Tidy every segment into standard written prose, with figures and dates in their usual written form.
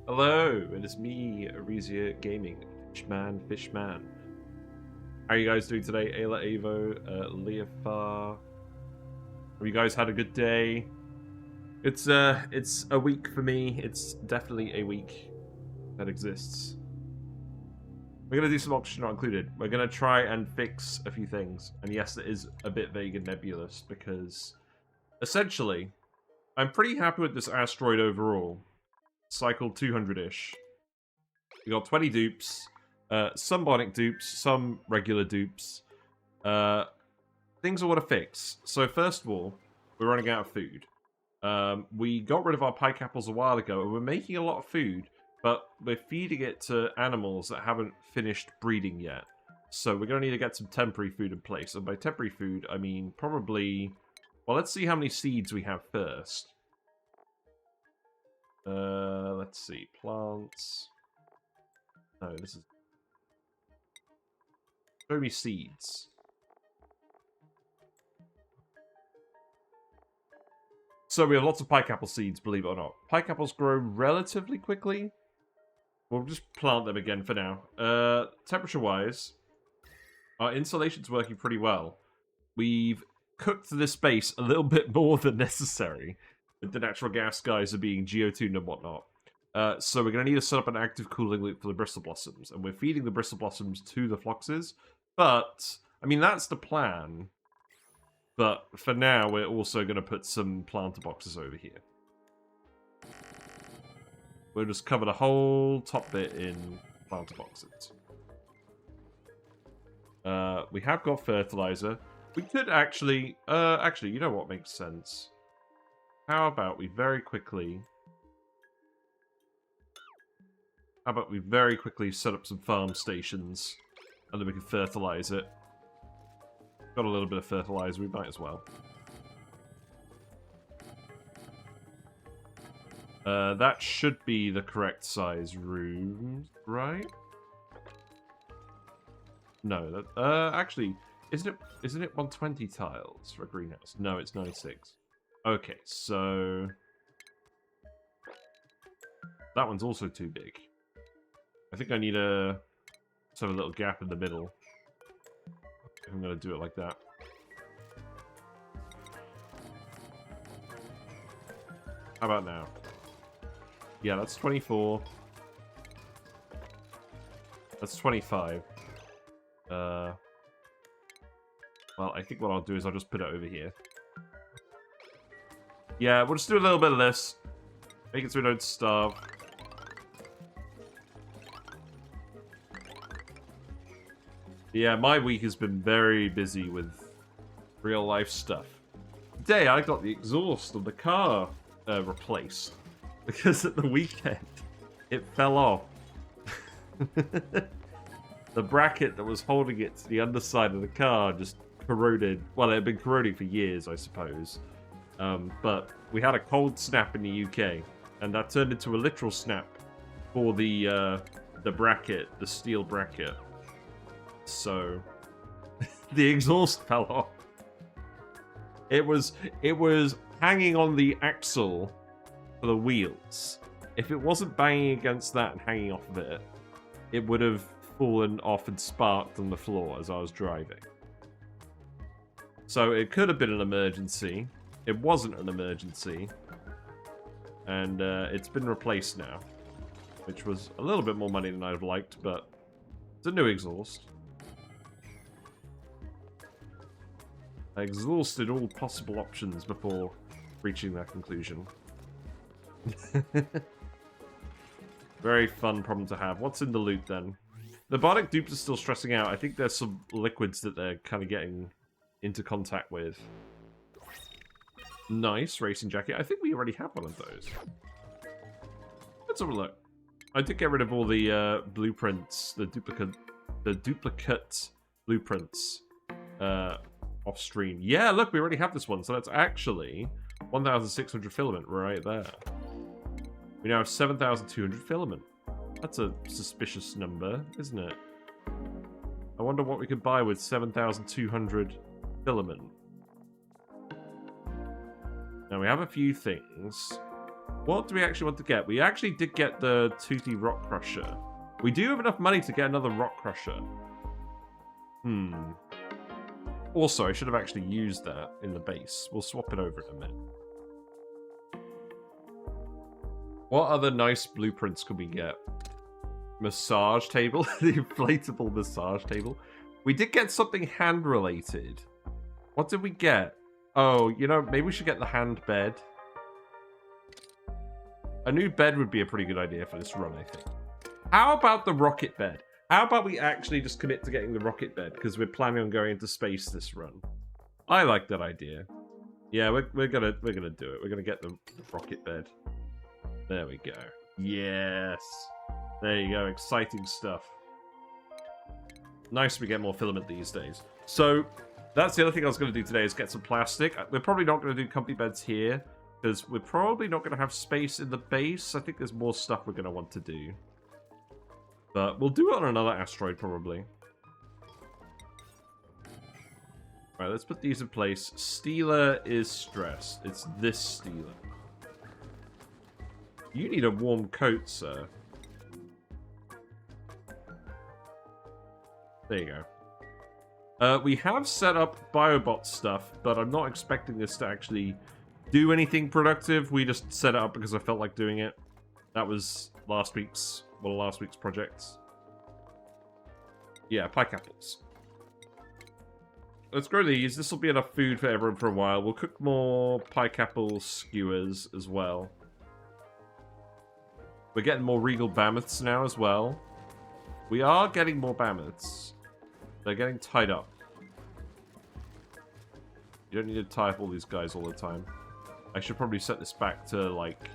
Hello, it is me, Arisia Gaming, Fishman. How are you guys doing today? Ayla Avo, Leofar. Have you guys had a good day? It's a week for me. It's definitely a week that exists. We're gonna do some options not included. We're gonna try and fix a few things. And yes, it is a bit vague and nebulous because essentially, I'm pretty happy with this asteroid overall. Cycle 200-ish. We got 20 dupes, some bionic dupes, some regular dupes. Things I want to fix. So first of all, we're running out of food. We got rid of our pike apples a while ago, and we're making a lot of food, but we're feeding it to animals that haven't finished breeding yet. So we're going to need to get some temporary food in place. And by temporary food, I mean probably... Well, let's see how many seeds we have first. Let's see. Plants. No, this is... Show me seeds. So we have lots of pike apple seeds, believe it or not. Pike apples grow relatively quickly. We'll just plant them again for now. Temperature-wise, our insulation's working pretty well. We've cooked this base a little bit more than necessary. The natural gas guys are being geotuned and whatnot. So we're going to need to set up an active cooling loop for the Bristle Blossoms. And we're feeding the Bristle Blossoms to the Floxes. But, I mean, that's the plan. But for now, we're also going to put some planter boxes over here. We'll just cover the whole top bit in planter boxes. We have got fertilizer. We could actually... actually, you know what makes sense? How about we very quickly... How about we very quickly set up some farm stations, and then we can fertilize it. Got a little bit of fertilizer, we might as well. That should be the correct size room, right? No, that... actually, isn't it 120 tiles for a greenhouse? No, it's 96. Okay, so... That one's also too big. I think I need to have a little gap in the middle. I'm going to do it like that. How about now? Yeah, that's 24. That's 25. Well, I think what I'll do is I'll just put it over here. Yeah, we'll just do a little bit of this. Make it so we don't starve. Yeah, my week has been very busy with real-life stuff. Today, I got the exhaust of the car replaced. Because at the weekend, it fell off. The bracket that was holding it to the underside of the car just corroded. Well, it had been corroding for years, I suppose. But we had a cold snap in the UK, and that turned into a literal snap for the bracket, the steel bracket. So the exhaust fell off. It was hanging on the axle for the wheels. If it wasn't banging against that and hanging off of it, it would have fallen off and sparked on the floor as I was driving. So it could have been an emergency. It wasn't an emergency. And it's been replaced now. Which was a little bit more money than I'd have liked, but it's a new exhaust. I exhausted all possible options before reaching that conclusion. Very fun problem to have. What's in the loot then? The Bionic dupes are still stressing out. I think there's some liquids that they're kind of getting into contact with. Nice, racing jacket. I think we already have one of those. Let's have a look. I did get rid of all the blueprints, the duplicate blueprints off stream. Yeah, look, we already have this one. So that's actually 1,600 filament right there. We now have 7,200 filament. That's a suspicious number, isn't it? I wonder what we could buy with 7,200 filament. Now, we have a few things. What do we actually want to get? We actually did get the Toothy Rock Crusher. We do have enough money to get another Rock Crusher. Also, I should have actually used that in the base. We'll swap it over in a minute. What other nice blueprints could we get? Massage table? The inflatable massage table. We did get something hand-related. What did we get? Oh, you know, maybe we should get the hand bed. A new bed would be a pretty good idea for this run, I think. How about the rocket bed? How about we actually just commit to getting the rocket bed, because we're planning on going into space this run. I like that idea. Yeah, we're gonna do it. We're gonna get the rocket bed. There we go. Yes. There you go. Exciting stuff. Nice we get more filament these days. So that's the other thing I was going to do today is get some plastic. We're probably not going to do comfy beds here because we're probably not going to have space in the base. I think there's more stuff we're going to want to do. But we'll do it on another asteroid probably. Right, let's put these in place. Steeler is stressed. It's this Steeler. You need a warm coat, sir. There you go. We have set up Biobot stuff, but I'm not expecting this to actually do anything productive. We just set it up because I felt like doing it. That was one of last week's projects. Yeah, pike apples. Let's grow these. This will be enough food for everyone for a while. We'll cook more pike apple skewers as well. We're getting more regal mammoths now as well. We are getting more mammoths. They're getting tied up. You don't need to tie up all these guys all the time. I should probably set this back to, like,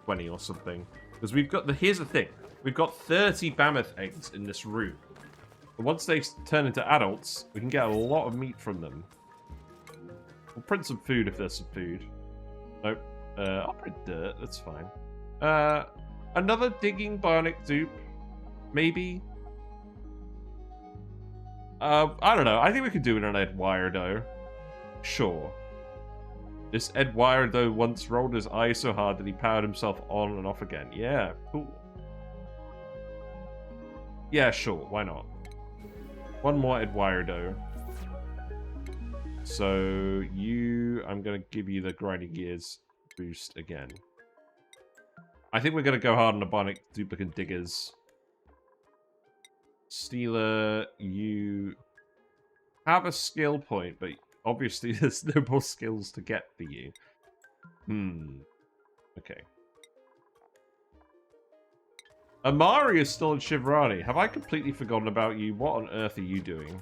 20 or something. Because we've got here's the thing. We've got 30 mammoth eggs in this room. And once they turn into adults, we can get a lot of meat from them. We'll print some food if there's some food. Nope. I'll print dirt. That's fine. Another digging bionic dupe. Maybe. I don't know. I think we could do it on Eduardo. Sure. This Eduardo once rolled his eyes so hard that he powered himself on and off again. Yeah, cool. Yeah, sure. Why not? One more Eduardo. So, I'm going to give you the grinding gears boost again. I think we're going to go hard on the Bionic Duplicant diggers. Steeler, you have a skill point, but obviously there's no more skills to get for you. Okay. Amari is still in Shivrani. Have I completely forgotten about you? What on earth are you doing?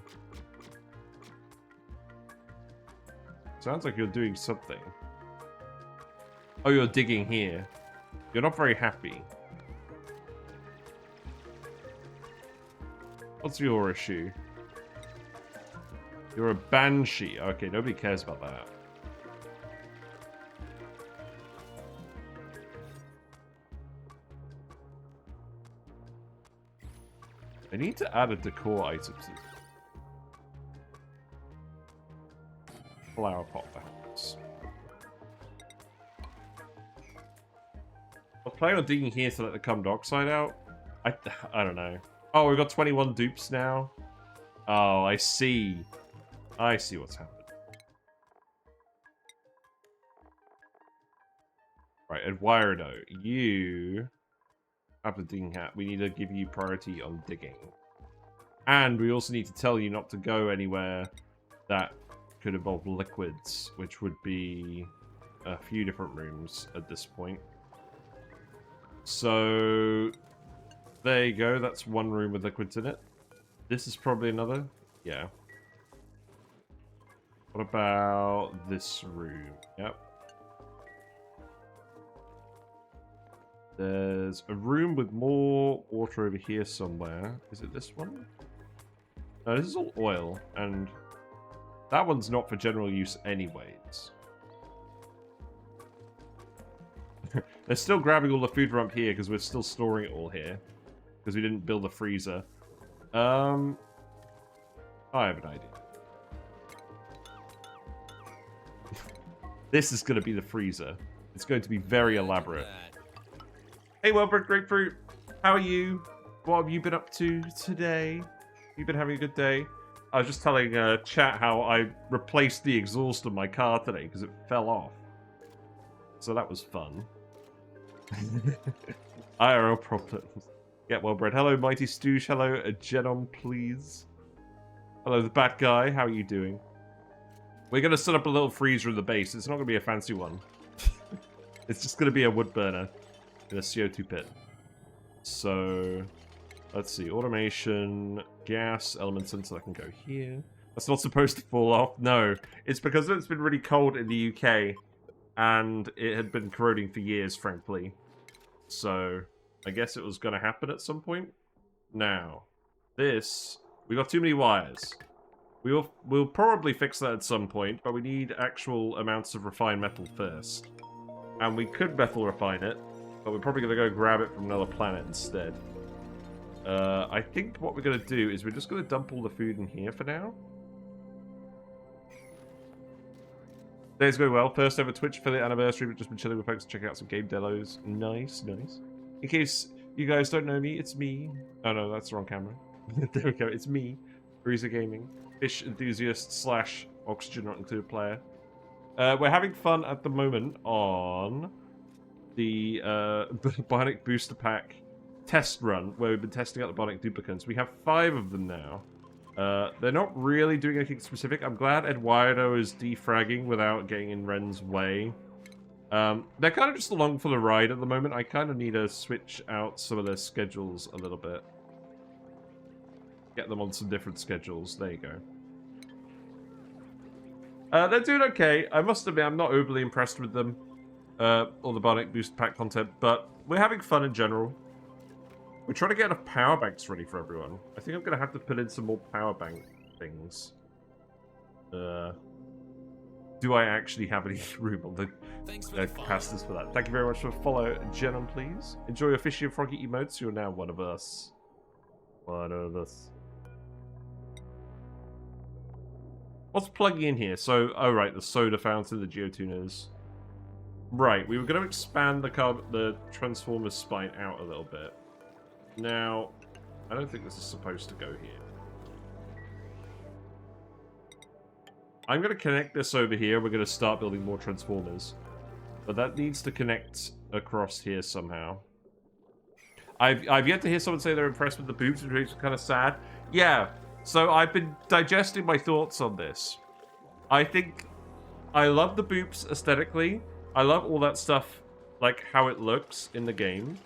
Sounds like you're doing something. Oh, you're digging here. You're not very happy. What's your issue? You're a banshee. Okay, nobody cares about that. I need to add a decor item to flower pot perhaps. I was planning on digging here to let the carbon dioxide out. I don't know. Oh, we've got 21 dupes now. Oh, I see. I see what's happened. Right, Eduardo, you have the digging hat. We need to give you priority on digging. And we also need to tell you not to go anywhere that could involve liquids, which would be a few different rooms at this point. So there you go. That's one room with liquids in it. This is probably another. Yeah. What about this room? Yep. There's a room with more water over here somewhere. Is it this one? No, this is all oil, and that one's not for general use anyways. They're still grabbing all the food from up here because we're still storing it all here. Because we didn't build a freezer. I have an idea. This is going to be the freezer. It's going to be very elaborate. Hey, Wellbred Grapefruit. How are you? What have you been up to today? You've been having a good day? I was just telling chat how I replaced the exhaust on my car today because it fell off. So that was fun. IRL problems. Get well bred. Hello, Mighty Stooge. Hello, Genom, please. Hello, the Bat Guy. How are you doing? We're going to set up a little freezer in the base. It's not going to be a fancy one. It's just going to be a wood burner in a CO2 pit. So, let's see. Automation, gas, element sensor that can go here. That's not supposed to fall off. No, it's because it's been really cold in the UK. And it had been corroding for years, frankly. So, I guess it was going to happen at some point. Now, this... We got too many wires. We'll probably fix that at some point, but we need actual amounts of refined metal first. And we could metal refine it, but we're probably going to go grab it from another planet instead. I think what we're going to do is we're just going to dump all the food in here for now. Today's going well. First ever Twitch affiliate anniversary. We've just been chilling with folks to check out some game demos. Nice, nice. In case you guys don't know me, it's me. Oh no, that's the wrong camera. There we go. It's me, Breezer Gaming, fish enthusiast slash oxygen not included player. We're having fun at the moment on the Bionic Booster Pack test run, where we've been testing out the Bionic Duplicants. We have 5 of them now. They're not really doing anything specific. I'm glad Eduardo is defragging without getting in Ren's way. They're kind of just along for the ride at the moment. I kind of need to switch out some of their schedules a little bit. Get them on some different schedules. There you go. They're doing okay. I must admit, I'm not overly impressed with them. Or the Bionic Booster Pack content, but we're having fun in general. We're trying to get enough power banks ready for everyone. I think I'm going to have to put in some more power bank things. Do I actually have any room on the capacitors for that? Thank you very much for the follow, Genom, please. Enjoy your fishy and froggy emotes. You're now one of us. One of us. What's plugging in here? So, oh right, the soda fountain, the geotuners. Right, we were going to expand the transformer spine out a little bit. Now, I don't think this is supposed to go here. I'm going to connect this over here. We're going to start building more transformers. But that needs to connect across here somehow. I've yet to hear someone say they're impressed with the boobs, which is kind of sad. Yeah, so I've been digesting my thoughts on this. I think I love the boobs aesthetically. I love all that stuff, like how it looks in the game.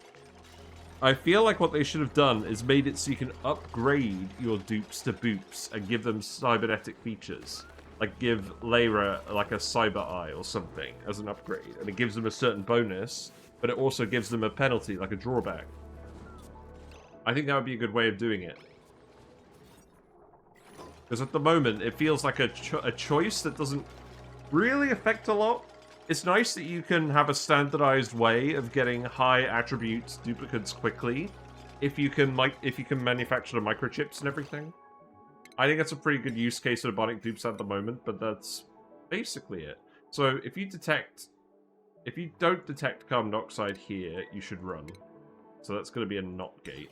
I feel like what they should have done is made it so you can upgrade your dupes to boops and give them cybernetic features. Like give Lyra like a cyber eye or something as an upgrade. And it gives them a certain bonus, but it also gives them a penalty, like a drawback. I think that would be a good way of doing it. Because at the moment, it feels like a choice that doesn't really affect a lot. It's nice that you can have a standardized way of getting high attribute duplicates quickly, if you can manufacture the microchips and everything. I think that's a pretty good use case of the Bionic dupes at the moment, but that's basically it. So if you don't detect carbon dioxide here, you should run. So that's going to be a NOT gate.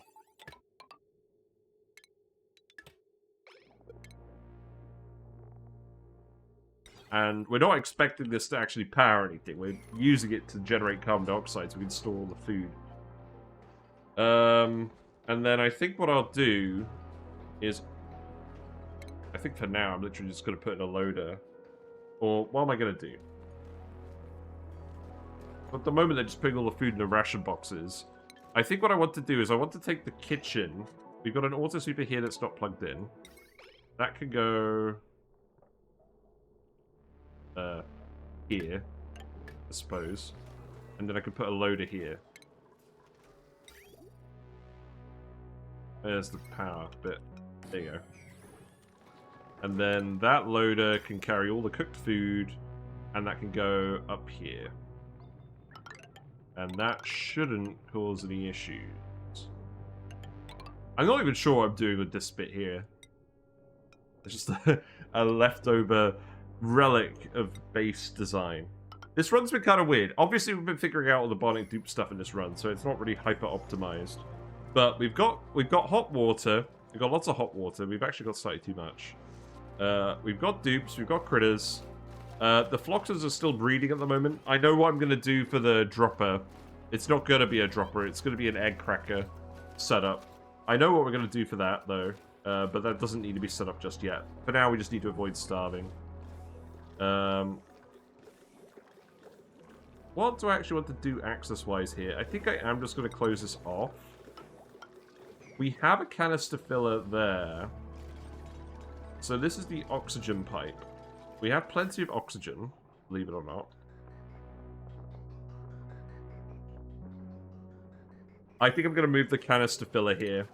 And we're not expecting this to actually power anything. We're using it to generate carbon dioxide so we can store all the food. And then I think what I'll do is... I think for now I'm literally just going to put in a loader. Or what am I going to do? At the moment they're just putting all the food in the ration boxes. I think what I want to do is I want to take the kitchen. We've got an auto sweeper here that's not plugged in. That can go... here, I suppose. And then I can put a loader here. There's the power bit. There you go. And then that loader can carry all the cooked food, and that can go up here. And that shouldn't cause any issues. I'm not even sure what I'm doing with this bit here. It's just a leftover relic of base design. This run's been kind of weird. Obviously, we've been figuring out all the Bionic dupe stuff in this run, so it's not really hyper-optimized. But we've got hot water. We've got lots of hot water. We've actually got slightly too much. We've got dupes. We've got critters. The Floxes are still breeding at the moment. I know what I'm going to do for the dropper. It's not going to be a dropper. It's going to be an egg cracker setup. I know what we're going to do for that, though. But that doesn't need to be set up just yet. For now, we just need to avoid starving. What do I actually want to do access-wise here? I think I am just going to close this off. We have a canister filler there. So this is the oxygen pipe. We have plenty of oxygen, believe it or not. I think I'm going to move the canister filler here.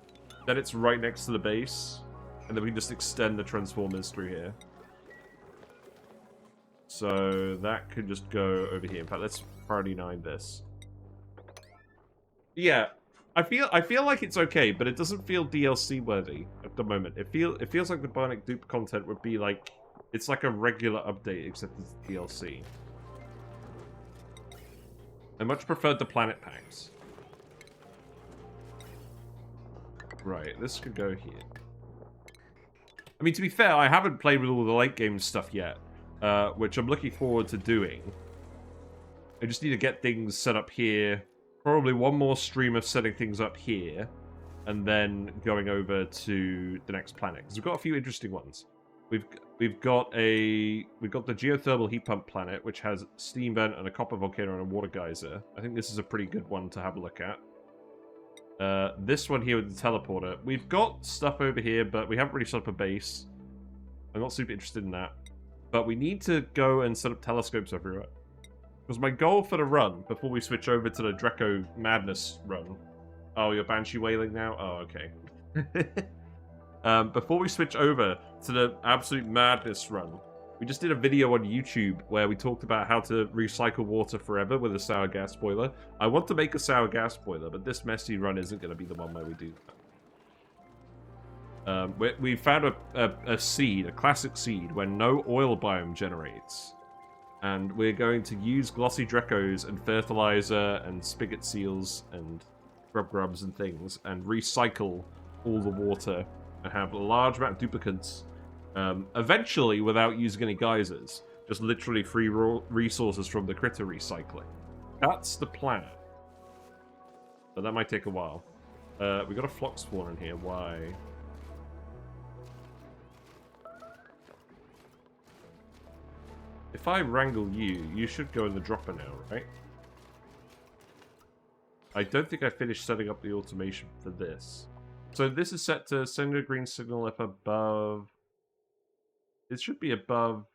Then it's right next to the base. And then we can just extend the transformers through here. So that could just go over here. In fact, let's priority 9 this. Yeah, I feel like it's okay, but it doesn't feel DLC worthy at the moment. It feels like the Bionic dupe content would be like, it's like a regular update except it's DLC. I much preferred the planet packs. Right, this could go here. I mean, to be fair, I haven't played with all the late game stuff yet, which I'm looking forward to doing. I just need to get things set up here. Probably one more stream of setting things up here, and then going over to the next planet, because we've got a few interesting ones. We've got the geothermal heat pump planet, which has steam vent and a copper volcano and a water geyser. I think this is a pretty good one to have a look at. This one here with the teleporter. We've got stuff over here, but we haven't really set up a base. I'm not super interested in that. But we need to go and set up telescopes everywhere. Because my goal for the run, before we switch over to the Draco Madness run... Oh, you're Banshee whaling now? Oh, okay. Before we switch over to the Absolute Madness run, we just did a video on YouTube where we talked about how to recycle water forever with a sour gas boiler. I want to make a sour gas boiler, but this messy run isn't going to be the one where we do that. We found a seed, a classic seed, where no oil biome generates. And we're going to use glossy Dracos and fertilizer and spigot seals and grubs and things and recycle all the water and have a large amount of duplicants. Eventually, without using any geysers, just literally free resources from the critter recycling. That's the plan. But that might take a while. We got a Flox spawn in here. Why? If I wrangle you, you should go in the dropper now, right? I don't think I finished setting up the automation for this. So this is set to send a green signal if above... It should be above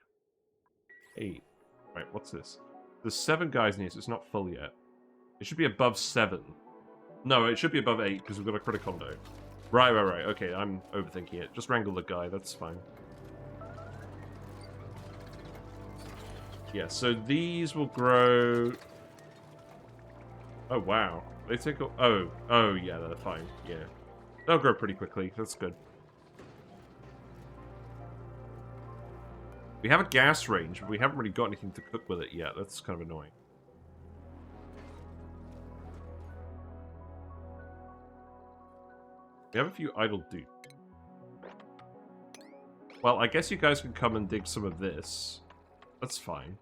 8. Right, what's this? There's 7 guys in here, so it's not full yet. It should be above 7. No, it should be above 8, because we've got a criticondo. Right. Okay, I'm overthinking it. Just wrangle the guy, that's fine. Yeah, so these will grow... Oh, wow. They take... Oh, yeah, they're fine. Yeah. They'll grow pretty quickly. That's good. We have a gas range, but we haven't really got anything to cook with it yet. That's kind of annoying. We have a few idle dupe. Well, I guess you guys can come and dig some of this. That's fine.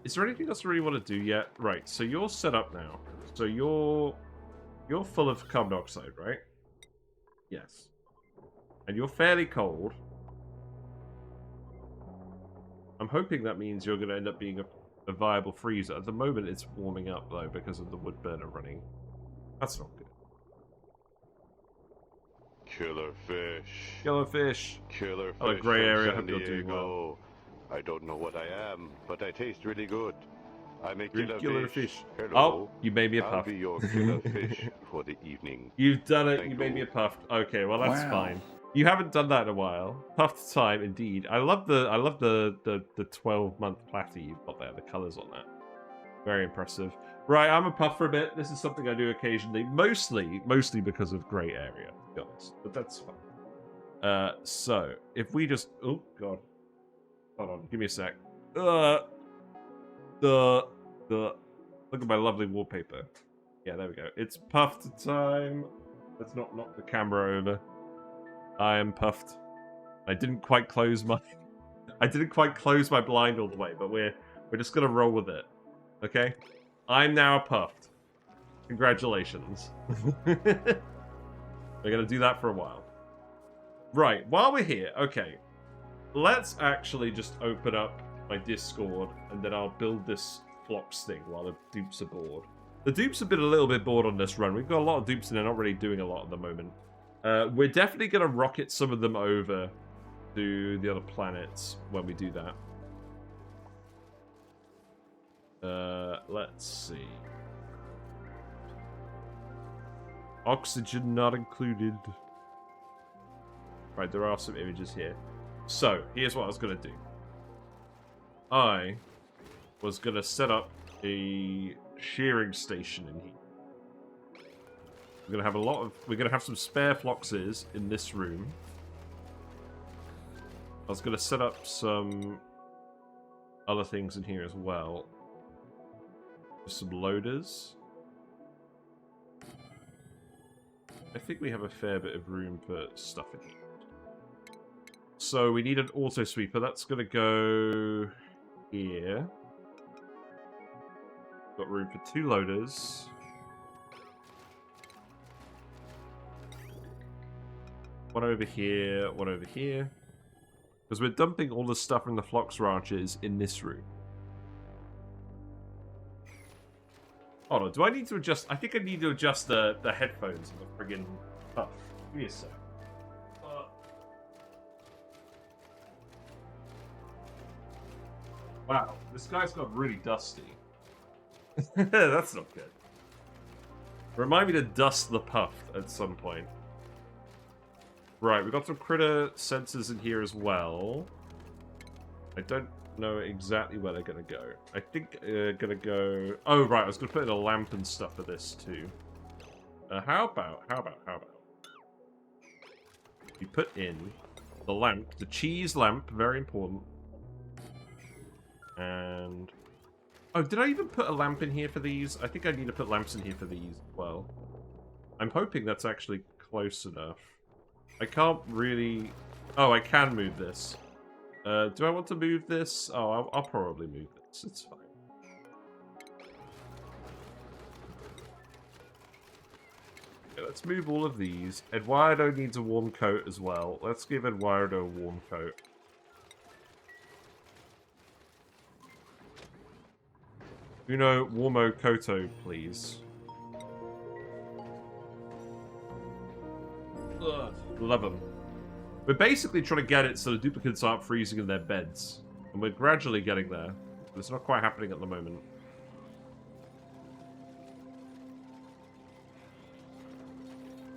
Is there anything else I really want to do yet? Right, so you're set up now. So you're full of carbon dioxide, right? Yes. And you're fairly cold. I'm hoping that means you're going to end up being a viable freezer. At the moment, it's warming up, though, because of the wood burner running. That's not good. Killer fish. Yellow fish. Killer fish. Oh, grey area. I San hope you're doing well. I don't know what I am, but I taste really good. I'm a killer fish. Hello. Oh, you made me a I'll puff. be your killer fish for the evening. You've done it. Thank You made me you. a puff. Okay, well that's Wow. fine. You haven't done that in a while. Puffed time, indeed. I love the 12-month platter you've got there. The colours on that. Very impressive. Right, I'm a puff for a bit. This is something I do occasionally, mostly because of grey area, to be honest. But that's fine. So, if we just... Oh, God. Hold on, give me a sec. Look at my lovely wallpaper. Yeah, there we go. It's puffed time. Let's not knock the camera over. I am puffed. I didn't quite close my... I didn't quite close my blind all the way, but we're just gonna roll with it. Okay? I'm now puffed. Congratulations. We're gonna do that for a while. Right, while we're here, okay. Let's actually just open up my Discord, and then I'll build this Flox thing while the dupes are bored. The dupes have been a little bit bored on this run. We've got a lot of dupes and they're not really doing a lot at the moment. We're definitely going to rocket some of them over to the other planets when we do that. Let's see. Oxygen not included. Right, there are some images here. So, here's what I was going to do. I was going to set up a shearing station in here. We're going to have we're going to have some spare Floxes in this room. I was going to set up some other things in here as well. Some loaders. I think we have a fair bit of room for stuff in here. So we need an auto sweeper. That's going to go here. Got room for 2 loaders. One over here, one over here. Because we're dumping all the stuff from the Flox ranches in this room. Hold on, do I need to adjust? I think I need to adjust the headphones and the friggin' puff. Give me a sec. Wow, this guy's got really dusty. That's not good. Remind me to dust the puff at some point. Right, we've got some critter sensors in here as well. I don't know exactly where they're going to go. I think they're going to go... Oh, right, I was going to put in a lamp and stuff for this too. How about... You put in the lamp, the cheese lamp, very important. And... Oh, did I even put a lamp in here for these? I think I need to put lamps in here for these as well. I'm hoping that's actually close enough. I can't really... Oh, I can move this. Do I want to move this? Oh, I'll probably move this. It's fine. Okay, let's move all of these. Eduardo needs a warm coat as well. Let's give Eduardo a warm coat. Uno Warmo Koto, please. Ugh, love them. We're basically trying to get it so the duplicates aren't freezing in their beds. And we're gradually getting there. But it's not quite happening at the moment.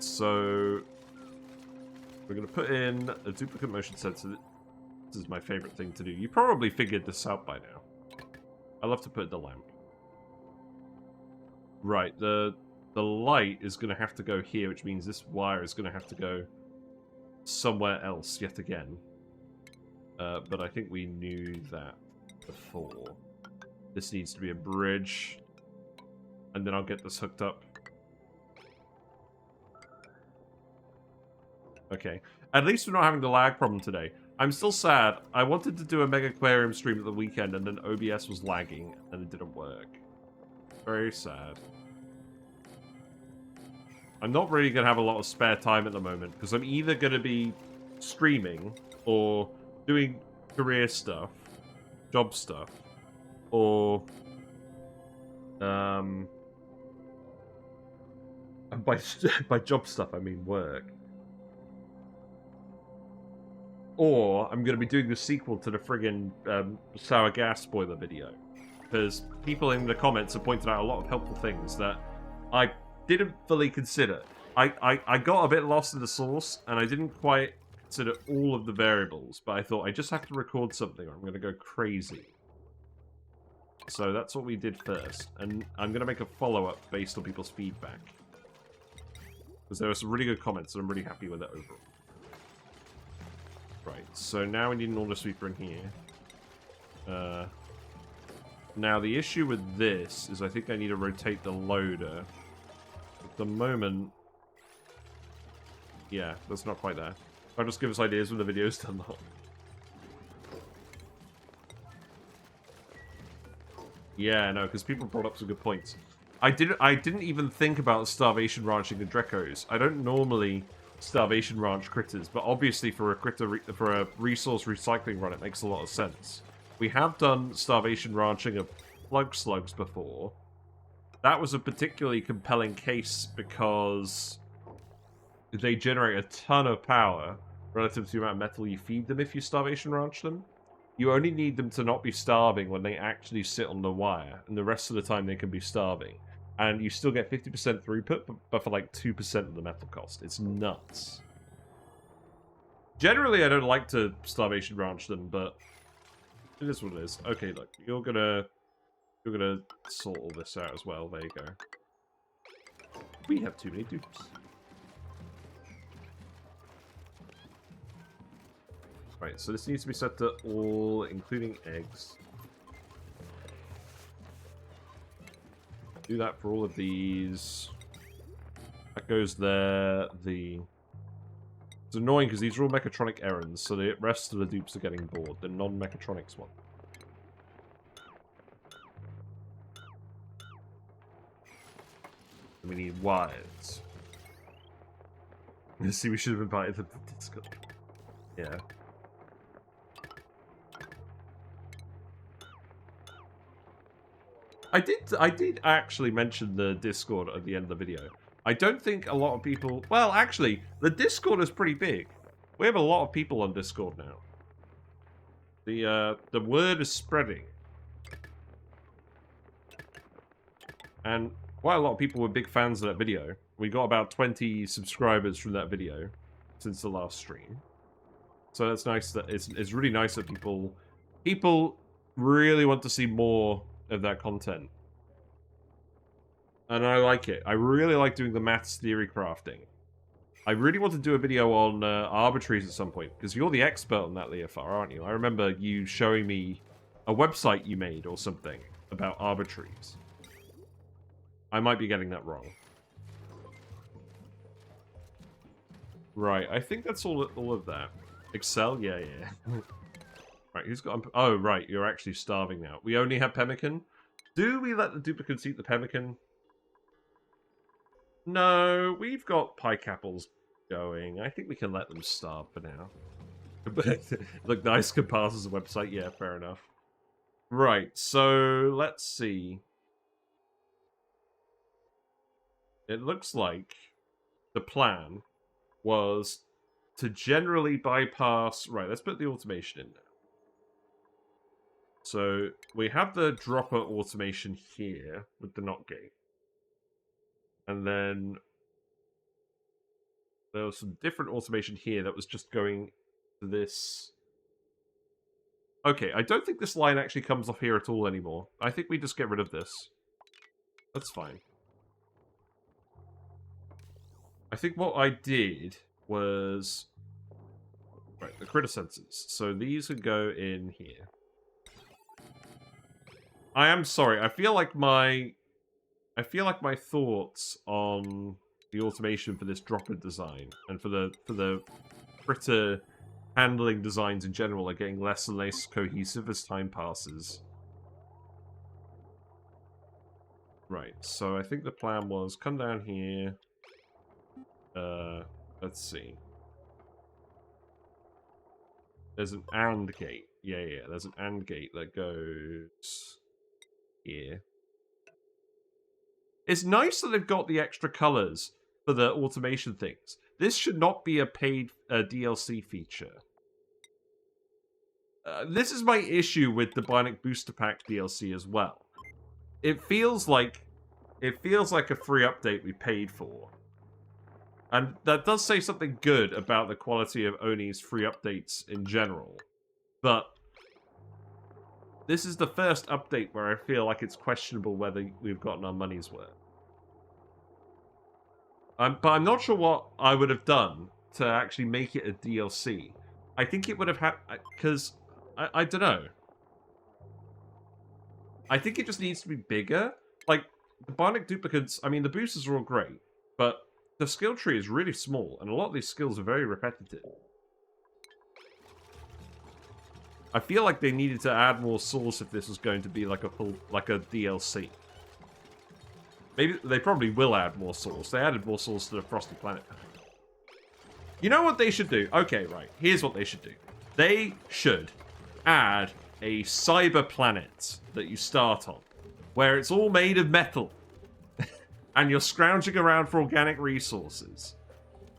So... we're going to put in a duplicate motion sensor. This is my favorite thing to do. You probably figured this out by now. I love to put the lamp. Right, the light is going to have to go here, which means this wire is going to have to go somewhere else yet again. But I think we knew that before. This needs to be a bridge. And then I'll get this hooked up. Okay. At least we're not having the lag problem today. I'm still sad. I wanted to do a Mega Aquarium stream at the weekend, and then OBS was lagging, and it didn't work. Very sad. I'm not really going to have a lot of spare time at the moment, because I'm either going to be streaming, or doing career stuff, job stuff, or... by job stuff, I mean work. Or I'm going to be doing the sequel to the friggin' sour gas spoiler video. Because people in the comments have pointed out a lot of helpful things that I didn't fully consider. I got a bit lost in the source, and I didn't quite consider all of the variables, but I thought I just have to record something or I'm going to go crazy. So that's what we did first, and I'm going to make a follow-up based on people's feedback. Because there were some really good comments, and I'm really happy with it overall. Right, so now we need an auto sweeper in here. Now the issue with this is I think I need to rotate the loader. At the moment... Yeah, that's not quite there. I'll just give us ideas when the video's done though. Yeah, no, because people brought up some good points. I didn't even think about starvation ranching the Drekos. I don't normally starvation ranch critters, but obviously for a resource recycling run, it makes a lot of sense. We have done starvation ranching of plug slugs before. That was a particularly compelling case because they generate a ton of power relative to the amount of metal you feed them if you starvation ranch them. You only need them to not be starving when they actually sit on the wire, and the rest of the time they can be starving. And you still get 50% throughput, but for like 2% of the metal cost. It's nuts. Generally, I don't like to starvation ranch them, but it is what it is. Okay, look, you're gonna sort all this out as well. There you go. We have too many dupes. Right, so this needs to be set to all, including eggs. Do that for all of these. That goes there. It's annoying because these are all mechatronic errands, so the rest of the dupes are getting bored. The non-mechatronics one. We need wires. See, we should have invited them to Discord. Yeah. I did actually mention the Discord at the end of the video. I don't think a lot of people... Well, actually, the Discord is pretty big. We have a lot of people on Discord now. The word is spreading. And quite a lot of people were big fans of that video. We got about 20 subscribers from that video since the last stream. So that's nice that it's really nice that people really want to see more of that content. And I like it. I really like doing the maths theory crafting. I really want to do a video on arbitraries at some point, because you're the expert on that, Leofar, aren't you? I remember you showing me a website you made or something about arbitraries. I might be getting that wrong. Right, I think that's all of that. Excel? Yeah, yeah. Right, who's got... Oh, right, you're actually starving now. We only have pemmican? Do we let the duplicants eat the pemmican? No, we've got pike apples going. I think we can let them starve for now. Look, nice comparses the website. Yeah, fair enough. Right, so let's see. It looks like the plan was to generally bypass... Right, let's put the automation in now. So we have the dropper automation here with the NOT gate. And then there was some different automation here that was just going to this. Okay, I don't think this line actually comes off here at all anymore. I think we just get rid of this. That's fine. I think what I did was... Right, the critter sensors. So these would go in here. I am sorry, I feel like my thoughts on the automation for this dropper design and for the critter handling designs in general are getting less and less cohesive as time passes. Right, so I think the plan was come down here. Let's see. There's an AND gate. Yeah, there's an AND gate that goes here. It's nice that they've got the extra colors for the automation things. This should not be a paid DLC feature. This is my issue with the Bionic Booster Pack DLC as well. It feels like a free update we paid for. And that does say something good about the quality of ONI's free updates in general. But this is the first update where I feel like it's questionable whether we've gotten our money's worth. But I'm not sure what I would have done to actually make it a DLC. I think it would have had... Because, I don't know. I think it just needs to be bigger. Like, the Bionic Duplicants, I mean, the boosters are all great, but the skill tree is really small, and a lot of these skills are very repetitive. I feel like they needed to add more source if this was going to be like a full, like a DLC. Maybe they probably will add more source. They added more source to the Frosty Planet pack. You know what they should do? Okay, right. Here's what they should do. They should add a cyber planet that you start on, where it's all made of metal, and you're scrounging around for organic resources.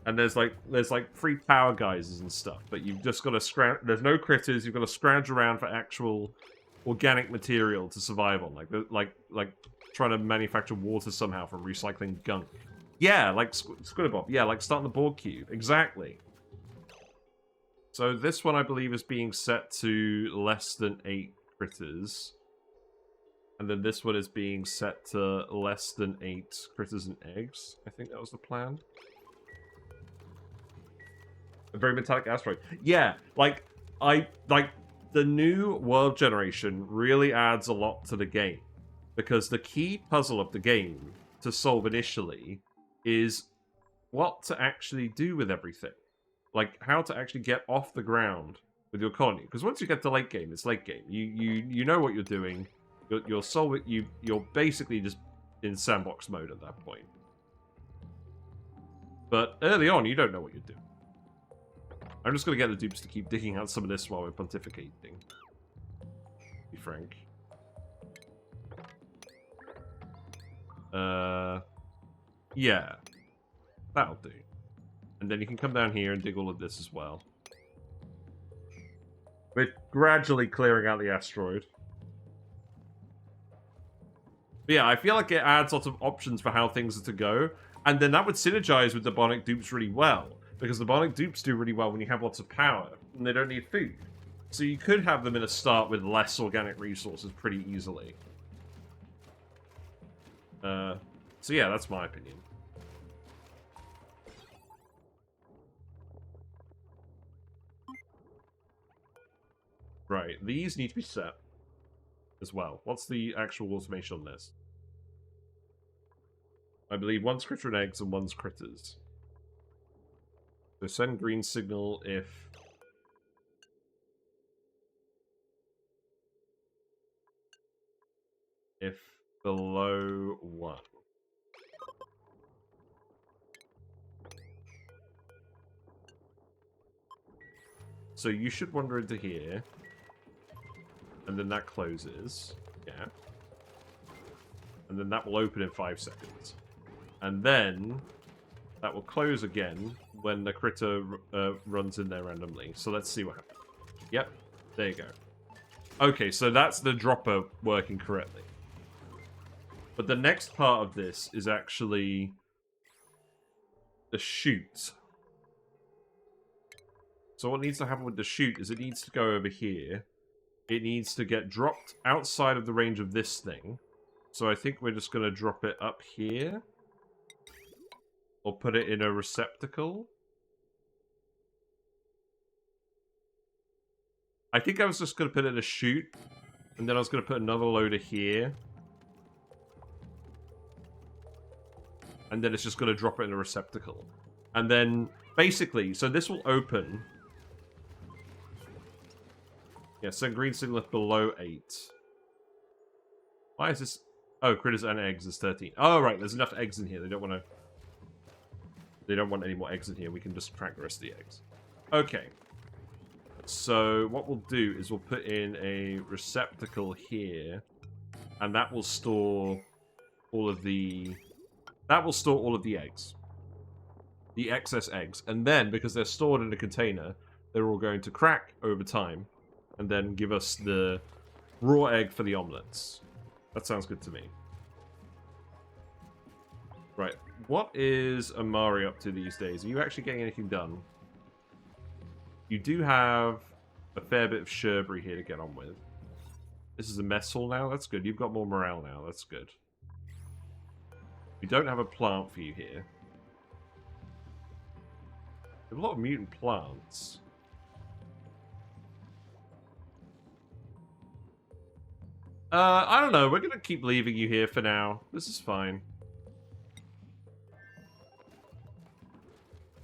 And there's like free power geysers and stuff, but you've just got to scrounge. There's no critters. You've got to scrounge around for actual organic material to survive on, like trying to manufacture water somehow from recycling gunk. Yeah, like Squidderbob. Yeah, like starting the Borg cube. Exactly. So this one, I believe, is being set to less than 8 critters, and then this one is being set to less than 8 critters and eggs. I think that was the plan. A very metallic asteroid. Yeah, like the new world generation really adds a lot to the game, because the key puzzle of the game to solve initially is what to actually do with everything, like how to actually get off the ground with your colony. Because once you get to late game, it's late game. You know what you're doing. You're basically just in sandbox mode at that point. But early on, you don't know what you're doing. I'm just going to get the dupes to keep digging out some of this while we're pontificating. To be frank. Yeah. That'll do. And then you can come down here and dig all of this as well. We're gradually clearing out the asteroid. But yeah, I feel like it adds lots of options for how things are to go. And then that would synergize with the Bionic dupes really well. Because the Bionic dupes do really well when you have lots of power, and they don't need food. So you could have them in a start with less organic resources pretty easily. So yeah, that's my opinion. Right, these need to be set as well. What's the actual automation on this? I believe one's critter and eggs and one's critters. So send green signal if below 1. So you should wander into here, and then that closes. Yeah. And then that will open in 5 seconds. And then that will close again when the critter runs in there randomly. So let's see what happens. Yep, there you go. Okay, so that's the dropper working correctly. But the next part of this is actually the chute. So what needs to happen with the chute is it needs to go over here. It needs to get dropped outside of the range of this thing. So I think we're just going to drop it up here. Or put it in a receptacle. I think I was just going to put it in a chute. And then I was going to put another loader here. And then it's just going to drop it in a receptacle. And then, basically, so this will open. Yeah, send green signal if below 8. Why is this? Oh, critters and eggs is 13. Oh, right, there's enough eggs in here. They don't want to. They don't want any more eggs in here. We can just crack the rest of the eggs. Okay. So what we'll do is we'll put in a receptacle here. And that will store all of the... That will store all of the eggs. The excess eggs. And then, because they're stored in a container, they're all going to crack over time. And then give us the raw egg for the omelets. That sounds good to me. Right. What is Amari up to these days? Are you actually getting anything done? You do have a fair bit of Sherbury here to get on with. This is a mess hall now? That's good. You've got more morale now. That's good. We don't have a plant for you here. We have a lot of mutant plants. I don't know. We're going to keep leaving you here for now. This is fine.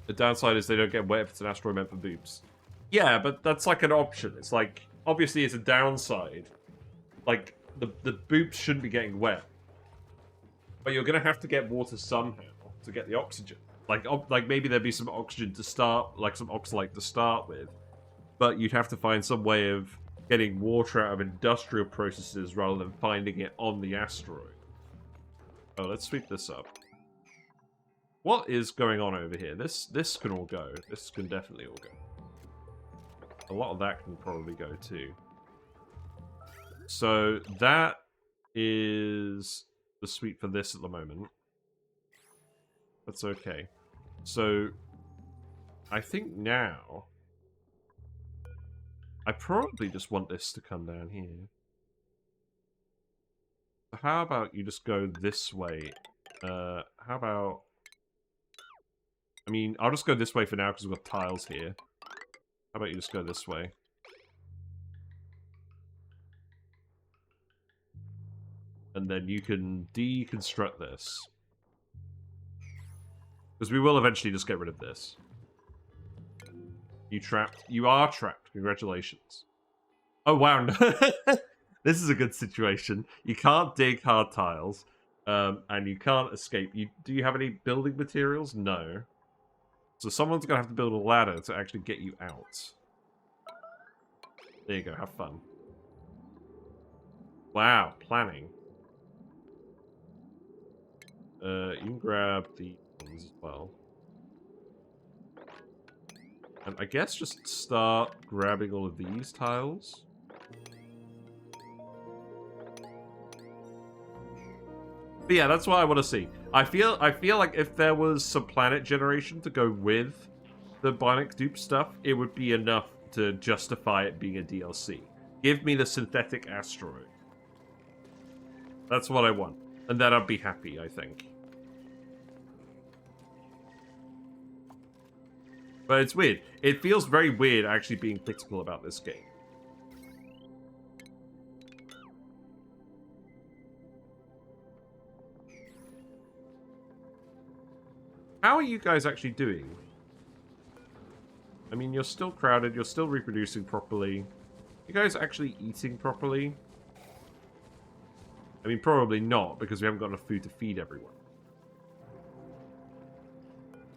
The downside is they don't get wet if it's an asteroid meant for boops. Yeah, but that's like an option. It's like, obviously it's a downside. Like, the boops shouldn't be getting wet. But you're going to have to get water somehow to get the oxygen. Like maybe there'd be some oxygen to start, like some oxalate to start with. But you'd have to find some way of getting water out of industrial processes rather than finding it on the asteroid. Oh, let's sweep this up. What is going on over here? This can all go. This can definitely all go. A lot of that can probably go too. So that is the sweep for this at the moment. That's okay. So I think now I probably just want this to come down here. So how about you just go this way? How about... I mean, I'll just go this way for now because we've got tiles here. How about you just go this way? And then you can deconstruct this. Because we will eventually just get rid of this. You trapped. You are trapped. Congratulations. Oh, wow. This is a good situation. You can't dig hard tiles. And you can't escape. Do you have any building materials? No. So someone's going to have to build a ladder to actually get you out. There you go. Have fun. Wow. Planning. You can grab the things as well. And I guess just start grabbing all of these tiles. But yeah, that's what I want to see. I feel like if there was some planet generation to go with the Bionic Dupe stuff, it would be enough to justify it being a DLC. Give me the synthetic asteroid. That's what I want. And then I'd be happy, I think. But it's weird. It feels very weird actually being critical about this game. How are you guys actually doing? I mean, you're still crowded, you're still reproducing properly. You guys actually eating properly? I mean, probably not, because we haven't got enough food to feed everyone.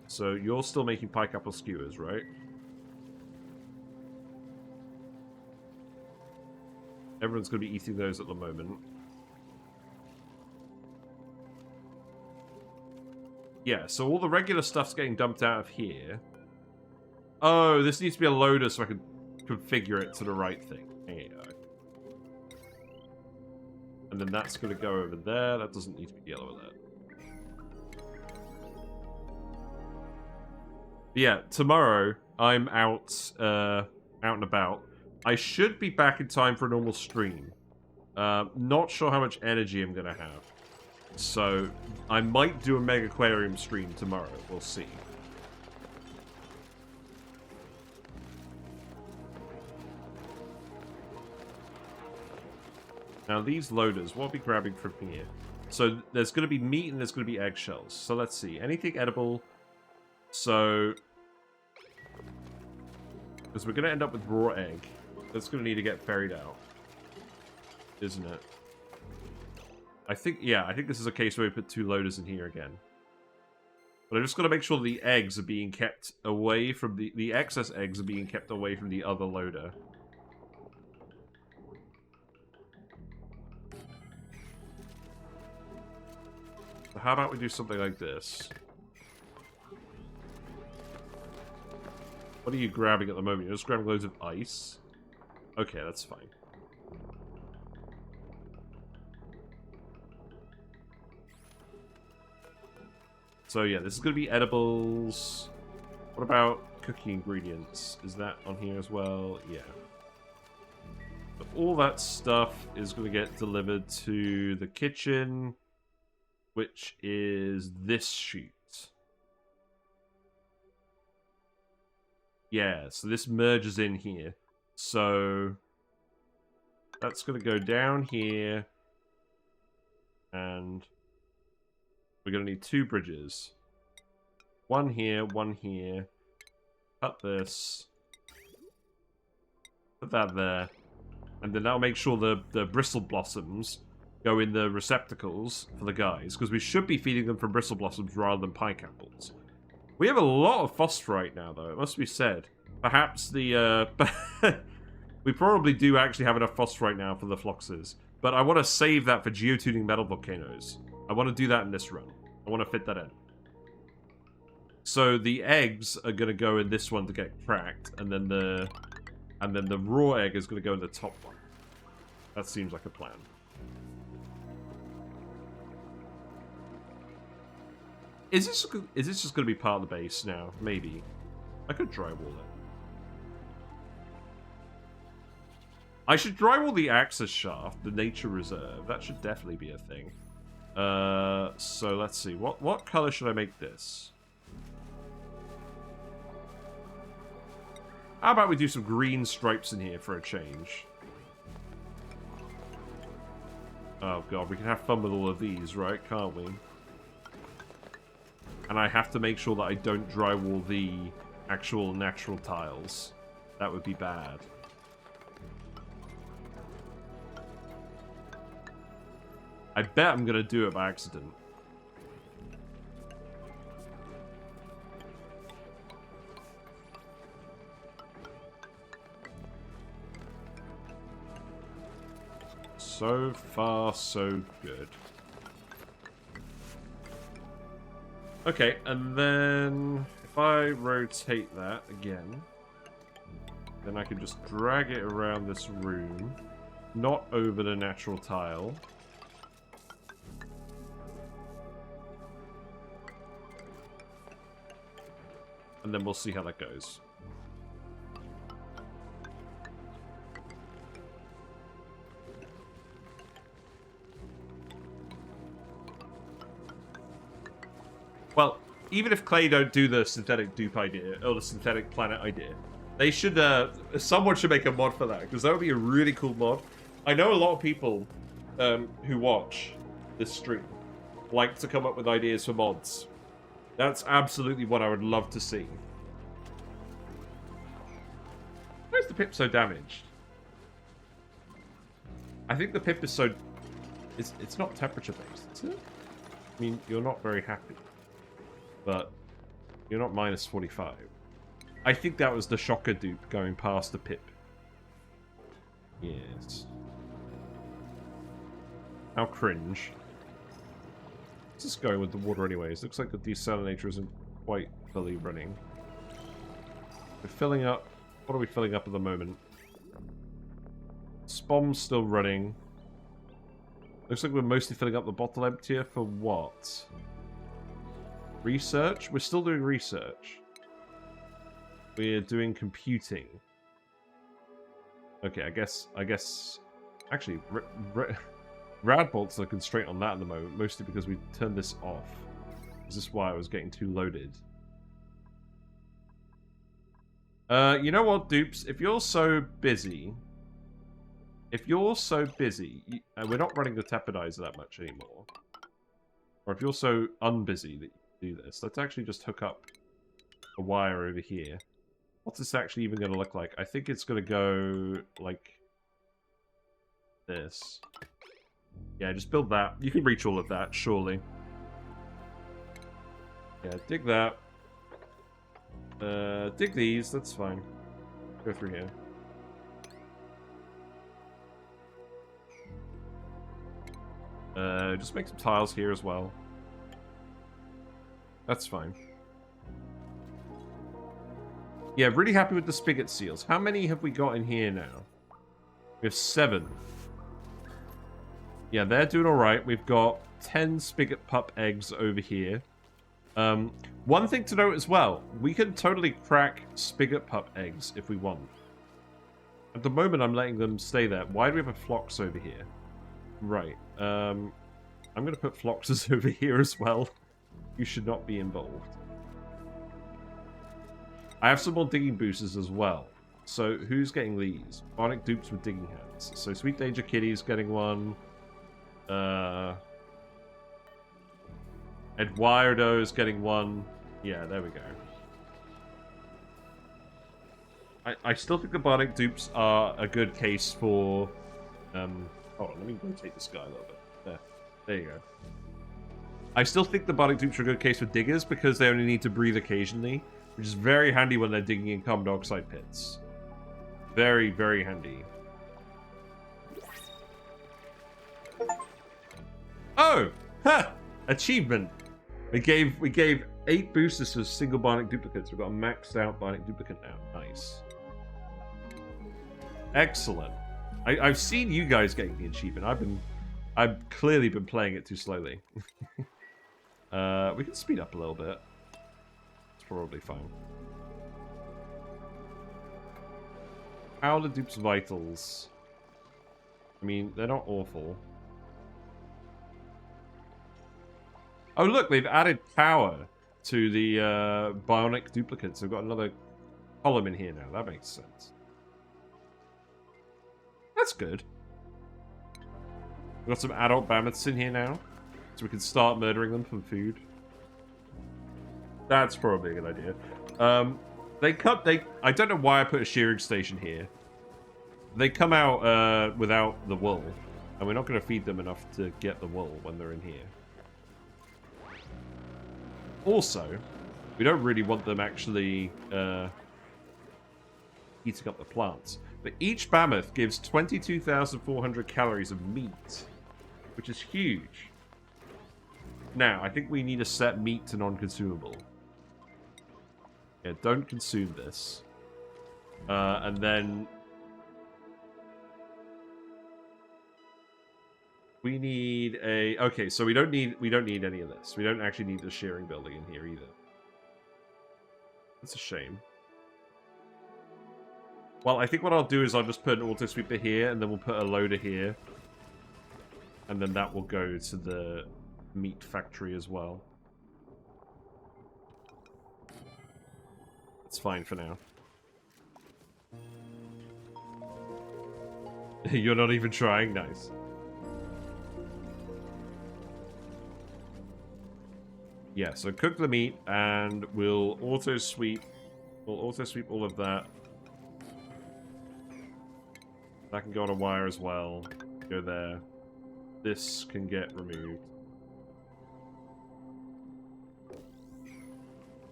So, you're still making pike apple skewers, right? Everyone's going to be eating those at the moment. Yeah, so all the regular stuff's getting dumped out of here. Oh, this needs to be a loader so I can configure it to the right thing. There you go. And then that's going to go over there. That doesn't need to be yellow with that. But yeah, tomorrow I'm out and about. I should be back in time for a normal stream. Not sure how much energy I'm going to have. So, I might do a Mega Aquarium stream tomorrow. We'll see. Now, these loaders, what are we grabbing from here? So, there's going to be meat and there's going to be eggshells. So, let's see. Anything edible? So, because we're going to end up with raw egg. That's going to need to get ferried out. Isn't it? I think this is a case where we put 2 loaders in here again. But I just got to make sure the eggs are being kept away from the excess eggs are being kept away from the other loader. So how about we do something like this? What are you grabbing at the moment? You're just grabbing loads of ice? Okay, that's fine. So yeah, this is going to be edibles. What about cooking ingredients? Is that on here as well? Yeah. But all that stuff is going to get delivered to the kitchen, which is this chute. Yeah, so this merges in here. So That's going to go down here. And we're going to need 2 bridges. One here, one here. Cut this. Put that there. And then that'll make sure the bristle blossoms go in the receptacles for the guys. Because we should be feeding them from bristle blossoms rather than pike apples. We have a lot of phosphorite now, though. It must be said. Perhaps the... we probably do actually have enough phosphorite now for the Floxes. But I want to save that for geotuning metal volcanoes. I want to do that in this run. I want to fit that in. So the eggs are going to go in this one to get cracked. And then the raw egg is going to go in the top one. That seems like a plan. Is this just going to be part of the base now? Maybe. I could drywall it. I should drywall the access shaft, the nature reserve. That should definitely be a thing. So let's see. What color should I make this? How about we do some green stripes in here for a change? Oh god, we can have fun with all of these, right? Can't we? And I have to make sure that I don't drywall the actual natural tiles. That would be bad. I bet I'm going to do it by accident. So far, so good. Okay, and then if I rotate that again, then I can just drag it around this room, not over the natural tile. And then we'll see how that goes. Well, even if Clay don't do the synthetic dupe idea, or the synthetic planet idea, they should, someone should make a mod for that, because that would be a really cool mod. I know a lot of people who watch this stream like to come up with ideas for mods. That's absolutely what I would love to see. Why is the pip so damaged? I think the pip is so... It's not temperature based, is it? I mean, you're not very happy. But you're not minus 45. I think that was the shocker dupe going past the pip. Yes. How cringe. Let's just go with the water anyways. Looks like the desalinator isn't quite fully running. We're filling up. What are we filling up at the moment? Spom's still running. Looks like we're mostly filling up the bottle emptier for what? Research? We're still doing research. We're doing computing. Okay, I guess... Actually, Radbolt's a constraint on that at the moment, mostly because we turned this off. Is this why I was getting too loaded? You know what, dupes? If you're so busy... and we're not running the tapidizer that much anymore. Or if you're so unbusy that you do this, let's actually just hook up a wire over here. What's this actually even going to look like? I think it's going to go like this. Yeah, just build that. You can reach all of that, surely. Yeah, dig that. Dig these, that's fine. Go through here. Just make some tiles here as well. That's fine. Yeah, really happy with the spigot seals. How many have we got in here now? We have 7. Yeah, they're doing alright. We've got 10 spigot pup eggs over here. One thing to note as well, we can totally crack spigot pup eggs if we want. At the moment, I'm letting them stay there. Why do we have a Flox over here? Right. I'm going to put Floxes over here as well. You should not be involved. I have some more digging boosters as well. So who's getting these? Bionic dupes with digging hands. So Sweet Danger Kitty's getting one. Eduardo is getting one. Yeah, there we go. I still think the Bionic dupes are a good case for... Oh, let me rotate this guy a little bit. There you go. I still think the Bionic dupes are a good case for diggers because they only need to breathe occasionally, which is very handy when they're digging in carbon dioxide pits. Very, very handy. Oh! Ha! Achievement! We gave 8 boosters to single Bionic duplicates. We've got a maxed out Bionic duplicant now. Nice. Excellent. I've seen you guys getting the achievement. I've clearly been playing it too slowly. We can speed up a little bit. It's probably fine. How are the dupes' vitals? I mean, they're not awful. Oh look, they've added power to the Bionic duplicates. We've got another column in here now. That makes sense. That's good. We've got some adult mammoths in here now, so we can start murdering them for food. That's probably a good idea. I don't know why I put a shearing station here. They come out without the wool, and we're not going to feed them enough to get the wool when they're in here. Also, we don't really want them actually eating up the plants. But each mammoth gives 22,400 calories of meat, which is huge. Now, I think we need to set meat to non-consumable. Yeah, don't consume this. And then we need a... Okay, so we don't need any of this. We don't actually need the shearing building in here either. That's a shame. Well, I think what I'll do is I'll just put an auto sweeper here, and then we'll put a loader here. And then that will go to the meat factory as well. It's fine for now. You're not even trying? Nice. Yeah, so cook the meat, and we'll auto sweep. We'll auto sweep all of that. That can go on a wire as well. Go there. This can get removed.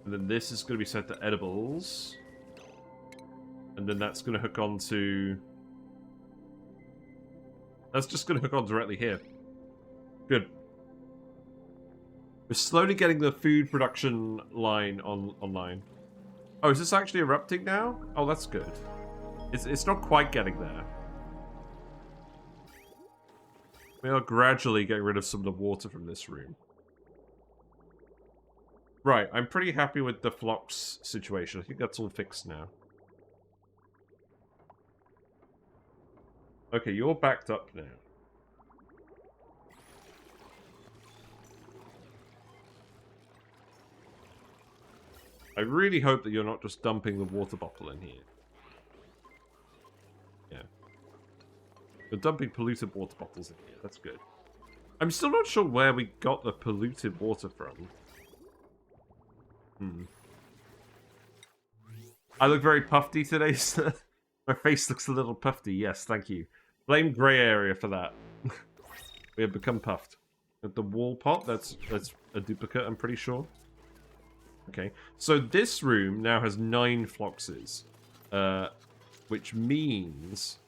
And then this is going to be set to edibles. And then that's going to hook on to... That's just going to hook on directly here. Good. We're slowly getting the food production line online. Oh, is this actually erupting now? Oh, that's good. It's not quite getting there. We are gradually getting rid of some of the water from this room. Right, I'm pretty happy with the Flox situation. I think that's all fixed now. Okay, you're backed up now. I really hope that you're not just dumping the water bottle in here. Yeah. You're dumping polluted water bottles in here. That's good. I'm still not sure where we got the polluted water from. I look very puffy today, sir. My face looks a little puffy. Yes, thank you. Blame grey area for that. We have become puffed. At the wall pot, that's a duplicate, I'm pretty sure. Okay, so this room now has 9 Floxes, which means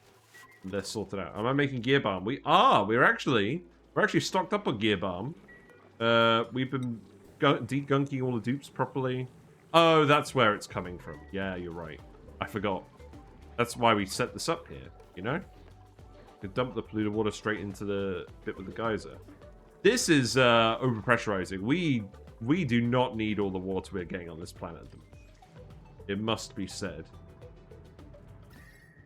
they're sorted out. Am I making gear balm? We are. We're actually stocked up on gear balm. We've been degunking all the dupes properly. Oh, that's where it's coming from. Yeah, you're right. I forgot. That's why we set this up here. You know, we dump the polluted water straight into the bit with the geyser. This is overpressurizing. We do not need all the water we're getting on this planet. It must be said.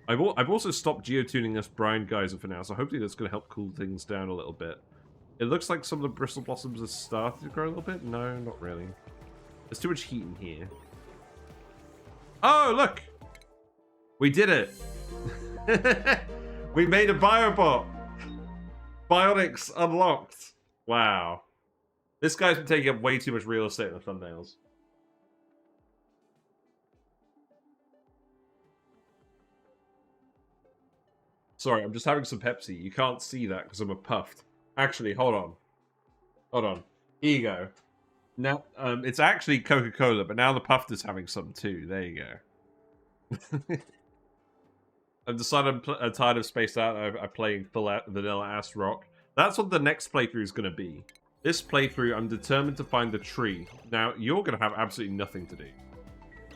I've also stopped geotuning this brine geyser for now, so hopefully that's going to help cool things down a little bit. It looks like some of the bristle blossoms have started to grow a little bit. No, not really. There's too much heat in here. Oh, look! We did it! We made a biobot! Bionics unlocked! Wow. This guy's been taking up way too much real estate in the thumbnails. Sorry, I'm just having some Pepsi. You can't see that because I'm a puffed. Actually, hold on. Hold on. Here you go. Now, it's actually Coca-Cola, but now the puffed is having some too. There you go. I've decided I'm tired of Spaced Out. I'm playing Vanilla Ass Rock. That's what the next playthrough is going to be. This playthrough, I'm determined to find the tree. Now, you're going to have absolutely nothing to do,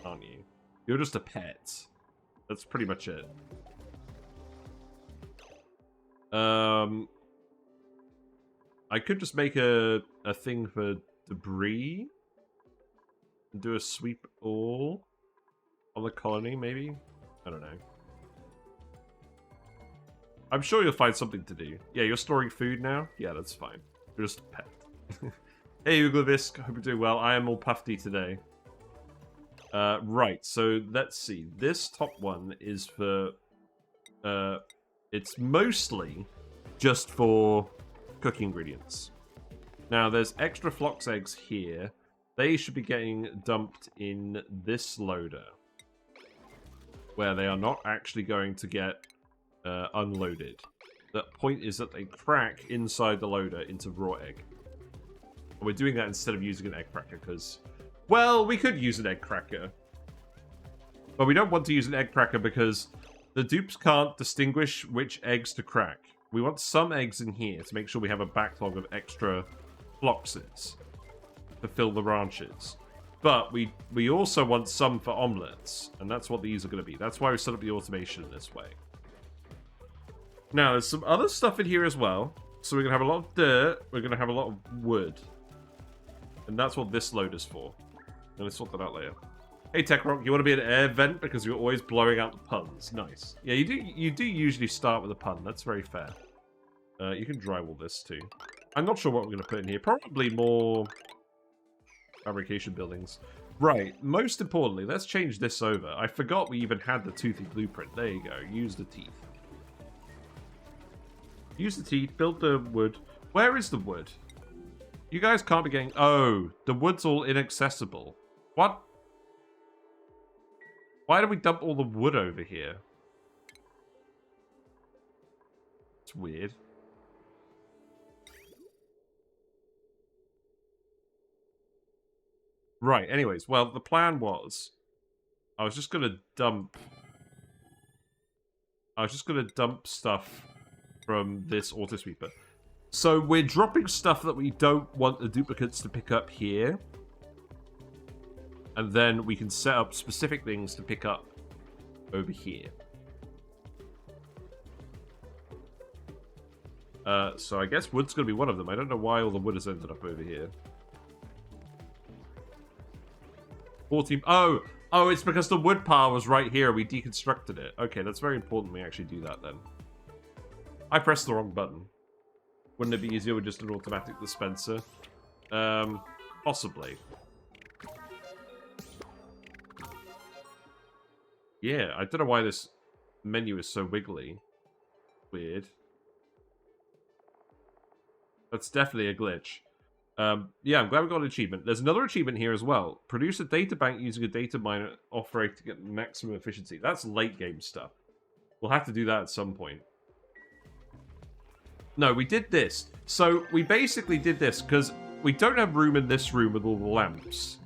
aren't you? You're just a pet. That's pretty much it. I could just make a thing for debris. And do a sweep all on the colony, maybe? I don't know. I'm sure you'll find something to do. Yeah, you're storing food now? Yeah, that's fine. You're just a pet. Hey, Uglavisk. Hope you're doing well. I am all puffy today. Right, so let's see. This top one is for... it's mostly just for cooking ingredients. Now, there's extra Flox eggs here. They should be getting dumped in this loader, where they are not actually going to get unloaded. The point is that they crack inside the loader into raw egg. And we're doing that instead of using an egg cracker, because, well, we could use an egg cracker. But we don't want to use an egg cracker because the dupes can't distinguish which eggs to crack. We want some eggs in here to make sure we have a backlog of extra Floxes to fill the ranches. But we also want some for omelets, and that's what these are going to be. That's why we set up the automation in this way. Now, there's some other stuff in here as well. So we're going to have a lot of dirt, we're going to have a lot of wood. And that's what this load is for. And let's sort that out later. Hey, TechRock, you want to be an air vent because you're always blowing out the puns. Nice. Yeah, you do usually start with a pun. That's very fair. You can drywall this too. I'm not sure what we're going to put in here. Probably more fabrication buildings. Right, most importantly, let's change this over. I forgot we even had the toothy blueprint. There you go. Use the teeth. Use the teeth, build the wood. Where is the wood? You guys can't be getting... Oh, the wood's all inaccessible. What? Why did we dump all the wood over here? It's weird. Right, anyways, well, the plan was... I was just gonna dump stuff from this auto sweeper. So we're dropping stuff that we don't want the duplicates to pick up here. And then we can set up specific things to pick up over here. So I guess wood's going to be one of them. I don't know why all the wood has ended up over here. 14... Oh, it's because the wood pile was right here. We deconstructed it. Okay, that's very important we actually do that then. I pressed the wrong button. Wouldn't it be easier with just an automatic dispenser? Possibly. Yeah, I don't know why this menu is so wiggly. Weird. That's definitely a glitch. Yeah, I'm glad we got an achievement. There's another achievement here as well. Produce a data bank using a data miner off-rate to get maximum efficiency. That's late game stuff. We'll have to do that at some point. No, we did this. So, we basically did this because we don't have room in this room with all the lamps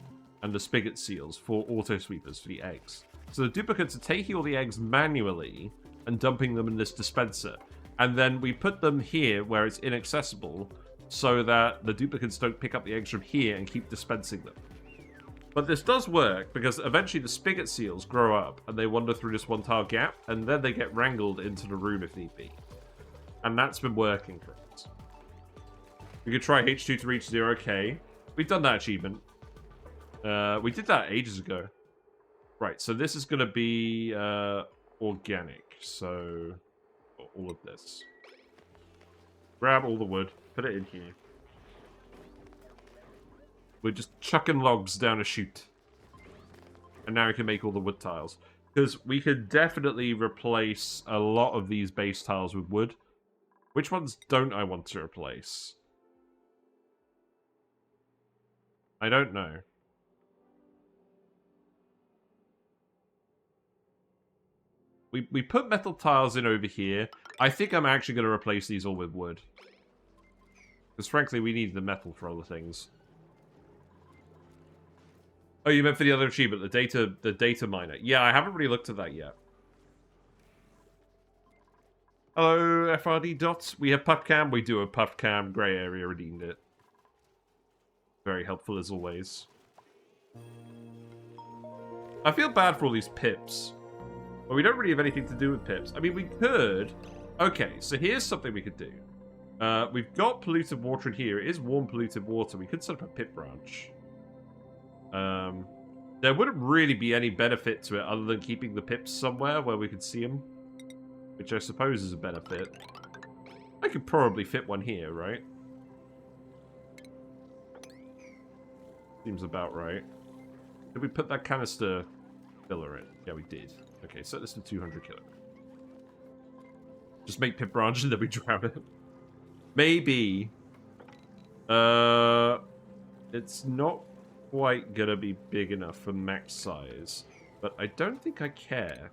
and the spigot seals for auto sweepers for the eggs. So the duplicates are taking all the eggs manually and dumping them in this dispenser. And then we put them here where it's inaccessible so that the duplicates don't pick up the eggs from here and keep dispensing them. But this does work because eventually the spigot seals grow up and they wander through this one tile gap and then they get wrangled into the room if need be. And that's been working for us. We could try H2 to reach 0k. We've done that achievement. We did that ages ago. Right, so this is going to be organic. So, all of this. Grab all the wood, put it in here. We're just chucking logs down a chute. And now we can make all the wood tiles. Because we could definitely replace a lot of these base tiles with wood. Which ones don't I want to replace? I don't know. We put metal tiles in over here. I think I'm actually going to replace these all with wood. Because frankly, we need the metal for other things. Oh, you meant for the other achievement, the data miner. Yeah, I haven't really looked at that yet. Hello, FRD Dots. We have PuffCam. We do have PuffCam. Grey area redeemed it. Very helpful as always. I feel bad for all these pips. Well, we don't really have anything to do with pips. I mean, we could... Okay, so here's something we could do. We've got polluted water in here. It is warm polluted water. We could set up a pip branch. There wouldn't really be any benefit to it other than keeping the pips somewhere where we could see them. Which I suppose is a benefit. I could probably fit one here, right? Seems about right. Did we put that canister filler in? Yeah, we did. Okay, set this to 200 kilo. Just make pip branch and then we drown it. Maybe. It's not quite gonna be big enough for max size. But I don't think I care.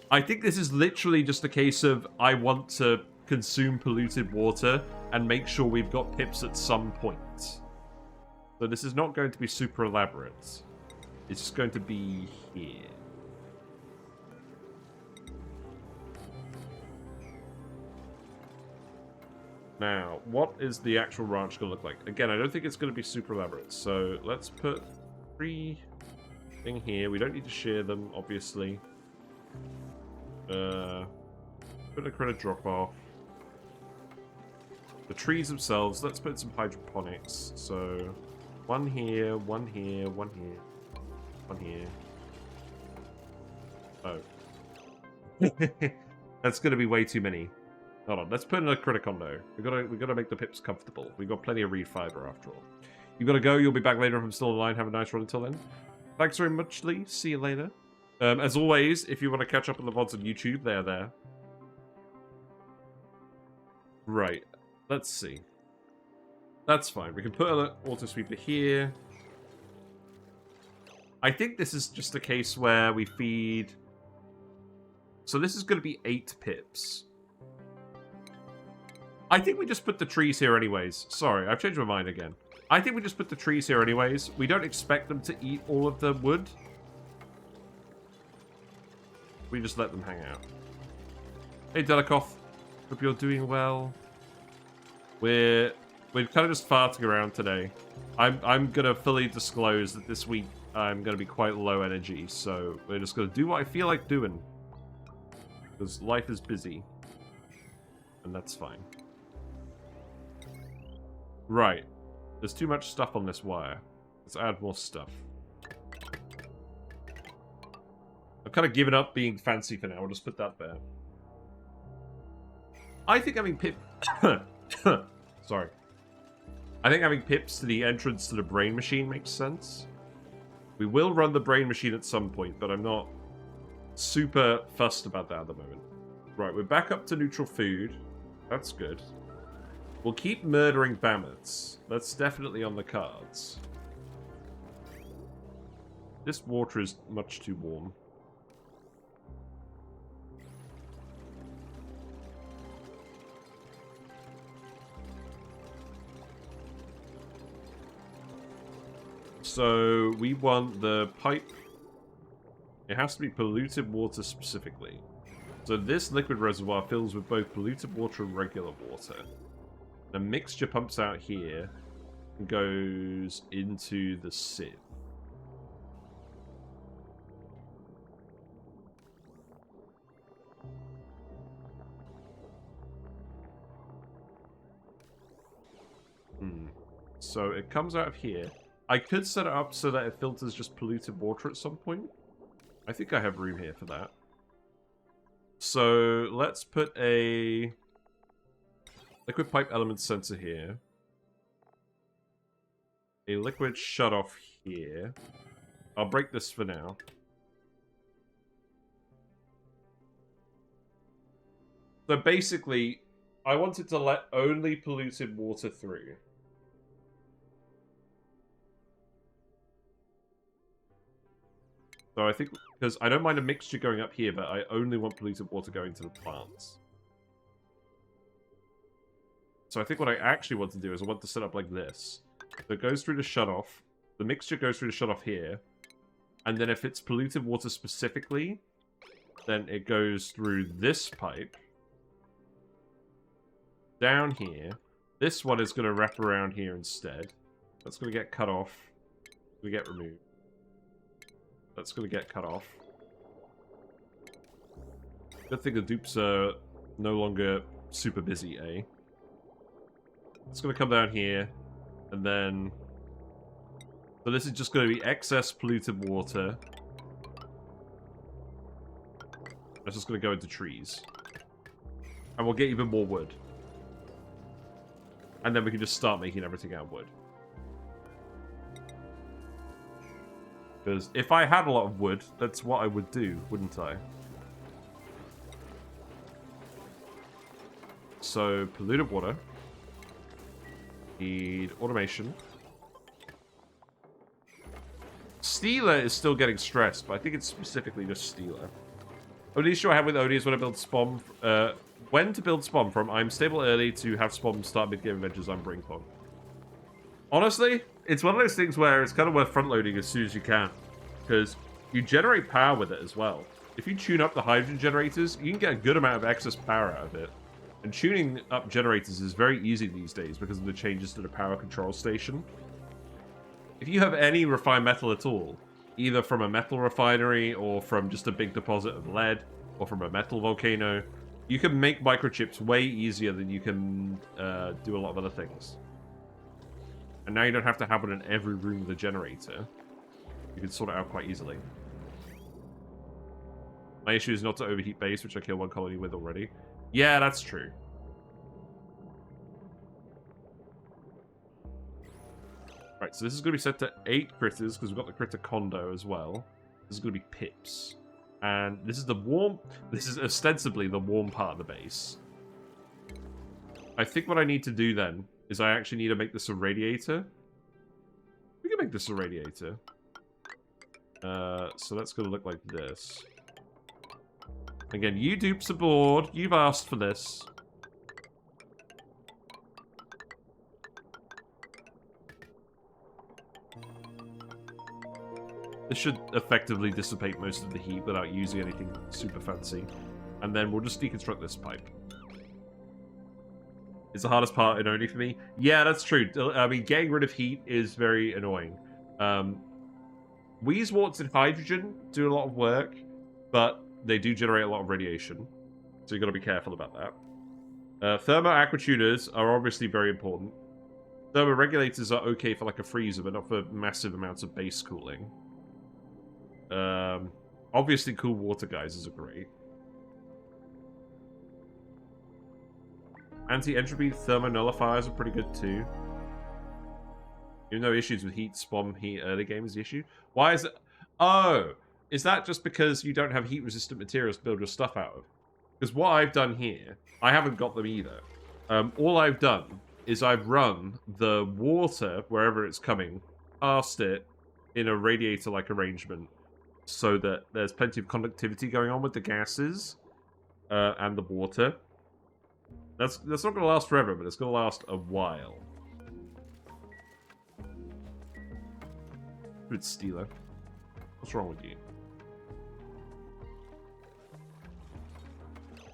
I think this is literally just a case of I want to consume polluted water and make sure we've got pips at some point. So this is not going to be super elaborate. It's just going to be here. Now, what is the actual ranch going to look like? Again, I don't think it's going to be super elaborate. So let's put 3 thing here. We don't need to share them, obviously. Put a credit drop off. The trees themselves, let's put some hydroponics. So, one here, one here, one here, one here. Oh. That's going to be way too many. Hold on, let's put in a credit condo. We gotta make the pips comfortable. We've got plenty of reed fiber after all. You've got to go. You'll be back later if I'm still online. Have a nice run until then. Thanks very much, Lee. See you later. As always, if you want to catch up on the VODs on YouTube, they're there. Right. Let's see. That's fine. We can put an auto sweeper here. I think this is just a case where we feed... So this is going to be 8 pips. I think we just put the trees here anyways. Sorry, I've changed my mind again. I think we just put the trees here anyways. We don't expect them to eat all of the wood. We just let them hang out. Hey, Delikoth. Hope you're doing well. We're kind of just farting around today. I'm gonna fully disclose that this week I'm gonna be quite low energy, so we're just gonna do what I feel like doing. Because life is busy. And that's fine. Right. There's too much stuff on this wire. Let's add more stuff. I've kind of given up being fancy for now. I'll just put that there. I think having Sorry. I think having pips to the entrance to the brain machine makes sense. We will run the brain machine at some point, but I'm not super fussed about that at the moment. Right, we're back up to neutral food. That's good. We'll keep murdering Bammets. That's definitely on the cards. This water is much too warm. So, we want the pipe. It has to be polluted water specifically. So this liquid reservoir fills with both polluted water and regular water. The mixture pumps out here and goes into the sieve. So it comes out of here. I could set it up so that it filters just polluted water at some point. I think I have room here for that. So let's put a liquid pipe element sensor here. A liquid shutoff here. I'll break this for now. So basically, I wanted to let only polluted water through. So I think, because I don't mind a mixture going up here, but I only want polluted water going to the plants. So I think what I actually want to do is I want to set up like this. So it goes through the shutoff. The mixture goes through the shutoff here. And then if it's polluted water specifically, then it goes through this pipe. Down here. This one is going to wrap around here instead. That's going to get cut off. We get removed. That's going to get cut off. Good thing the dupes are no longer super busy, eh? It's going to come down here. And then... So this is just going to be excess polluted water. That's just going to go into trees. And we'll get even more wood. And then we can just start making everything out of wood. Because if I had a lot of wood, that's what I would do, wouldn't I? So, polluted water. Need automation. Stealer is still getting stressed, but I think it's specifically just Stealer. Only issue I have with Oni is when I build Spawn... when to build Spawn from, I'm stable early to have Spawn start mid-game adventures I'm brink on. Honestly, it's one of those things where it's kind of worth front-loading as soon as you can. Because you generate power with it as well. If you tune up the hydrogen generators, you can get a good amount of excess power out of it. And tuning up generators is very easy these days because of the changes to the power control station. If you have any refined metal at all, either from a metal refinery or from just a big deposit of lead or from a metal volcano, you can make microchips way easier than you can do a lot of other things. And now you don't have to have it in every room with a generator. You can sort it out quite easily. My issue is not to overheat base, which I killed one colony with already. Yeah, that's true. Right, so this is going to be set to 8 critters, because we've got the critter condo as well. This is going to be pips. And this is the warm... This is ostensibly the warm part of the base. I think what I need to do then is I actually need to make this a radiator. We can make this a radiator. So that's going to look like this. Again, you dupes are bored. You've asked for this. This should effectively dissipate most of the heat without using anything super fancy. And then we'll just deconstruct this pipe. It's the hardest part and only for me. Yeah, that's true. I mean, getting rid of heat is very annoying. Wheezeworts and hydrogen do a lot of work, but they do generate a lot of radiation. So you've got to be careful about that. Thermo-aquatuners are obviously very important. Thermoregulators are okay for like a freezer, but not for massive amounts of base cooling. Obviously cool water geysers are great. Anti-entropy thermonullifiers are pretty good too. You have no issues with heat, spawn heat early game is the issue. Why is it? Oh, is that just because you don't have heat-resistant materials to build your stuff out of? Because what I've done here, I haven't got them either. All I've done is I've run the water, wherever it's coming, past it in a radiator-like arrangement so that there's plenty of conductivity going on with the gases and the water. That's not going to last forever, but it's going to last a while. Good Stealer. What's wrong with you?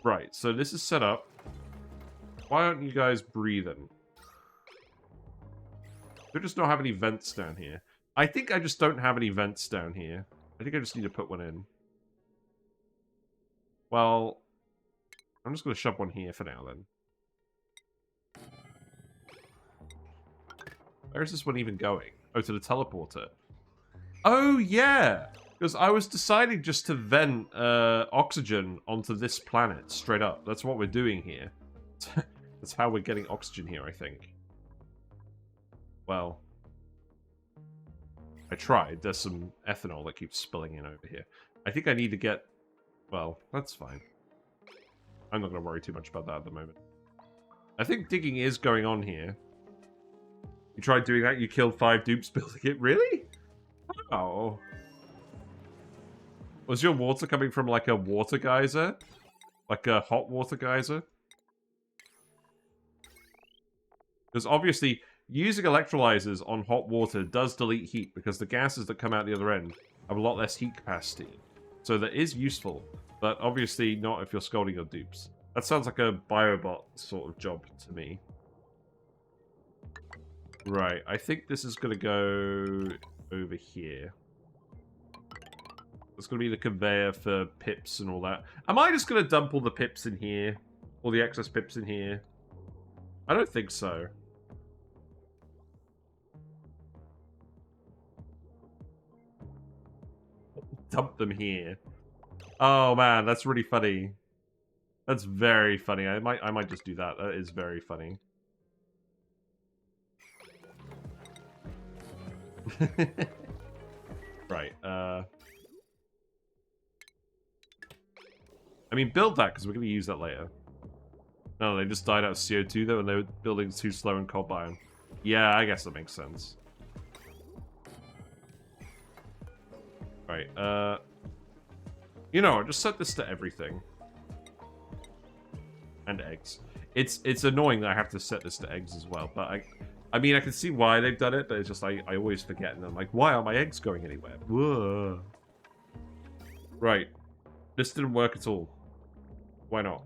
Right, so this is set up. Why aren't you guys breathing? Do I just not have any vents down here? I think I just don't have any vents down here. I think I just need to put one in. Well, I'm just going to shove one here for now, then. Where is this one even going? Oh, to the teleporter. Oh, yeah! Because I was deciding just to vent oxygen onto this planet, straight up. That's what we're doing here. That's how we're getting oxygen here, I think. Well, I tried. There's some ethanol that keeps spilling in over here. I think I need to get... Well, that's fine. I'm not going to worry too much about that at the moment. I think digging is going on here. You tried doing that, you killed 5 dupes building it. Really? Oh. Was your water coming from like a water geyser? Like a hot water geyser? Because obviously, using electrolyzers on hot water does delete heat because the gases that come out the other end have a lot less heat capacity. So that is useful, but obviously not if you're scalding your dupes. That sounds like a biobot sort of job to me. Right, I think this is going to go over here. It's going to be the conveyor for pips and all that. Am I just going to dump all the pips in here? All the excess pips in here? I don't think so. Dump them here. Oh man, that's really funny. That's very funny. I might just do that. That is very funny. Right, I mean, build that, because we're going to use that later. No, they just died out of CO2, though, and they were building too slow in coal biome. Yeah, I guess that makes sense. Right, you know, I'll just set this to everything. And eggs. It's annoying that I have to set this to eggs as well, but I mean, I can see why they've done it, but it's just I always forget, and I'm like, why aren't my eggs going anywhere? Whoa. Right. This didn't work at all. Why not?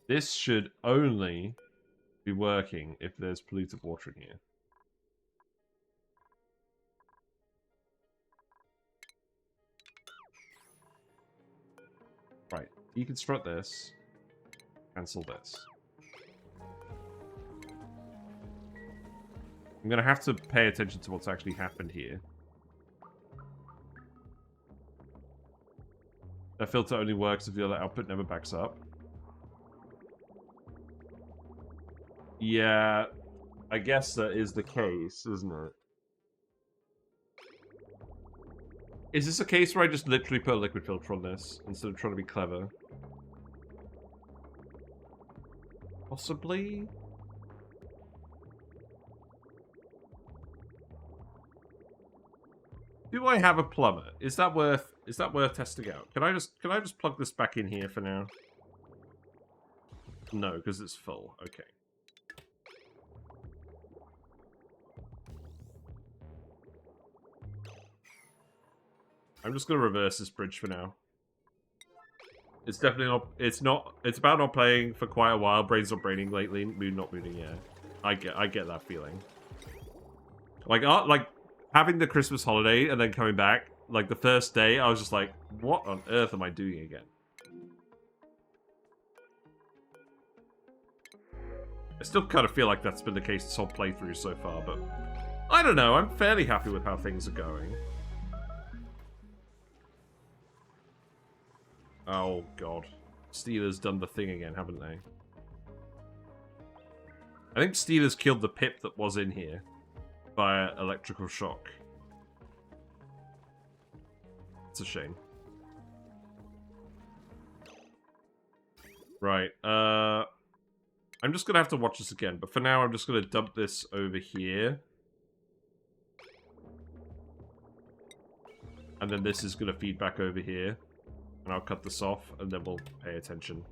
This should only be working if there's polluted water in here. Right. Deconstruct this. Cancel this. I'm going to have to pay attention to what's actually happened here. That filter only works if the other output never backs up. Yeah, I guess that is the case, isn't it? Is this a case where I just literally put a liquid filter on this instead of trying to be clever? Possibly? Do I have a plumber? Is that worth testing out? Can I just plug this back in here for now? No, because it's full. Okay. I'm just gonna reverse this bridge for now. It's definitely not. It's about not playing for quite a while. Brain's not braining lately. Moon not mooning. Yeah, I get that feeling. Like having the Christmas holiday and then coming back. Like the first day, I was just like, what on earth am I doing again? I still kind of feel like that's been the case this whole playthrough so far, but I don't know. I'm fairly happy with how things are going. Oh, God. Steelers done the thing again, haven't they? I think Steelers killed the pip that was in here via electrical shock. It's a shame. Right, I'm just gonna have to watch this again, but for now I'm just gonna dump this over here. And then this is gonna feed back over here. And I'll cut this off, and then we'll pay attention.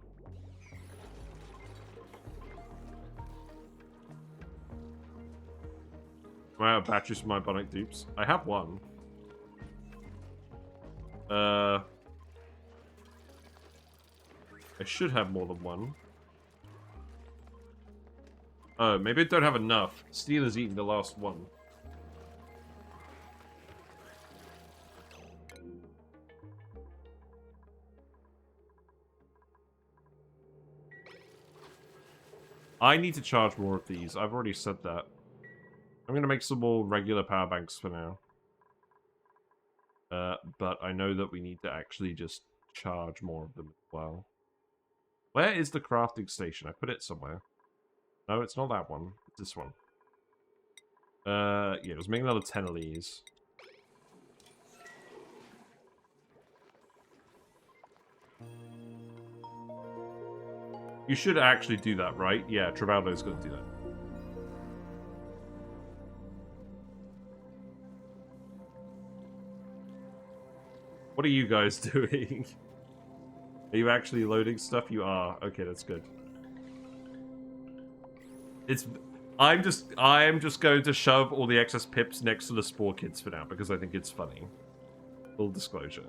Am I out of batteries for my Bionic dupes? I have one. I should have more than one. Oh, maybe I don't have enough. Steel has eaten the last one. I need to charge more of these. I've already said that. I'm going to make some more regular power banks for now. But I know that we need to actually just charge more of them as well. Where is the crafting station? I put it somewhere. No, it's not that one. It's this one. Yeah, let's make another 10 of these. You should actually do that, right? Yeah, Travaldo's going to do that. What are you guys doing? Are you actually loading stuff? You are. Okay, that's good. I'm just going to shove all the excess pips next to the Spore Kids for now because I think it's funny. Full disclosure.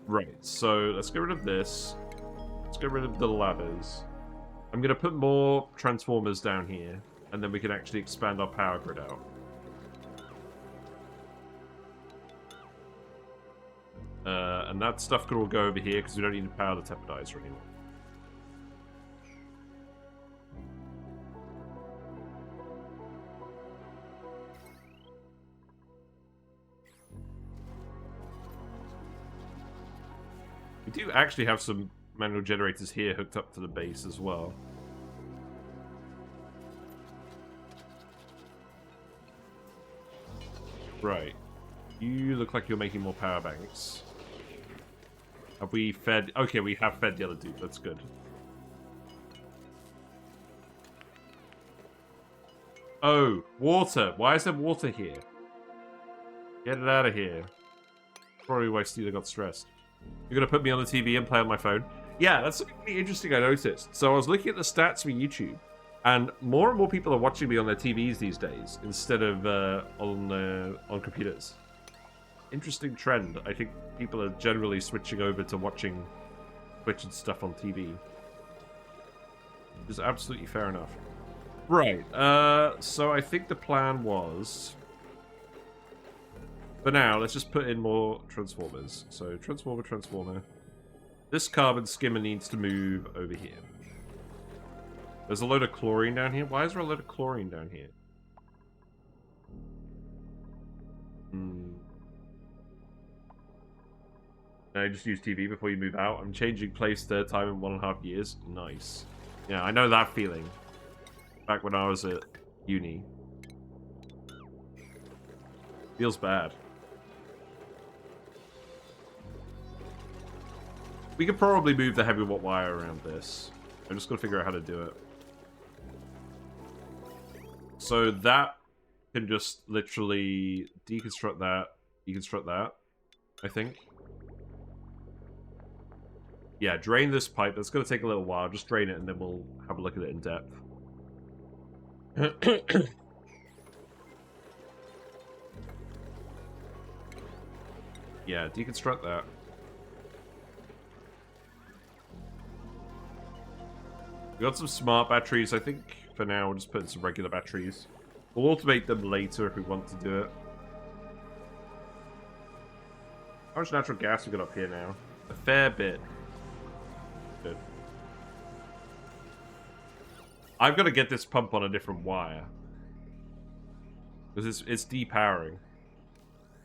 Right, so let's get rid of this. Let's get rid of the ladders. I'm going to put more transformers down here, and then we can actually expand our power grid out. And that stuff could all go over here, because we don't need to power the Tepidizer anymore. We do actually have some manual generators here hooked up to the base as well. Right. You look like you're making more power banks. Have we fed... Okay, we have fed the other dude. That's good. Oh, water. Why is there water here? Get it out of here. Probably why Steeler got stressed. You're going to put me on the TV and play on my phone? Yeah, that's something really interesting I noticed. So I was looking at the stats for YouTube, and more people are watching me on their TVs these days instead of on computers. Interesting trend. I think people are generally switching over to watching Twitch and stuff on TV. Which is absolutely fair enough. Right, so I think the plan was... For now, let's just put in more transformers. So, transformer. This carbon skimmer needs to move over here. There's a load of chlorine down here. Why is there a load of chlorine down here? No, just use TV before you move out. I'm changing place third time in 1.5 years. Nice. Yeah, I know that feeling. Back when I was at uni. Feels bad. We could probably move the heavy watt wire around this. I'm just going to figure out how to do it. So that can just literally deconstruct that, I think. Yeah, drain this pipe. That's going to take a little while. Just drain it and then we'll have a look at it in depth. Yeah, deconstruct that. We got some smart batteries. I think for now we'll just put in some regular batteries. We'll automate them later if we want to do it. How much natural gas we got up here now? A fair bit. Good. I've got to get this pump on a different wire. Because it's depowering.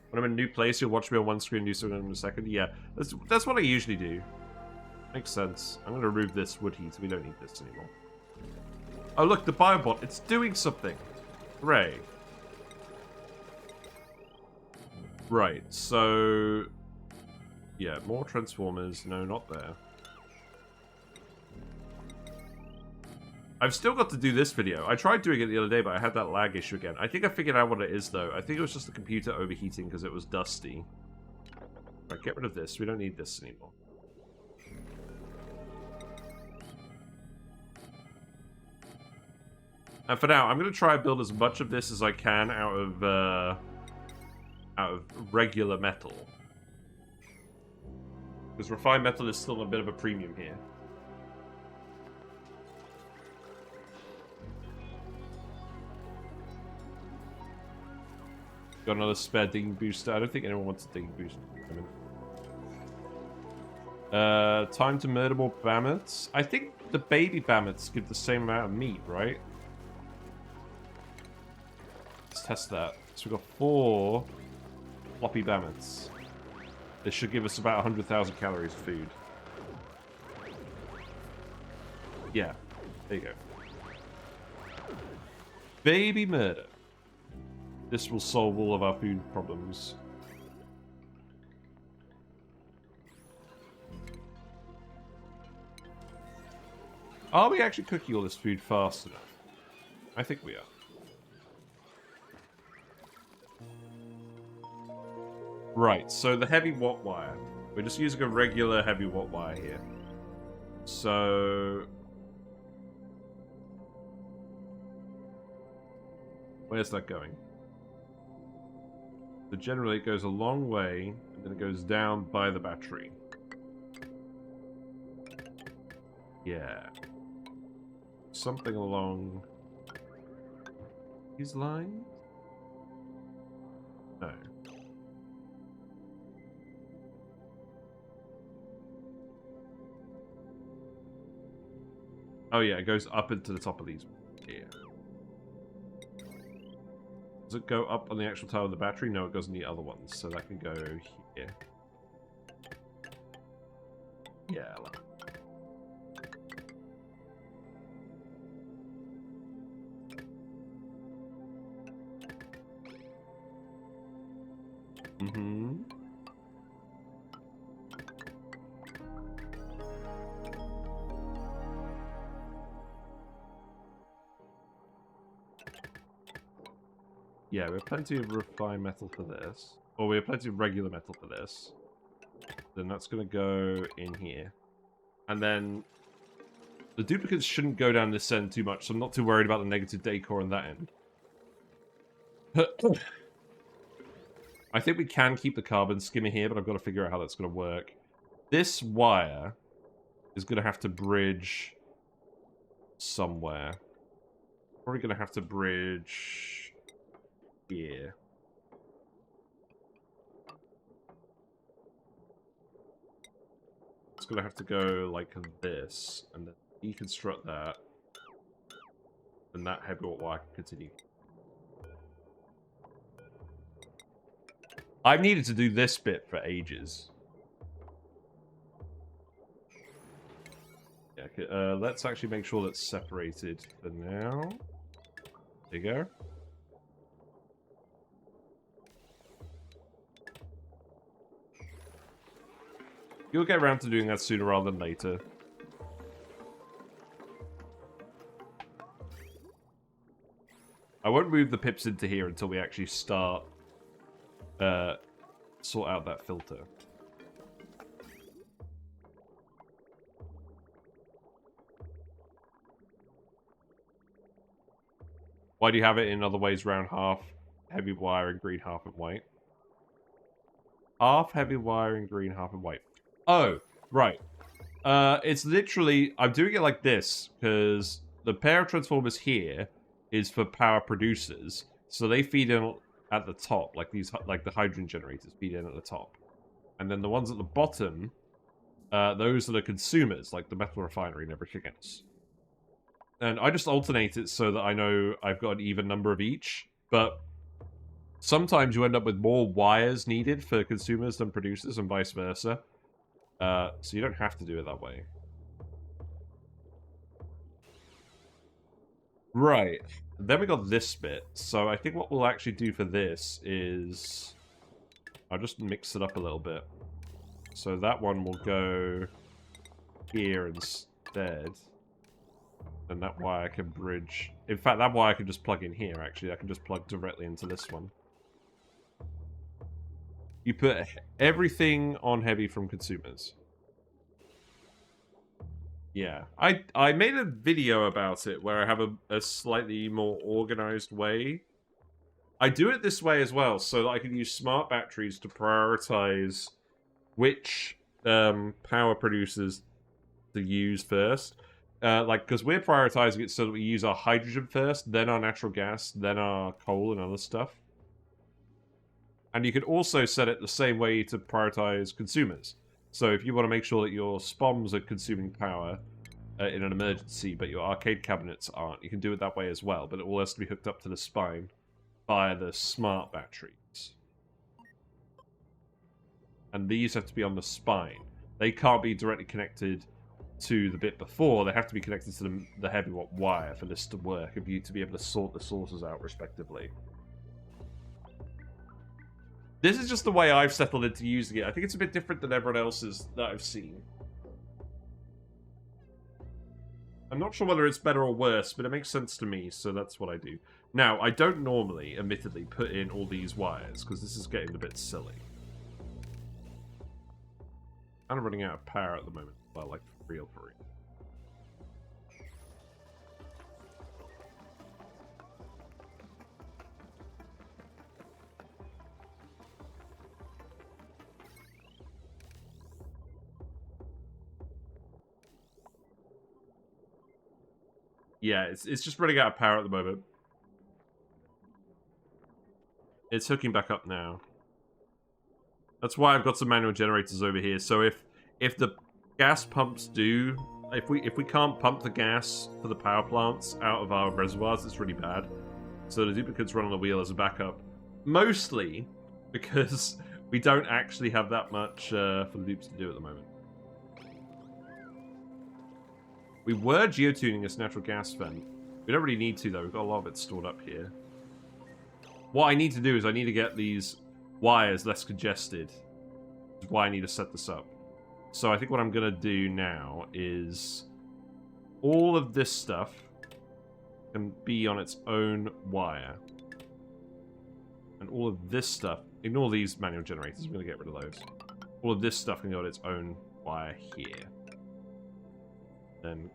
When I'm in a new place, you'll watch me on one screen and do something in a second. Yeah, that's what I usually do. Makes sense. I'm going to remove this wood heat. We don't need this anymore. Oh, look, the biobot. It's doing something. Hooray. Right, so... Yeah, more transformers. No, not there. I've still got to do this video. I tried doing it the other day, but I had that lag issue again. I think I figured out what it is, though. I think it was just the computer overheating because it was dusty. Right, get rid of this. We don't need this anymore. And for now, I'm going to try and build as much of this as I can out of regular metal. Because refined metal is still a bit of a premium here. Got another spare digging booster. I don't think anyone wants a digging booster. Time to murder more Bammets. I think the baby Bammets give the same amount of meat, right? Let's test that. So we've got 4 floppy Bammets. This should give us about 100,000 calories of food. Yeah, there you go. Baby murder. This will solve all of our food problems. Are we actually cooking all this food fast enough? I think we are. Right, so the heavy watt wire. We're just using a regular heavy watt wire here. So... where's that going? So generally it goes a long way, and then it goes down by the battery. Yeah. Something along these lines? No. Oh yeah, it goes up into the top of these. Yeah. Does it go up on the actual tower of the battery? No, it goes on the other ones, so that can go here. Yeah, I like it. Mm-hmm. Yeah, we have plenty of refined metal for this. Or we have plenty of regular metal for this. Then that's going to go in here. And then the duplicates shouldn't go down this end too much, so I'm not too worried about the negative decor on that end. I think we can keep the carbon skimmer here, but I've got to figure out how that's going to work. This wire is going to have to bridge somewhere. Probably going to have to bridge here. It's going to have to go like this, and then deconstruct that. And that heavy watt wire can continue. I've needed to do this bit for ages. Yeah, okay, let's actually make sure that's separated for now. There you go. You'll get around to doing that sooner rather than later. I won't move the pips into here until we actually start sort out that filter. Why do you have it in other ways round half heavy wire and green, half in white? Half heavy wire and green, half in white. Oh, right. It's literally, I'm doing it like this because the pair of transformers here is for power producers, so they feed in at the top, like these, like the hydrogen generators feed in at the top, and then the ones at the bottom, those are the consumers, like the metal refinery and everything else. And I just alternate it so that I know I've got an even number of each, but sometimes you end up with more wires needed for consumers than producers, and vice versa. So you don't have to do it that way. Right. Then we got this bit. So I think what we'll actually do for this is... I'll just mix it up a little bit. So that one will go here instead. And that wire can bridge... In fact, that wire can just plug in here, actually. I can just plug directly into this one. You put everything on heavy from consumers. Yeah. I made a video about it where I have a slightly more organized way. I do it this way as well, so that I can use smart batteries to prioritize which power producers to use first. Like, because we're prioritizing it so that we use our hydrogen first, then our natural gas, then our coal and other stuff. And you can also set it the same way to prioritize consumers. So if you want to make sure that your SPOMs are consuming power in an emergency, but your arcade cabinets aren't, you can do it that way as well, but it all has to be hooked up to the spine via the smart batteries. And these have to be on the spine. They can't be directly connected to the bit before, they have to be connected to the heavy watt wire for this to work, and you to be able to sort the sources out respectively. This is just the way I've settled into using it. I think it's a bit different than everyone else's that I've seen. I'm not sure whether it's better or worse, but it makes sense to me, so that's what I do. Now, I don't normally, admittedly, put in all these wires, because this is getting a bit silly. I'm running out of power at the moment. Well, like, for real. Yeah, it's just running out of power at the moment. It's hooking back up now. That's why I've got some manual generators over here. So if the gas pumps do, if we can't pump the gas for the power plants out of our reservoirs, it's really bad. So the duplicates run on the wheel as a backup, mostly because we don't actually have that much for the dupes to do at the moment. We were geotuning this natural gas vent. We don't really need to, though. We've got a lot of it stored up here. What I need to do is I need to get these wires less congested. That's why I need to set this up. So I think what I'm going to do now is all of this stuff can be on its own wire. And all of this stuff, ignore these manual generators, I'm going to get rid of those. All of this stuff can go on its own wire here. Then,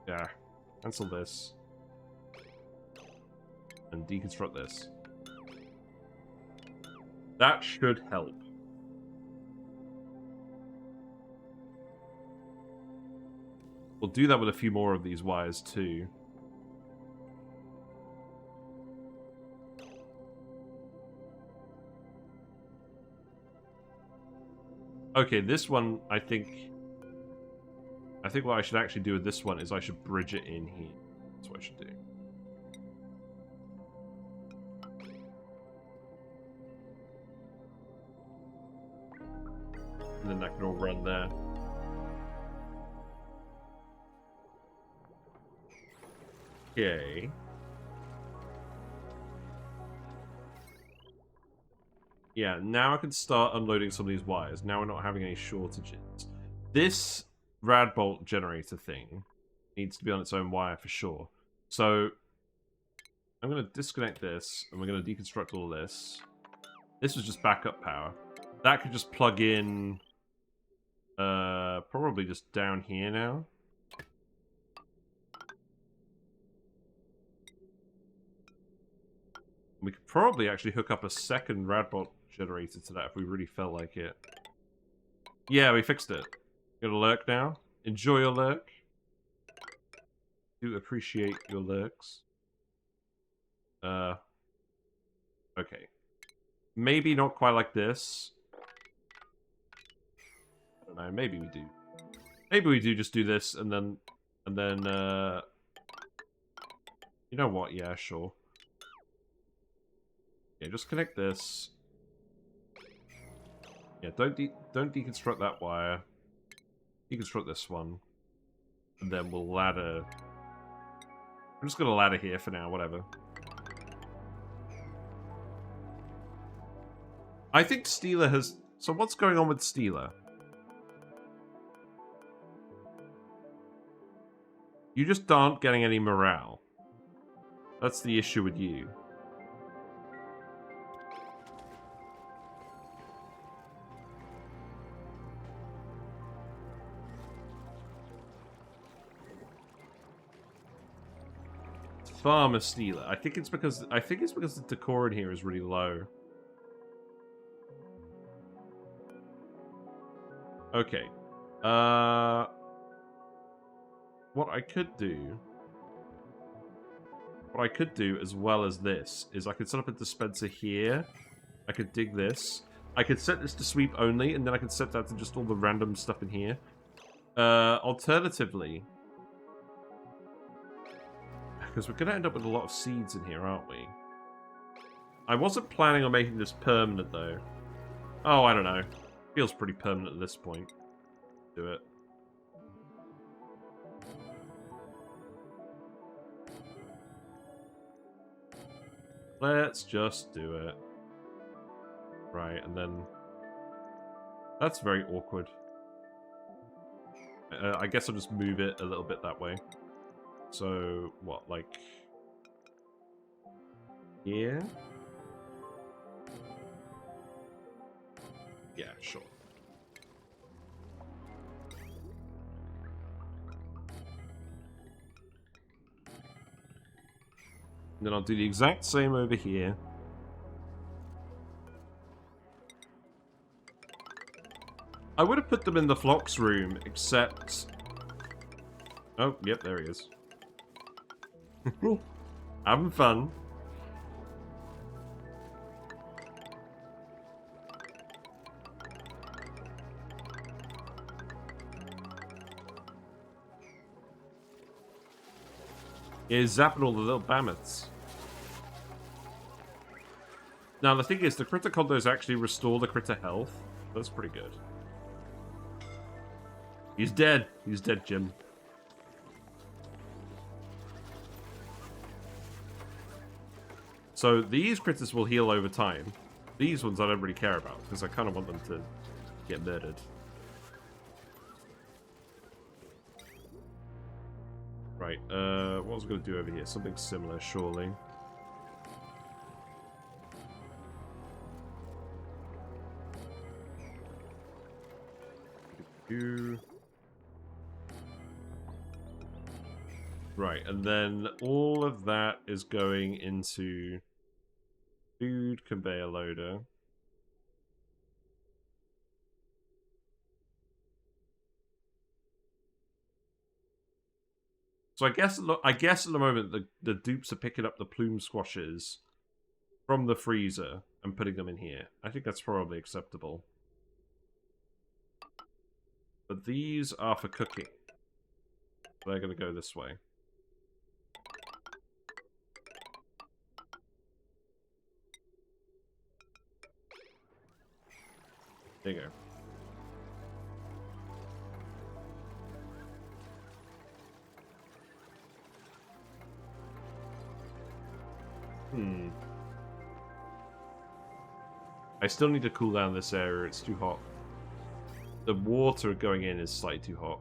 yeah, cancel this. And deconstruct this. That should help. We'll do that with a few more of these wires too. Okay, this one, I think what I should actually do with this one is I should bridge it in here. That's what I should do. And then that can all run there. Okay. Yeah, now I can start unloading some of these wires. Now we're not having any shortages. This rad bolt generator thing needs to be on its own wire for sure. So I'm going to disconnect this, and we're going to deconstruct all this. This was just backup power. That could just plug in, probably just down here now. We could probably actually hook up a second rad bolt generator to that if we really felt like it. Yeah, we fixed it. Got a lurk now. Enjoy your lurk. Do appreciate your lurks. Okay. Maybe not quite like this. I don't know, maybe we do. Maybe we do just do this and then you know what, yeah, sure. Yeah, just connect this. Yeah, don't deconstruct that wire. Deconstruct this one. And then we'll ladder. I'm just gonna ladder here for now, whatever. I think Steeler has... So what's going on with Steeler? You just aren't getting any morale. That's the issue with you. Farmer Steeler. I think it's because the decor in here is really low. Okay. What I could do as well as this is I could set up a dispenser here. I could dig this. I could set this to sweep only, and then I could set that to just all the random stuff in here. Alternatively, because we're going to end up with a lot of seeds in here, aren't we? I wasn't planning on making this permanent, though. Oh, I don't know. Feels pretty permanent at this point. Do it. Let's just do it. Right, and then... That's very awkward. I guess I'll just move it a little bit that way. So, what, like... Here? Yeah, sure. And then I'll do the exact same over here. I would have put them in the Flox room, except... Oh, yep, there he is. Having fun. Yeah, he's zapping all the little mammoths. Now, the thing is, the critter condos actually restore the critter health. That's pretty good. He's dead. He's dead, Jim. So, these critters will heal over time. These ones I don't really care about, because I kind of want them to get murdered. Right, what was I going to do over here? Something similar, surely. Right, and then all of that is going into food conveyor loader. So I guess at the moment the dupes are picking up the plume squashes from the freezer and putting them in here. I think that's probably acceptable. But these are for cooking. They're going to go this way. There you go. I still need to cool down this area. It's too hot. The water going in is slightly too hot.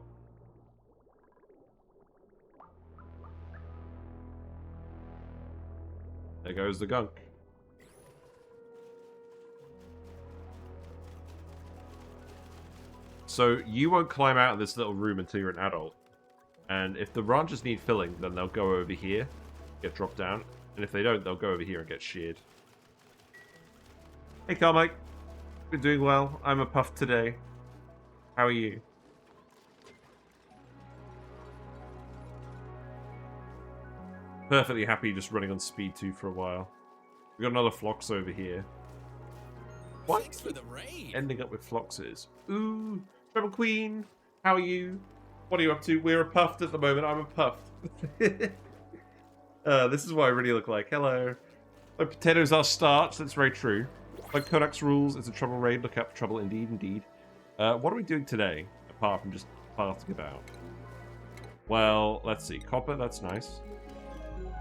There goes the gunk. So you won't climb out of this little room until you're an adult. And if the ranchers need filling, then they'll go over here, get dropped down. And if they don't, they'll go over here and get sheared. Hey, Carmike. Been doing well. I'm a puff today. How are you? Perfectly happy just running on speed 2 for a while. We got another Flox over here. What? Thanks for the raid. Ending up with Floxes. Ooh, Rebel Queen. How are you? What are you up to? We're a puffed at the moment. I'm a puffed. This is what I really look like. Hello. My potatoes are starched. That's very true. Like Kodak's rules, it's a trouble raid. Look out for trouble, indeed, indeed. What are we doing today, apart from just farting about? Well, let's see. Copper, that's nice.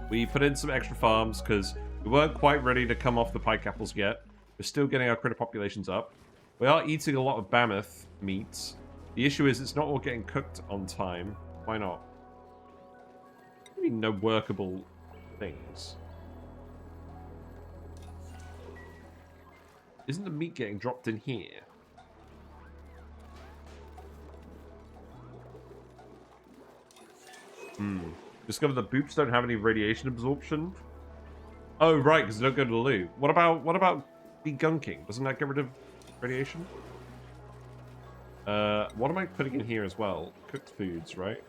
We put in some extra farms, because we weren't quite ready to come off the pike apples yet. We're still getting our critter populations up. We are eating a lot of mammoth meat. The issue is it's not all getting cooked on time. Why not? I mean, no workable things. Isn't the meat getting dropped in here? Discover the boops don't have any radiation absorption. Oh, right, because they don't go to the loo. What about degunking? Doesn't that get rid of radiation? What am I putting in here as well? Cooked foods, right?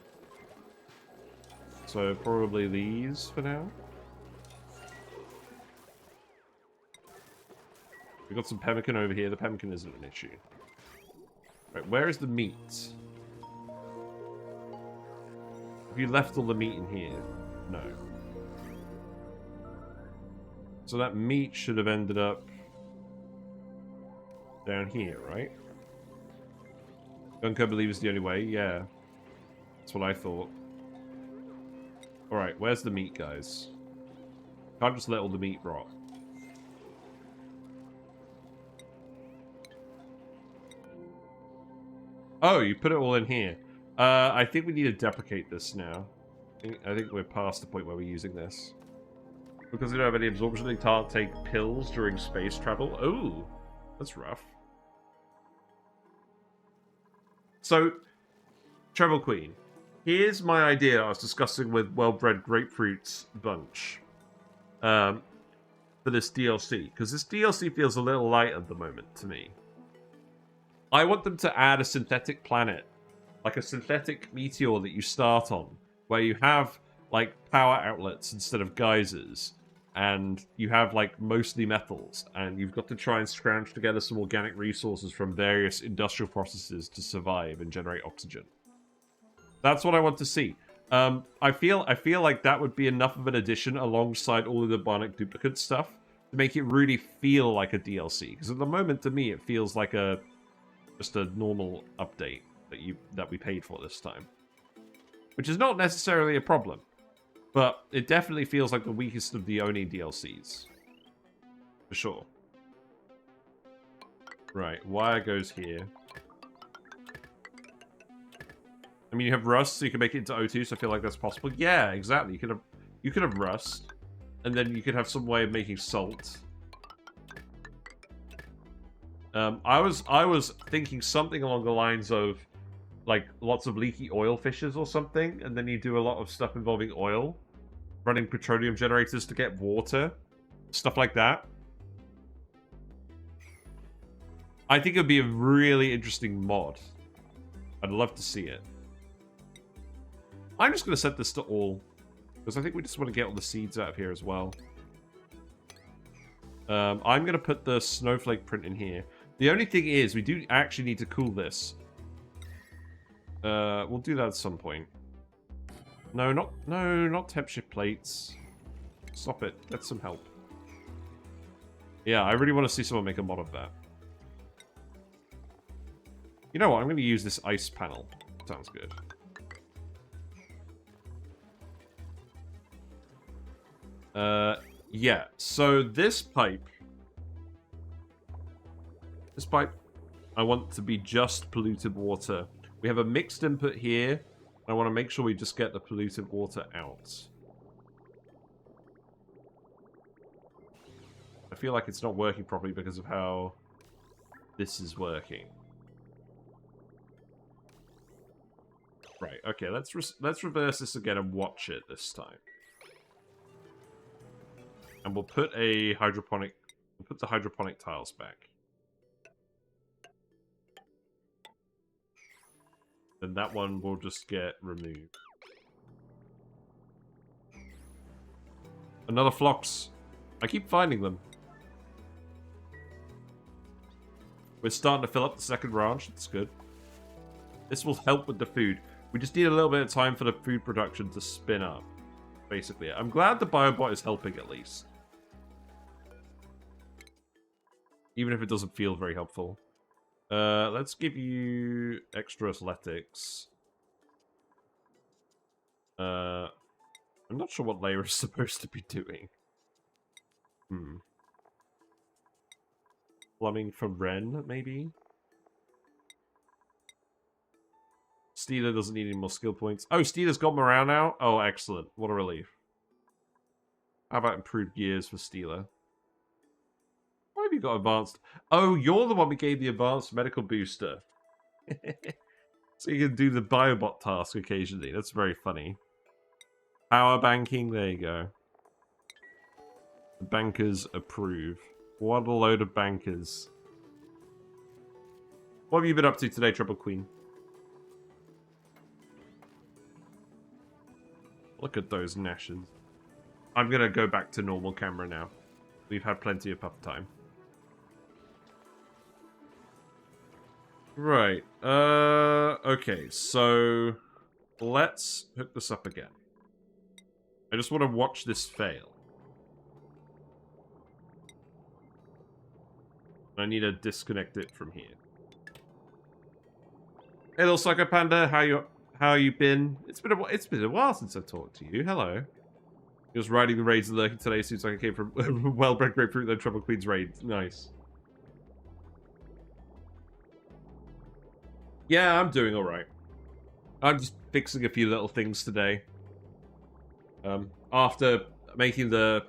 So probably these for now. We've got some pemmican over here. The pemmican isn't an issue. Right, where is the meat? Have you left all the meat in here? No. So that meat should have ended up down here, right? Gunko believes the only way. Yeah. That's what I thought. Alright, where's the meat, guys? Can't just let all the meat rot. Oh, you put it all in here. I think we need to deprecate this now. I think we're past the point where we're using this. Because we don't have any absorption, they can't take pills during space travel. Oh, that's rough. So, Travel Queen, here's my idea I was discussing with Well-Bred Grapefruit's bunch for this DLC. Because this DLC feels a little light at the moment to me. I want them to add a synthetic planet. Like a synthetic meteor that you start on. Where you have, like, power outlets instead of geysers. And you have, like, mostly metals. And you've got to try and scrounge together some organic resources from various industrial processes to survive and generate oxygen. That's what I want to see. I feel like that would be enough of an addition alongside all of the Bionic Duplicant stuff to make it really feel like a DLC. Because at the moment, to me, it feels like just a normal update that we paid for this time. Which is not necessarily a problem. But it definitely feels like the weakest of the ONI DLCs. For sure. Right, wire goes here. I mean, you have rust, so you can make it into O2, so I feel like that's possible. Yeah, exactly. You could have rust, and then you could have some way of making salt. I was thinking something along the lines of, like, lots of leaky oil fishes or something, and then you do a lot of stuff involving oil, running petroleum generators to get water, stuff like that. I think it would be a really interesting mod. I'd love to see it. I'm just going to set this to all, because I think we just want to get all the seeds out of here as well. I'm going to put the snowflake print in here. The only thing is, we do actually need to cool this. We'll do that at some point. No, not temp shift plates. Stop it. Get some help. Yeah, I really want to see someone make a mod of that. You know what? I'm going to use this ice panel. Sounds good. Yeah. So this pipe, I want to be just polluted water. We have a mixed input here. I want to make sure we just get the polluted water out. I feel like it's not working properly because of how this is working. Right, okay, let's reverse this again and watch it this time. And we'll put the hydroponic tiles back. Then that one will just get removed. Another Flox. I keep finding them. We're starting to fill up the second ranch. That's good. This will help with the food. We just need a little bit of time for the food production to spin up. Basically. I'm glad the Biobot is helping at least. Even if it doesn't feel very helpful. Let's give you extra athletics. I'm not sure what layer is supposed to be doing. Plumbing for Ren, maybe? Steeler doesn't need any more skill points. Oh, Steeler's got morale now? Oh, excellent. What a relief. How about improved gears for Steeler? Why have you got advanced? Oh, you're the one we gave the advanced medical booster. So you can do the Biobot task occasionally. That's very funny. Power banking, there you go. The bankers approve. What a load of bankers. What have you been up to today, Triple Queen? Look at those gnashes. I'm going to go back to normal camera now. We've had plenty of puff time. Right. Okay, so let's hook this up again. I just want to watch this fail. I need to disconnect it from here. Hey, little Psycho Panda, how you been? It's been a while since I've talked to you. Hello. Just riding the raids and lurking today. Seems like I came from Well-Bred Grapefruit, then Trouble Queen's raid. Nice. Yeah, I'm doing alright. I'm just fixing a few little things today. After making the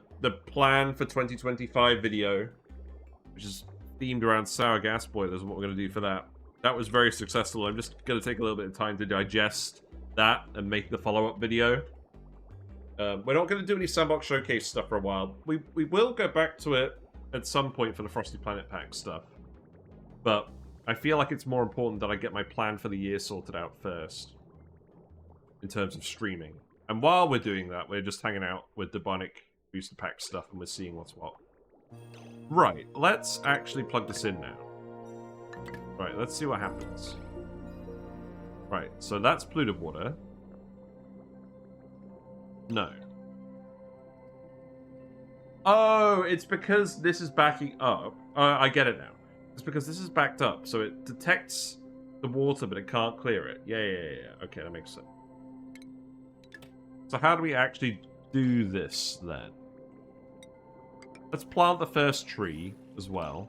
plan for 2025 video, which is themed around sour gas boilers and what we're going to do for that. That was very successful. I'm just going to take a little bit of time to digest that and make the follow-up video. We're not going to do any Sandbox Showcase stuff for a while. We will go back to it at some point for the Frosty Planet Pack stuff. But I feel like it's more important that I get my plan for the year sorted out first. In terms of streaming. And while we're doing that, we're just hanging out with the Bionic Booster Pack stuff and we're seeing what's what. Right, let's actually plug this in now. Right, let's see what happens. Right, so that's polluted water. No. Oh, it's because this is backing up. I get it now. It's because this is backed up, so it detects the water, but it can't clear it. Yeah. Okay, that makes sense. So how do we actually do this, then? Let's plant the first tree as well.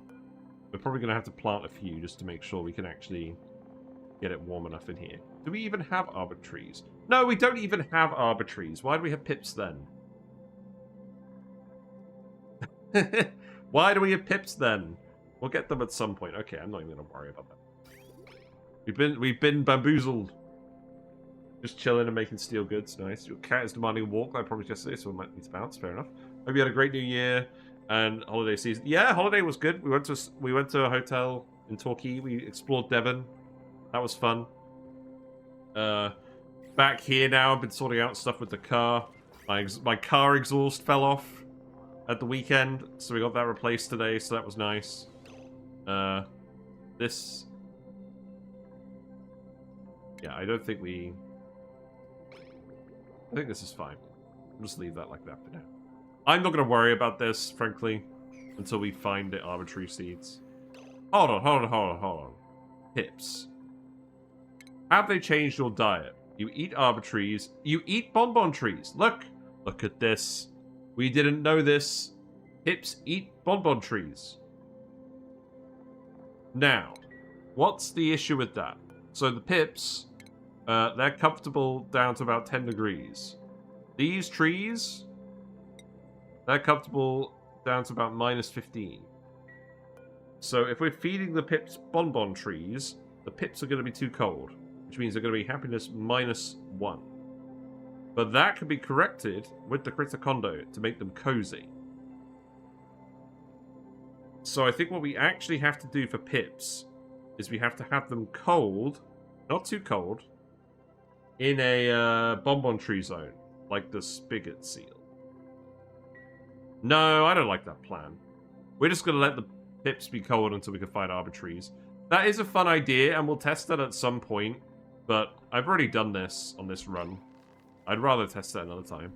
We're probably going to have to plant a few just to make sure we can actually get it warm enough in here. Do we even have arbor trees? No, we don't even have arbor trees. Why do we have pips then? Why do we have pips then? We'll get them at some point. Okay, I'm not even going to worry about that. We've been bamboozled. Just chilling and making steel goods. Nice. Your cat is demanding a walk, like I promised yesterday, so we might need to bounce. Fair enough. Hope you had a great new year and holiday season. Yeah, holiday was good. We went to a hotel in Torquay. We explored Devon. That was fun. Back here now, I've been sorting out stuff with the car. My car exhaust fell off at the weekend, so we got that replaced today, so that was nice. This... Yeah, I don't think we... I think this is fine. I'll just leave that like that for now. I'm not going to worry about this, frankly, until we find the arbitrary seeds. Hold on. Pips. Have they changed your diet? You eat arbor trees. You eat bonbon trees. Look at this. We didn't know this. Pips eat bonbon trees. Now, what's the issue with that? So the pips... they're comfortable down to about 10 degrees. These trees, they're comfortable down to about -15. So if we're feeding the pips bonbon trees, the pips are going to be too cold, which means they're going to be happiness -1. But that can be corrected with the critter condo to make them cozy. So I think what we actually have to do for pips is we have to have them cold, not too cold, in a bonbon tree zone, like the spigot seal. No, I don't like that plan. We're just going to let the pips be cold until we can find arbor trees. That is a fun idea, and we'll test that at some point, but I've already done this on this run. I'd rather test that another time.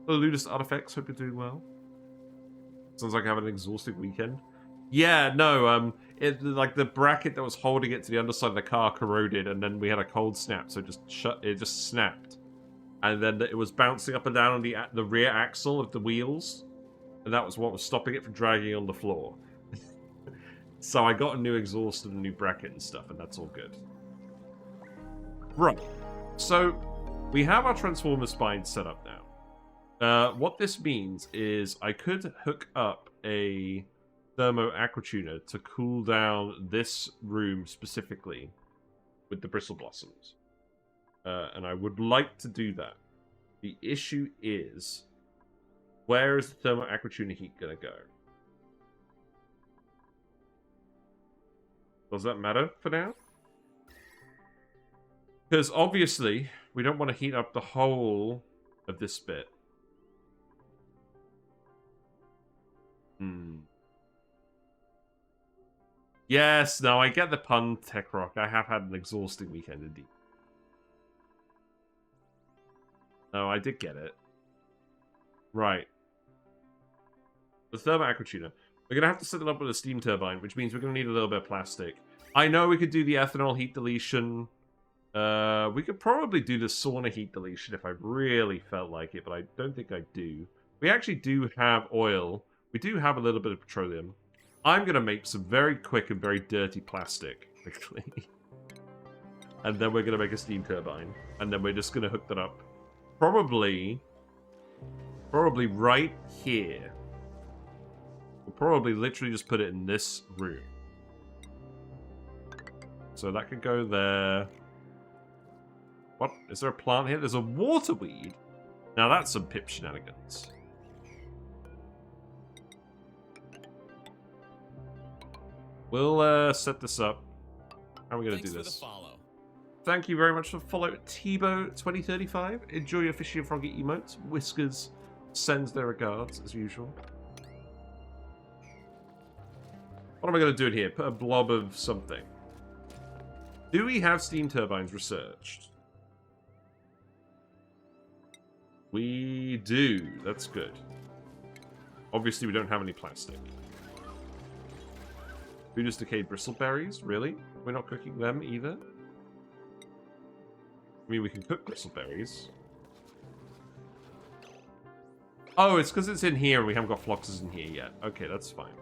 Hello, Ludus Artifacts, hope you're doing well. Sounds like having an exhausting weekend. Yeah, no, like the bracket that was holding it to the underside of the car corroded, and then we had a cold snap, so it just snapped, and then it was bouncing up and down on the rear axle of the wheels, and that was what was stopping it from dragging on the floor. So I got a new exhaust and a new bracket and stuff, and that's all good. Right, so we have our transformer spine set up now. What this means is I could hook up a thermo aquatuner to cool down this room specifically with the bristle blossoms. And I would like to do that. The issue is, where is the thermo aquatuner heat going to go? Does that matter for now? Because obviously, we don't want to heat up the whole of this bit. Yes, no, I get the pun, Tech Rock. I have had an exhausting weekend indeed. No, I did get it. Right. The thermo aquatuner. We're going to have to set it up with a steam turbine, which means we're going to need a little bit of plastic. I know we could do the ethanol heat deletion. We could probably do the sauna heat deletion if I really felt like it, but I don't think I do. We actually do have oil. We do have a little bit of petroleum. I'm going to make some very quick and very dirty plastic, quickly. And then we're going to make a steam turbine. And then we're just going to hook that up. Probably right here. We'll probably literally just put it in this room. So that could go there. What? Is there a plant here? There's a waterweed. Now that's some pip shenanigans. We'll set this up. How are we going to do this? Thank you very much for following Tebow2035. Enjoy your fishy and froggy emotes. Whiskers sends their regards, as usual. What am I going to do in here? Put a blob of something. Do we have steam turbines researched? We do. That's good. Obviously, we don't have any plastic. Food is decayed bristleberries? Really? We're not cooking them either? I mean, we can cook bristleberries. Oh, it's because it's in here and we haven't got floxes in here yet. Okay, that's fine.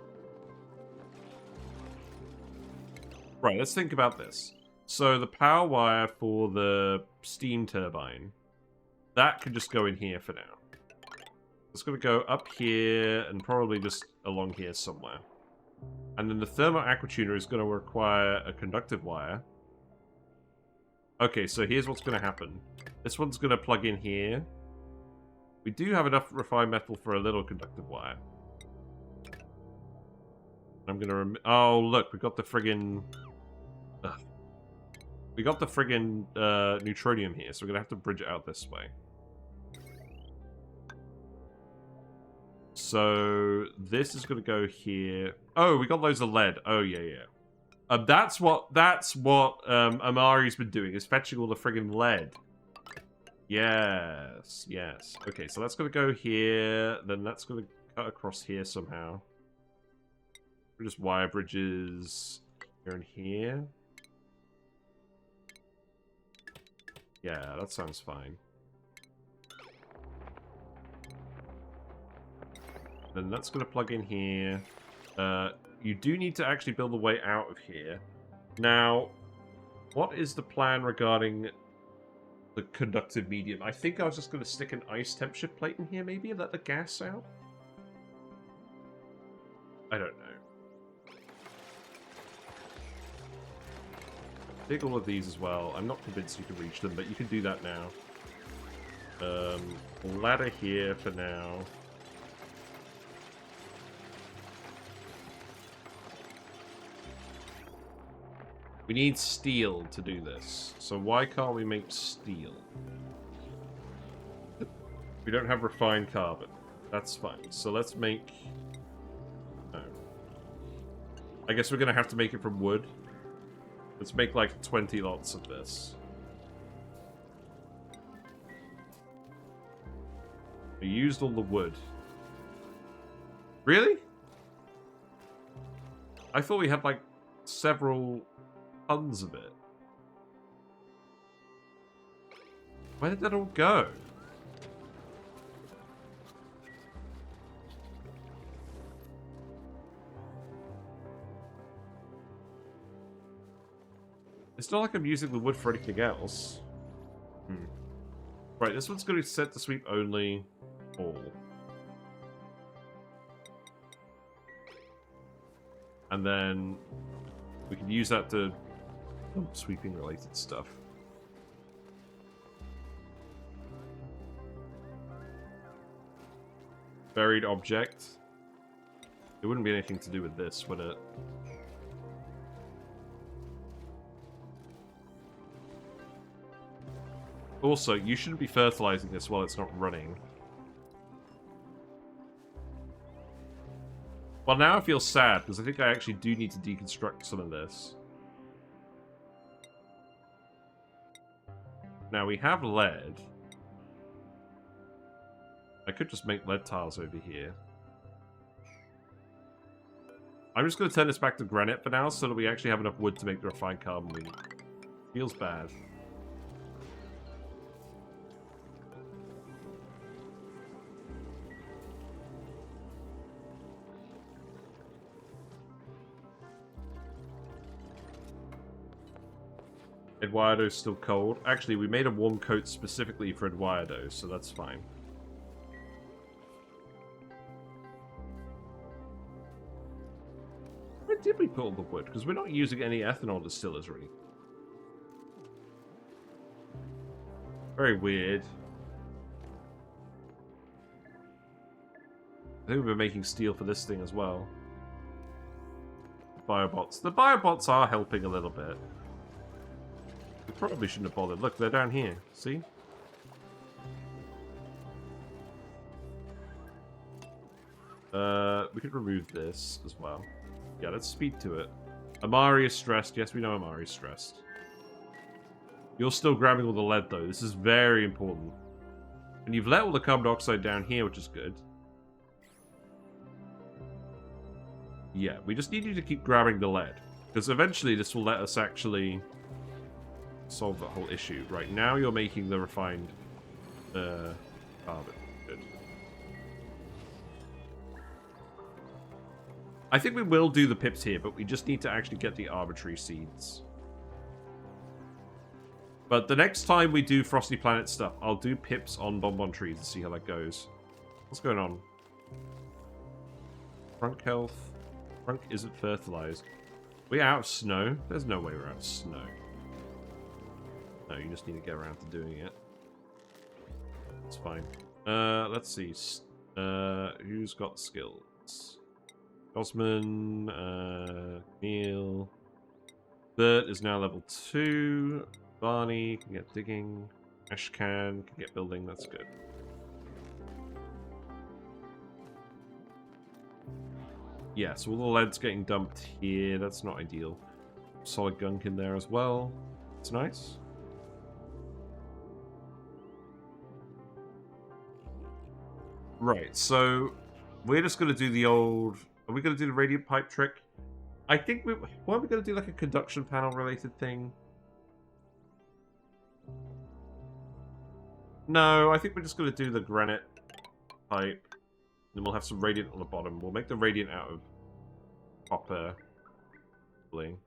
Right, let's think about this. So the power wire for the steam turbine, that could just go in here for now. It's going to go up here and probably just along here somewhere. And then the thermo aquatuner is going to require a conductive wire. Okay, so here's what's going to happen. This one's going to plug in here. We do have enough refined metal for a little conductive wire. I'm going to... Oh, look, we got the friggin... Ugh. We got the friggin' neutronium here, so we're going to have to bridge it out this way. So this is going to go here. Oh, we got loads of lead. Oh, yeah, yeah. That's what Amari's been doing, is fetching all the friggin' lead. Yes, yes. Okay, so that's going to go here. Then that's going to cut across here somehow. We're just wire bridges here and here. Yeah, that sounds fine. Then that's going to plug in here. You do need to actually build a way out of here. Now, what is the plan regarding the conductive medium? I think I was just going to stick an ice temperature plate in here, maybe, and let the gas out? I don't know. Dig all of these as well. I'm not convinced you can reach them, but you can do that now. Ladder here for now. We need steel to do this. So why can't we make steel? We don't have refined carbon. That's fine. So let's make... No. I guess we're going to have to make it from wood. Let's make like 20 lots of this. We used all the wood. Really? I thought we had like several tons of it. Where did that all go? It's not like I'm using the wood for anything else. Right, this one's going to be set to sweep only all. And then we can use that to sweeping related stuff. Buried object. It wouldn't be anything to do with this, would it? Also, you shouldn't be fertilizing this while it's not running. Well, now I feel sad, because I think I actually do need to deconstruct some of this. Now, we have lead. I could just make lead tiles over here. I'm just going to turn this back to granite for now, so that we actually have enough wood to make the refined carbon we need. Feels bad. Eduardo's still cold. Actually, we made a warm coat specifically for Eduardo, so that's fine. Where did we put all the wood? Because we're not using any ethanol distillers, really. Very weird. I think we're making steel for this thing as well. Biobots. The biobots are helping a little bit. We probably shouldn't have bothered. Look, they're down here. See? We could remove this as well. Yeah, let's speed to it. Amari is stressed. Yes, we know Amari is stressed. You're still grabbing all the lead, though. This is very important. And you've let all the carbon dioxide down here, which is good. Yeah, we just need you to keep grabbing the lead. Because eventually this will let us actually solve that whole issue. Right now you're making the refined carbon. Good. I think we will do the pips here, but we just need to actually get the arbitrary seeds. But the next time we do Frosty Planet stuff, I'll do pips on bonbon trees and see how that goes. What's going on? Trunk health. Trunk isn't fertilized. We're out of snow? There's no way we're out of snow. No, you just need to get around to doing it. It's fine. Let's see. Who's got skills? Osman, Neil. Bert is now level 2. Barney can get digging. Ashcan can get building. That's good. Yeah, so all the lead's getting dumped here. That's not ideal. Solid gunk in there as well. It's nice. Right, so we're just going to do the old... Are we going to do the radiant pipe trick? I think we... Why are we going to do like a conduction panel related thing? No, I think we're just going to do the granite pipe. Then we'll have some radiant on the bottom. We'll make the radiant out of copper bling.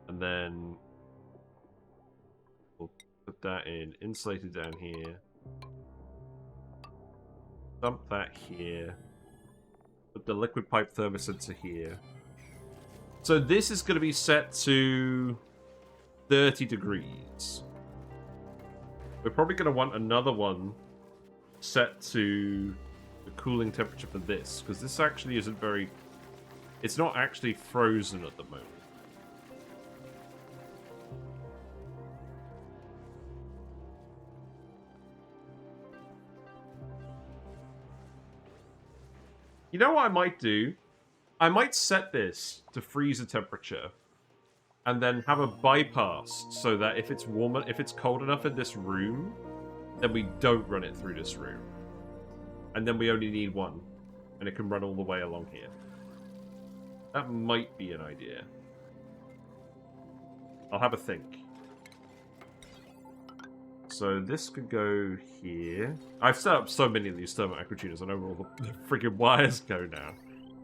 And then we'll put that in. Insulated down here. Dump that here. Put the liquid pipe thermosensor here. So this is going to be set to 30 degrees. We're probably going to want another one set to the cooling temperature for this, because this actually isn't very... It's not actually frozen at the moment. You know what I might do? I might set this to freezer temperature and then have a bypass so that if it's warm, if it's cold enough in this room, then we don't run it through this room. And then we only need one. And it can run all the way along here. That might be an idea. I'll have a think. So this could go here. I've set up so many of these thermal aquatuners. I know where all the freaking wires go now.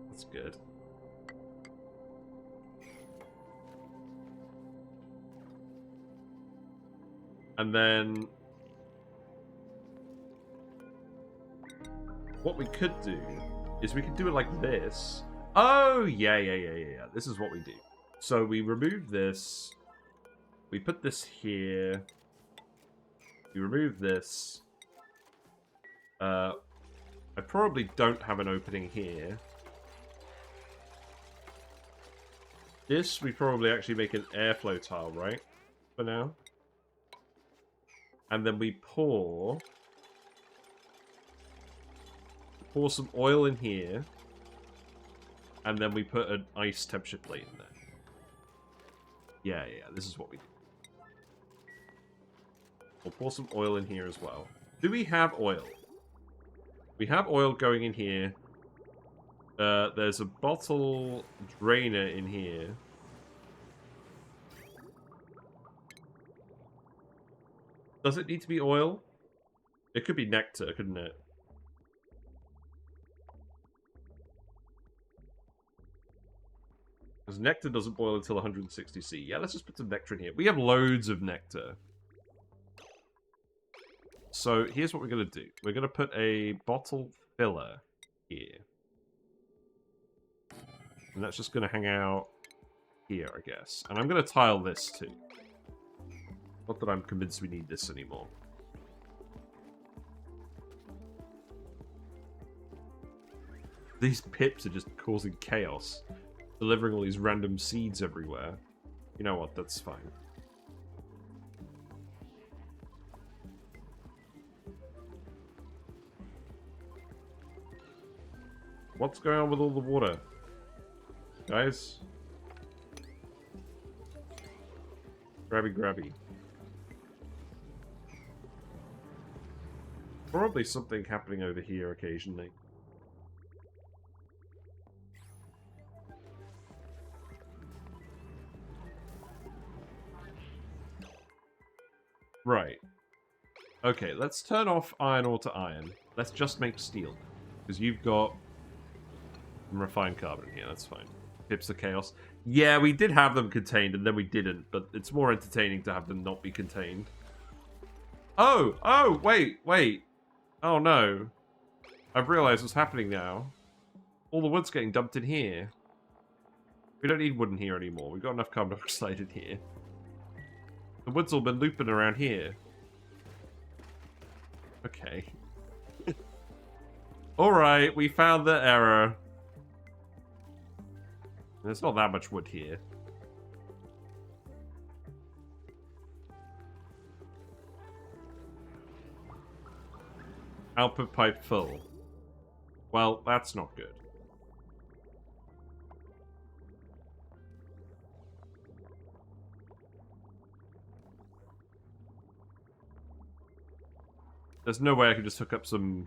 That's good. And then what we could do is we could do it like this. Oh, yeah. This is what we do. So we remove this. We put this here. We remove this. I probably don't have an opening here. This, we probably actually make an airflow tile, right? For now. And then we pour some oil in here. And then we put an ice temperature plate in there. Yeah, this is what we do. We'll pour some oil in here as well. Do we have oil? We have oil going in here. There's a bottle drainer in here. Does it need to be oil? It could be nectar, couldn't it? Because nectar doesn't boil until 160C. Yeah, let's just put some nectar in here. We have loads of nectar. So here's what we're going to do. We're going to put a bottle filler here. And that's just going to hang out here, I guess. And I'm going to tile this too. Not that I'm convinced we need this anymore. These pips are just causing chaos. Delivering all these random seeds everywhere. You know what, that's fine. What's going on with all the water? Guys? Grabby, grabby. Probably something happening over here occasionally. Right. Okay, let's turn off iron ore to iron. Let's just make steel. Because you've got some refined carbon here, that's fine. Pips of chaos. Yeah, we did have them contained, and then we didn't, but it's more entertaining to have them not be contained. Oh! Oh! Wait! Oh no. I've realised what's happening now. All the wood's getting dumped in here. We don't need wood in here anymore. We've got enough carbon dioxide in here. The wood's all been looping around here. Okay. Alright, we found the error. There's not that much wood here. Output pipe full. Well, that's not good. There's no way I can just hook up some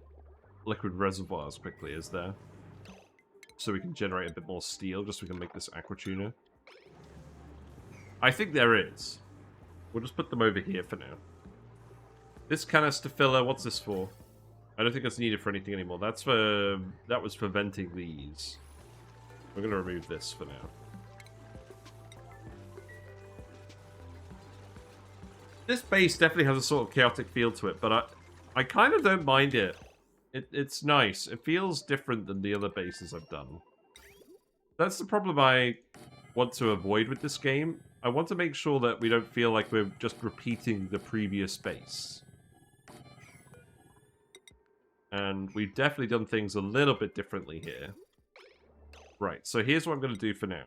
liquid reservoirs quickly, is there? So we can generate a bit more steel, just so we can make this aqua tuner. I think there is. We'll just put them over here for now. This canister filler, what's this for? I don't think it's needed for anything anymore. That was for venting these. We're gonna remove this for now. This base definitely has a sort of chaotic feel to it, but I kind of don't mind it. It's nice. It feels different than the other bases I've done. That's the problem I want to avoid with this game. I want to make sure that we don't feel like we're just repeating the previous base. And we've definitely done things a little bit differently here. Right, so here's what I'm going to do for now.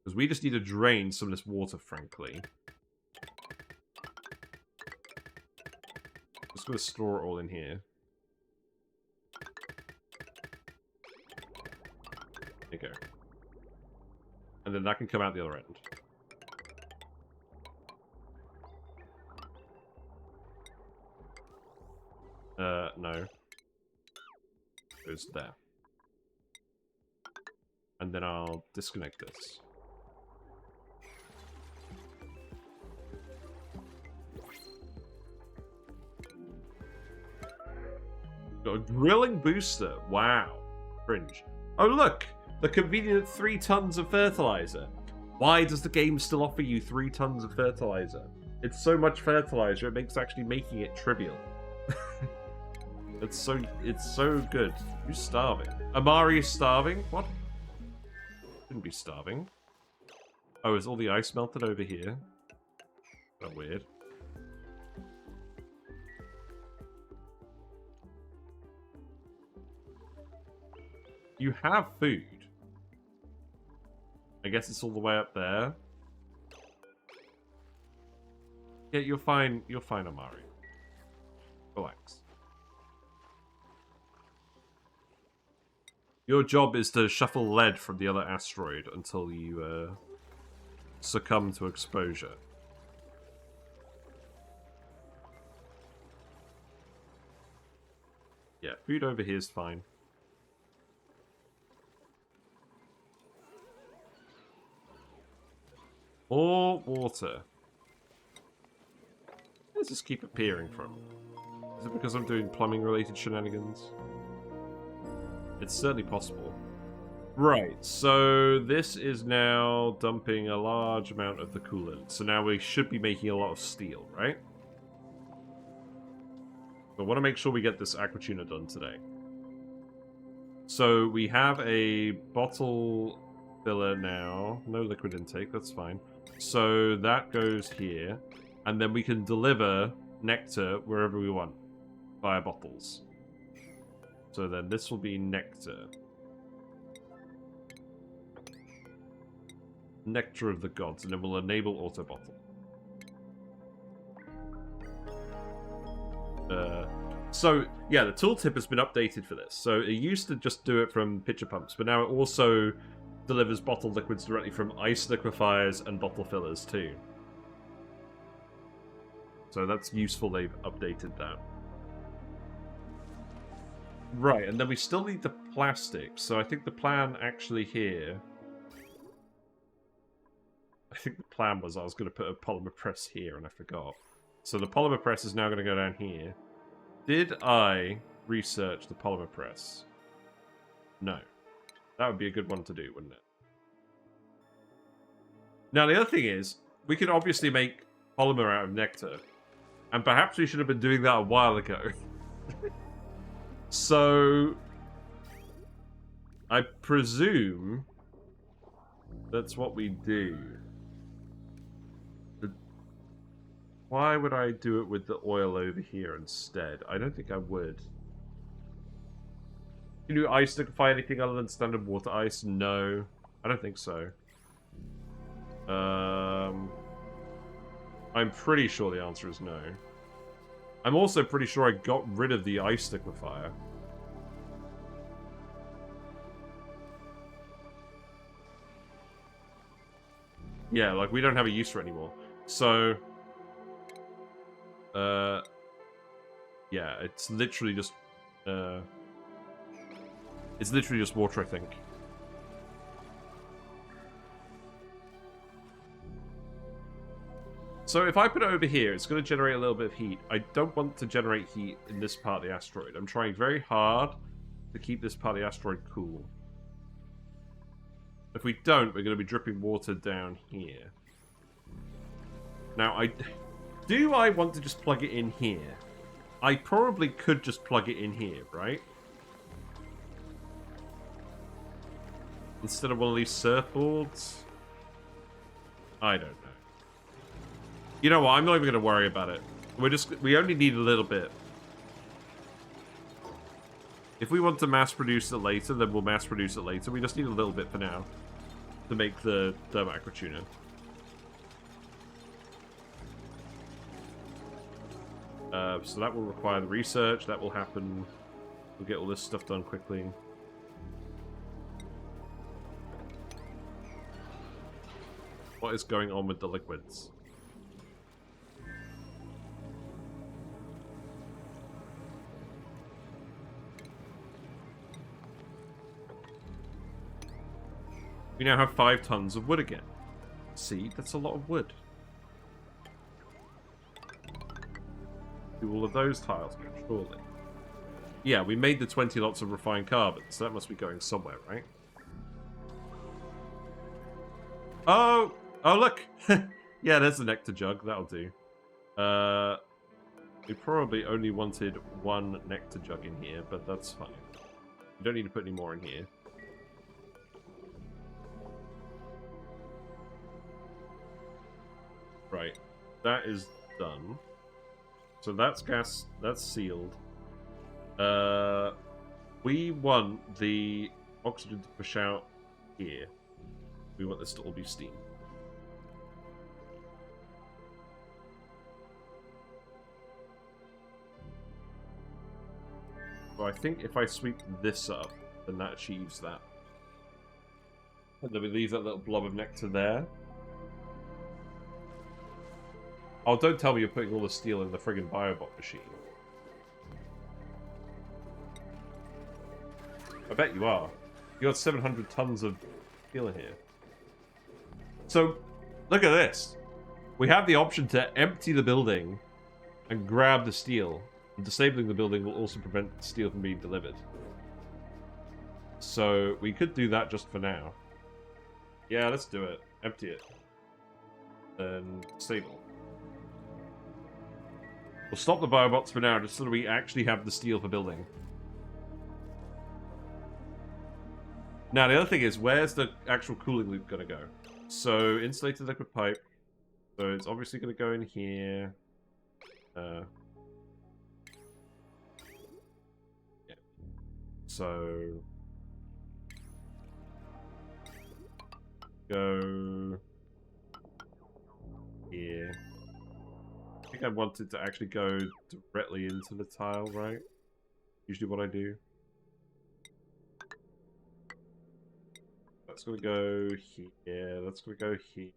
Because we just need to drain some of this water, frankly. Just going to store it all in here. There you go. And then that can come out the other end. No. Goes there. And then I'll disconnect this. Got a drilling booster. Wow. Cringe. Oh, look! The convenient 3 tons of fertilizer. Why does the game still offer you 3 tons of fertilizer? It's so much fertilizer, it makes actually making it trivial. It's so good. Who's starving? Amari is starving? What? Shouldn't be starving. Oh, is all the ice melted over here? That's weird. You have food. I guess it's all the way up there. Yeah, you're fine. You're fine, Amari. Relax. Your job is to shuffle lead from the other asteroid until you succumb to exposure. Yeah, food over here is fine. More water. Let's just keep appearing from. Is it because I'm doing plumbing related shenanigans? It's certainly possible. Right, so this is now dumping a large amount of the coolant. So now we should be making a lot of steel, right? But I want to make sure we get this aqua tuner done today. So we have a bottle filler now. No liquid intake, that's fine. So that goes here. And then we can deliver nectar wherever we want via bottles. So then this will be nectar. Nectar of the Gods, and then we'll enable auto bottle. So, yeah, the tooltip has been updated for this. So it used to just do it from pitcher pumps, but now it also delivers bottled liquids directly from ice liquefiers and bottle fillers too. So that's useful they've updated that. Right, and then we still need the plastic. So I think the plan actually here... I think the plan was I was going to put a polymer press here, and I forgot. So the polymer press is now going to go down here. Did I research the polymer press? No. That would be a good one to do, wouldn't it? Now, the other thing is, we could obviously make polymer out of nectar. And perhaps we should have been doing that a while ago. So... I presume... that's what we do. Why would I do it with the oil over here instead? I don't think I would. Can you ice liquefy anything other than standard water ice? No. I don't think so. I'm pretty sure the answer is no. I'm also pretty sure I got rid of the ice liquefier. Yeah, like we don't have a use for it anymore. So... yeah, it's literally just, it's literally just water, I think. So if I put it over here, it's going to generate a little bit of heat. I don't want to generate heat in this part of the asteroid. I'm trying very hard to keep this part of the asteroid cool. If we don't, we're going to be dripping water down here. Now, do I want to just plug it in here? I probably could just plug it in here, right? Instead of one of these surfboards? I don't know. You know what? I'm not even going to worry about it. We only need a little bit. If we want to mass produce it later, then we'll mass produce it later. We just need a little bit for now to make the aqua tuner. So that will require the research. That will happen. We'll get all this stuff done quickly. What is going on with the liquids? We now have 5 tons of wood again. See, that's a lot of wood. Do all of those tiles, surely. Yeah, we made the 20 lots of refined carbon, so that must be going somewhere, right? Oh! Oh, look! Yeah, there's the nectar jug. That'll do. We probably only wanted 1 nectar jug in here, but that's fine. We don't need to put any more in here. Right. That is done. So that's gas, that's sealed. We want the oxygen to push out here. We want this to all be steam. So I think if I sweep this up, then that achieves that. And then we leave that little blob of nectar there. Oh, don't tell me you're putting all the steel in the friggin' biobot machine. I bet you are. You got 700 tons of steel in here. So, look at this. We have the option to empty the building and grab the steel. And disabling the building will also prevent steel from being delivered. So we could do that just for now. Yeah, let's do it. Empty it. Then stable. We'll stop the biobots for now, just so that we actually have the steel for building. Now, the other thing is, where's the actual cooling loop going to go? So, insulated liquid pipe. So, it's obviously going to go in here. Yeah. So... go... here. I think I wanted to actually go directly into the tile, right? Usually what I do. That's gonna go here, that's gonna go here.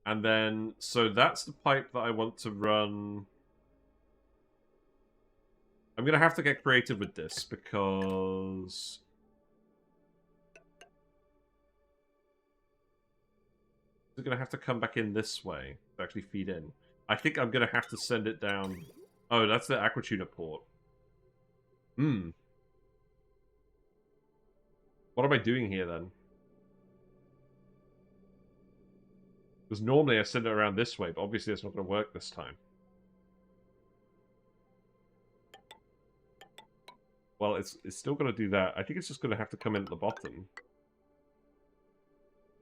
And then, so that's the pipe that I want to run. I'm gonna have to get creative with this, because... it's gonna have to come back in this way to actually feed in. I think I'm gonna have to send it down... oh, that's the aquatuner port. Hmm. What am I doing here, then? Because normally I send it around this way, but obviously it's not going to work this time. Well, it's still going to do that. I think it's just going to have to come in at the bottom.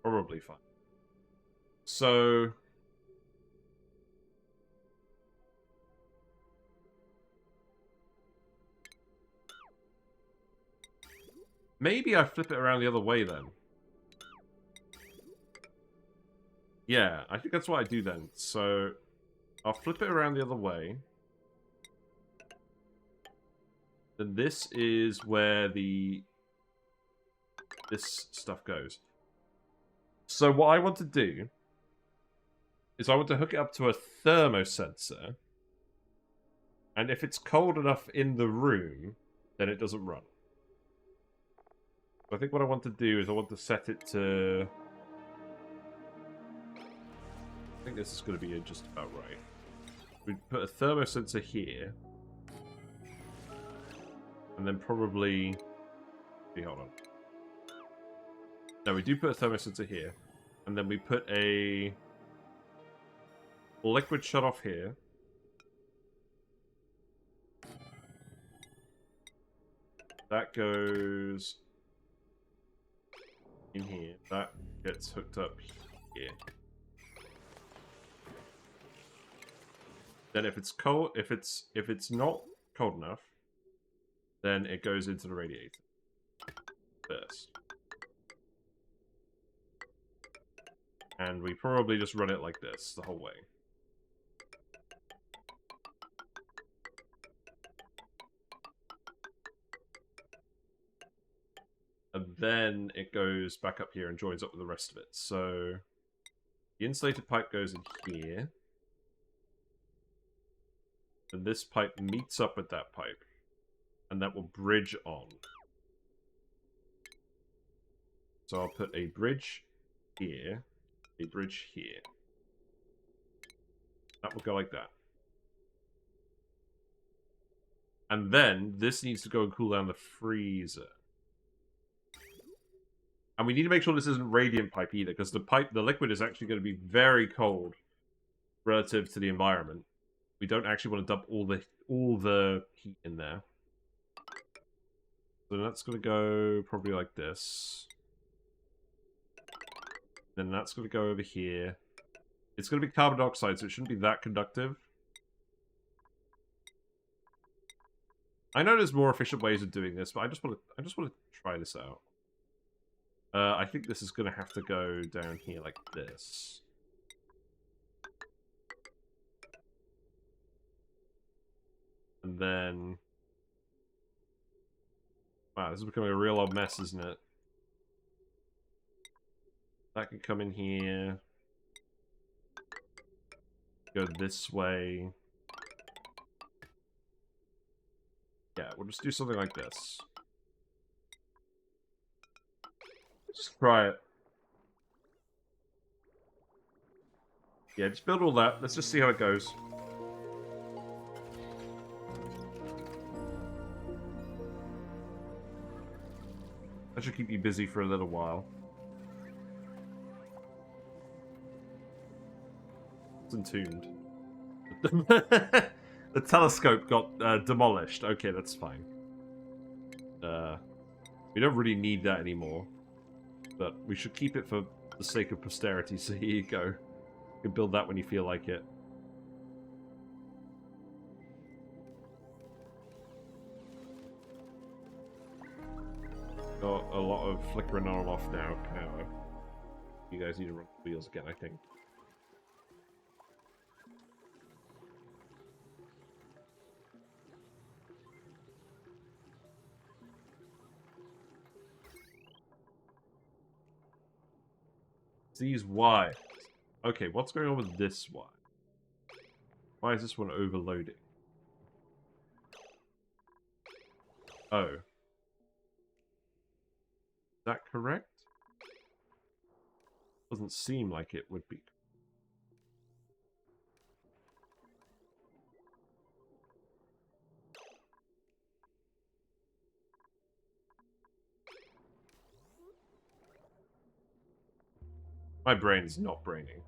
Probably fine. So... maybe I flip it around the other way, then. Yeah, I think that's what I do then. So, I'll flip it around the other way. Then this is where this stuff goes. So what I want to do is I want to hook it up to a thermosensor. And if it's cold enough in the room, then it doesn't run. I think what I want to do is I want to set it to... I think this is going to be just about right. We put a thermosensor here. And then probably... hold on. No, we do put a thermosensor here. And then we put a... liquid shutoff here. That goes... in here. That gets hooked up here. Then if it's cold, if it's not cold enough, then it goes into the radiator first. And we probably just run it like this the whole way. And then it goes back up here and joins up with the rest of it. So the insulated pipe goes in here. And this pipe meets up with that pipe. And that will bridge on. So I'll put a bridge here. A bridge here. That will go like that. And then this needs to go and cool down the freezer. And we need to make sure this isn't radiant pipe either, because the liquid is actually going to be very cold relative to the environment. We don't actually want to dump all the heat in there. So that's going to go probably like this. Then that's going to go over here. It's going to be carbon dioxide, so it shouldn't be that conductive. I know there's more efficient ways of doing this, but I just want to try this out. I think this is going to have to go down here like this. And then... wow, this is becoming a real old mess, isn't it? That can come in here. Go this way. Yeah, we'll just do something like this. Just try it. Yeah, just build all that. Let's just see how it goes. That should keep you busy for a little while. It's entombed. The telescope got demolished. Okay, that's fine. We don't really need that anymore. But we should keep it for the sake of posterity, so here you go. You can build that when you feel like it. Got a lot of flickering on and off now power. You guys need to run the wheels again, I think. These wires. Okay, what's going on with this wire? Why is this one overloading? Oh. Is that correct? Doesn't seem like it would be. My brain's not braining.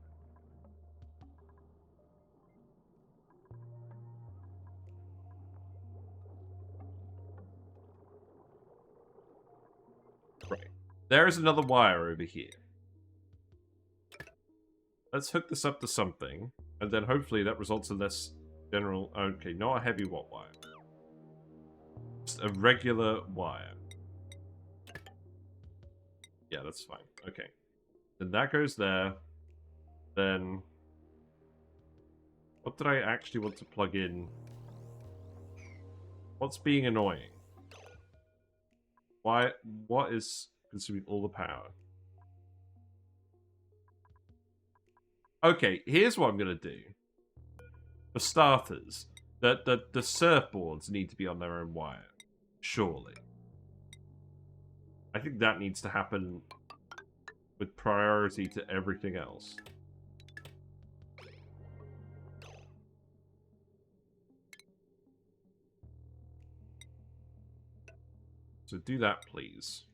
Right. There is another wire over here. Let's hook this up to something, and then hopefully that results in this general... Okay, not a heavy watt wire. Just a regular wire. Yeah, that's fine. Okay. Then that goes there. Then... What did I actually want to plug in? What's being annoying? Why? What is consuming all the power? Okay, here's what I'm going to do. For starters, the surfboards need to be on their own wire. Surely. I think that needs to happen with priority to everything else. So do that, please.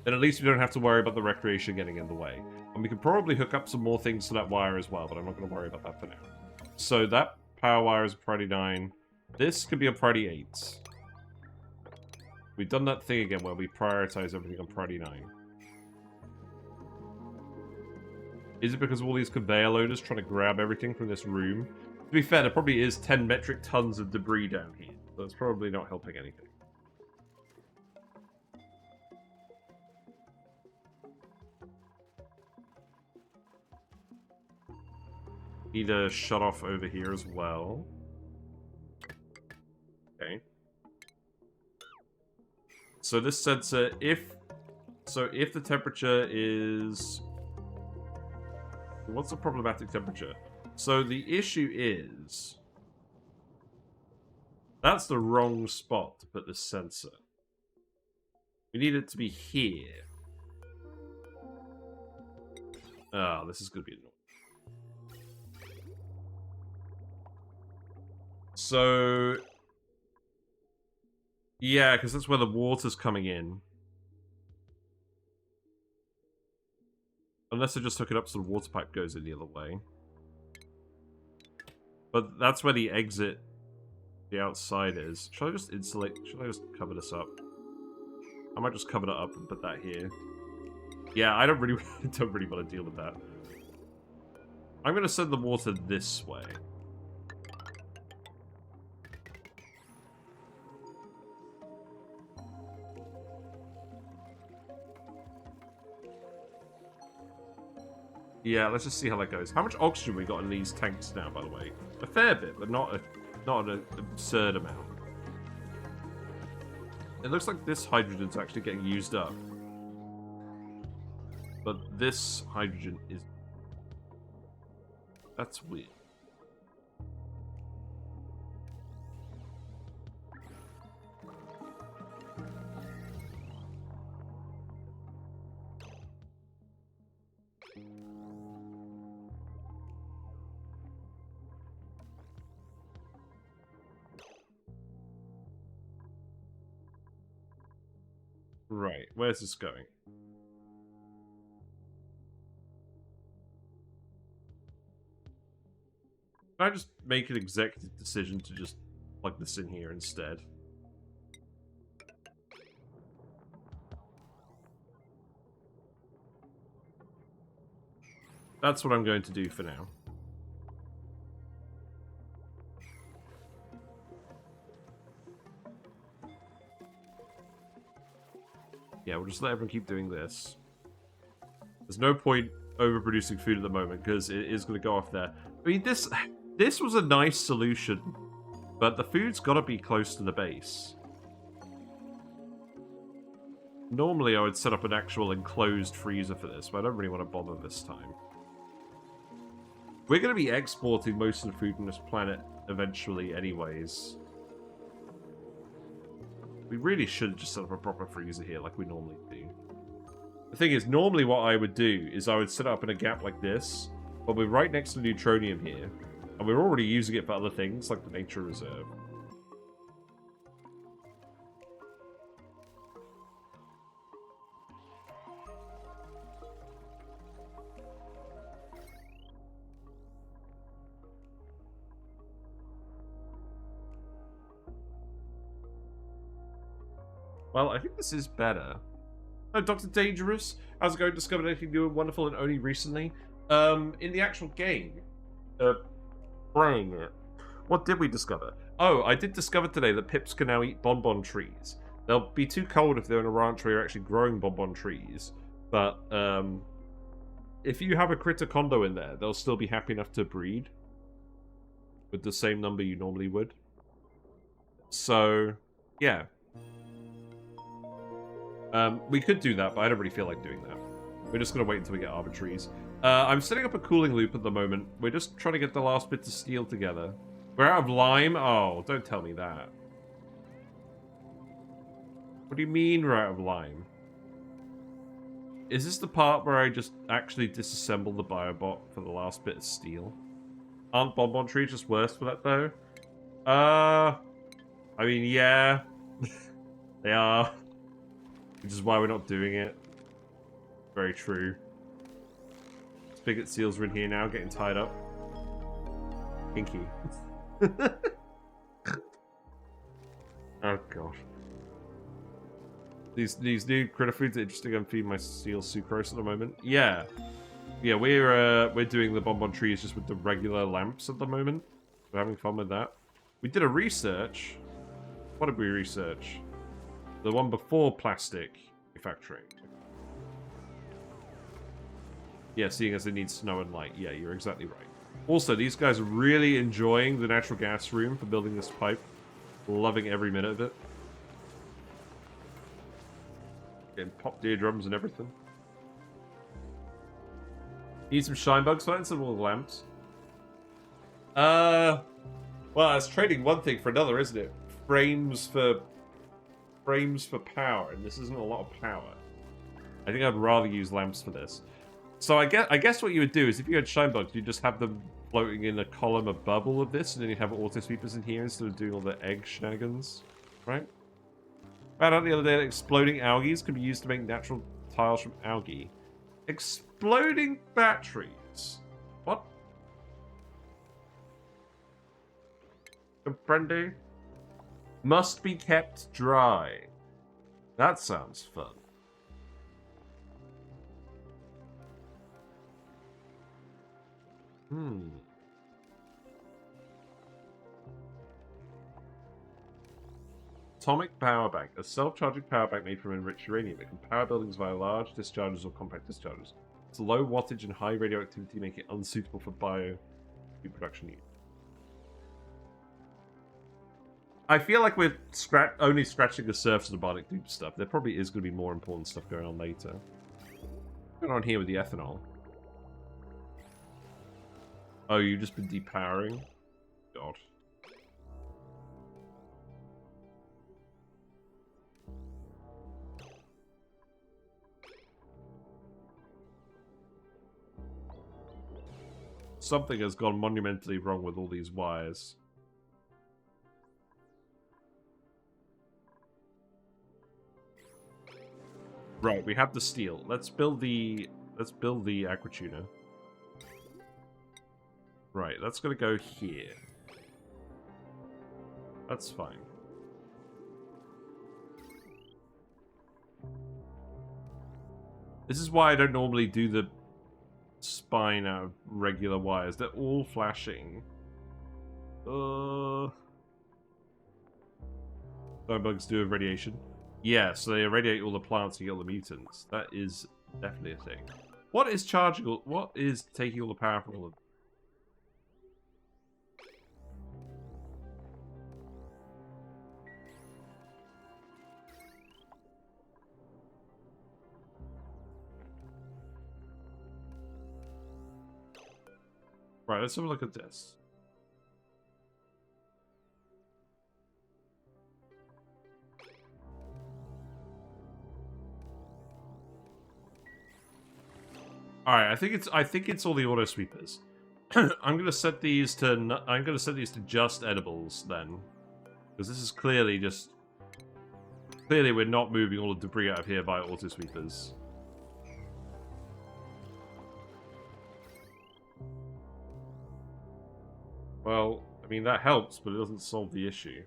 Then at least we don't have to worry about the recreation getting in the way. And we could probably hook up some more things to that wire as well, but I'm not going to worry about that for now. So that power wire is a priority 9. This could be a priority 8. We've done that thing again where we prioritize everything on priority 9. Is it because of all these conveyor loaders trying to grab everything from this room? To be fair, there probably is 10 metric tons of debris down here. So it's probably not helping anything. Need a shut off over here as well. Okay. So this sensor, if the temperature is... What's the problematic temperature? So the issue is... That's the wrong spot to put this sensor. We need it to be here. Ah, this is going to be annoying. So... Yeah, because that's where the water's coming in. Unless I just hook it up so the water pipe goes in the other way. But that's where the exit, the outside is. Should I just insulate? Should I just cover this up? I might just cover it up and put that here. Yeah, I don't really want to deal with that. I'm going to send the water this way. Yeah, let's just see how that goes. How much oxygen we got in these tanks now, by the way? A fair bit, but not an absurd amount. It looks like this hydrogen's actually getting used up. But this hydrogen is... That's weird. Right, where's this going? Can I just make an executive decision to just plug this in here instead? That's what I'm going to do for now. Yeah, we'll just let everyone keep doing this. There's no point overproducing food at the moment, because it is going to go off there. I mean, this was a nice solution, but the food's got to be close to the base. Normally, I would set up an actual enclosed freezer for this, but I don't really want to bother this time. We're going to be exporting most of the food from this planet eventually anyways. We really should just set up a proper freezer here like we normally do. The thing is, normally what I would do is I would set it up in a gap like this, but we're right next to Neutronium here, and we're already using it for other things, like the Nature Reserve. Well, I think this is better. Oh, Dr. Dangerous, how's it going? Discovered anything new and wonderful and only recently? In the actual game, what did we discover? Oh, I did discover today that pips can now eat bonbon trees. They'll be too cold if they're in a ranch where you're actually growing bonbon trees, but if you have a critter condo in there, they'll still be happy enough to breed with the same number you normally would. So, yeah. We could do that, but I don't really feel like doing that. We're just going to wait until we get arbitraries. I'm setting up a cooling loop at the moment. We're just trying to get the last bits of steel together. We're out of lime? Oh, don't tell me that. What do you mean we're out of lime? Is this the part where I just actually disassemble the biobot for the last bit of steel? Aren't bonbon trees just worse for that, though? I mean, yeah. They are. Which is why we're not doing it. Very true. Spigot seals are in here now, getting tied up. Pinky. Oh gosh. These new critter foods are interesting. I'm feeding my seal sucrose at the moment. Yeah. Yeah, we're doing the bonbon trees just with the regular lamps at the moment. We're having fun with that. We did a research. What did we research? The one before plastic manufacturing. Yeah, seeing as it needs snow and light. Yeah, you're exactly right. Also, these guys are really enjoying the natural gas room for building this pipe. Loving every minute of it. Getting popped eardrums and everything. Need some shine bugs for that and some more lamps. Well, that's trading one thing for another, isn't it? Frames for power, and this isn't a lot of power. I think I'd rather use lamps for this. So I guess what you would do is if you had shine bugs, you'd just have them floating in a column above all of this, and then you'd have auto sweepers in here instead of doing all the egg shenanigans, right? Found out the other day that exploding algae can be used to make natural tiles from algae. Exploding batteries. What? Comprende? Must be kept dry. That sounds fun. Atomic power bank. A self-charging power bank made from enriched uranium. It can power buildings via large discharges or compact discharges. It's low wattage and high radioactivity, making it unsuitable for bio production use. I feel like we're only scratching the surface of the Bionic Dupe stuff. There probably is going to be more important stuff going on later. What's going on here with the ethanol? Oh, you've just been depowering? God. Something has gone monumentally wrong with all these wires. Right, we have the steel. Let's build the aqua tuner. Right, that's gonna go here. That's fine. This is why I don't normally do the spine out of regular wires. They're all flashing. Bugs do have radiation. Yeah, so they irradiate all the plants and get all the mutants. That is definitely a thing. What is charging all... What is taking all the power from all of... Right, let's have a look at this. Alright, I think it's all the auto sweepers. I'm gonna set these to just edibles then. Because this is clearly just... Clearly we're not moving all the debris out of here via auto sweepers. Well, I mean that helps, but it doesn't solve the issue.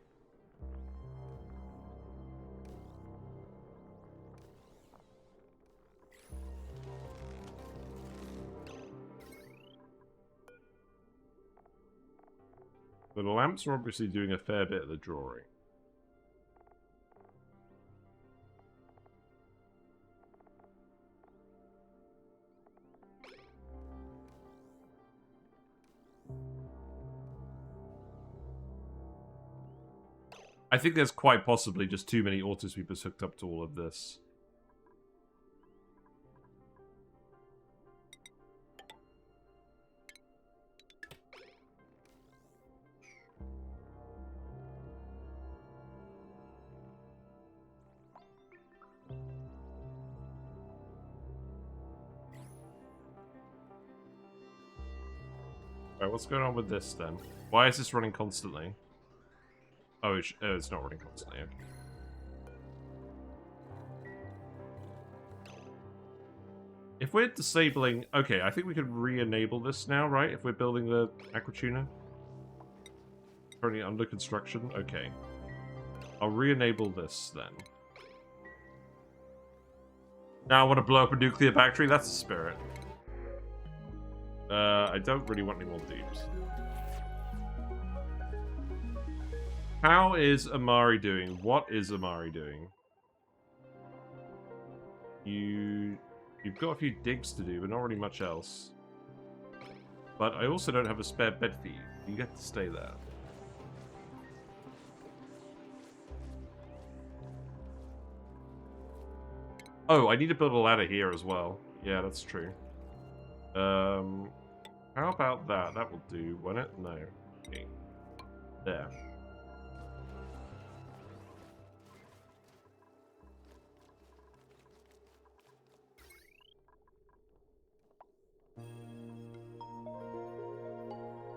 But the lamps are obviously doing a fair bit of the drawing. I think there's quite possibly just too many auto sweepers hooked up to all of this. Alright, what's going on with this then? Why is this running constantly? Oh, it's not running constantly. Okay. If we're disabling... Okay, I think we could re-enable this now, right? If we're building the aqua tuner. Currently under construction. Okay. I'll re-enable this then. Now I want to blow up a nuclear factory? That's a spirit. I don't really want any more dupes. How is Amari doing? What is Amari doing? You've got a few digs to do, but not really much else. But I also don't have a spare bed for you. You get to stay there. Oh, I need to build a ladder here as well. Yeah, that's true. How about that? That will do, won't it? No. Okay. There.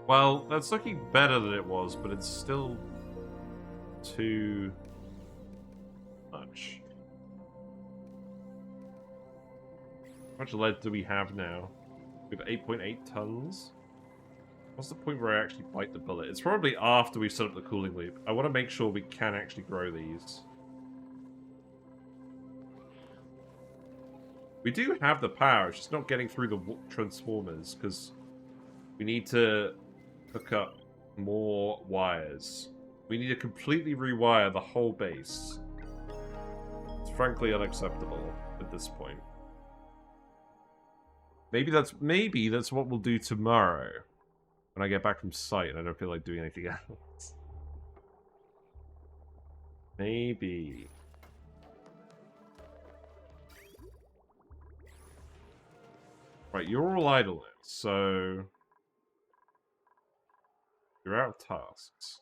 Well, that's looking better than it was, but it's still too much. How much lead do we have now? We have 8.8 tons. What's the point where I actually bite the bullet? It's probably after we've set up the cooling loop. I want to make sure we can actually grow these. We do have the power, it's just not getting through the transformers, because we need to hook up more wires. We need to completely rewire the whole base. It's frankly unacceptable at this point. Maybe that's what we'll do tomorrow. When I get back from site and I don't feel like doing anything else. Maybe. Right, you're all idle now, so... You're out of tasks.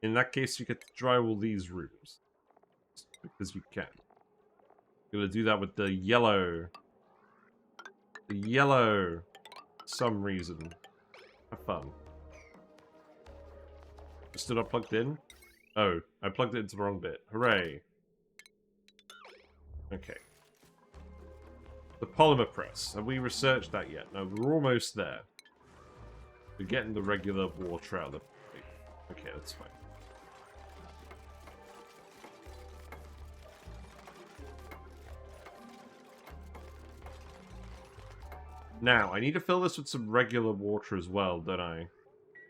In that case, you get to drywall these rooms. Because you can. You're gonna do that with the yellow... The yellow... some reason. Have fun. You're still not plugged in? Oh, I plugged it into the wrong bit. Hooray. Okay. The polymer press. Have we researched that yet? No, we're almost there. We're getting the regular water out of the... Okay, that's fine. Now, I need to fill this with some regular water as well, don't I?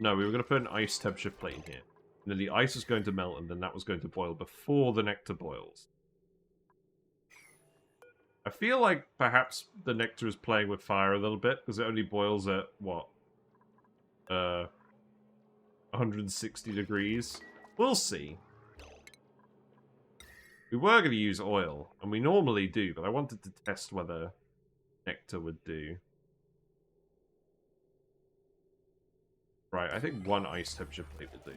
No, we were going to put an ice temperature plate in here. And then the ice is going to melt, and then that was going to boil before the nectar boils. I feel like perhaps the nectar is playing with fire a little bit, because it only boils at, what? 160 degrees. We'll see. We were going to use oil, and we normally do, but I wanted to test whether nectar would do. Right, I think one ice temperature plate would do.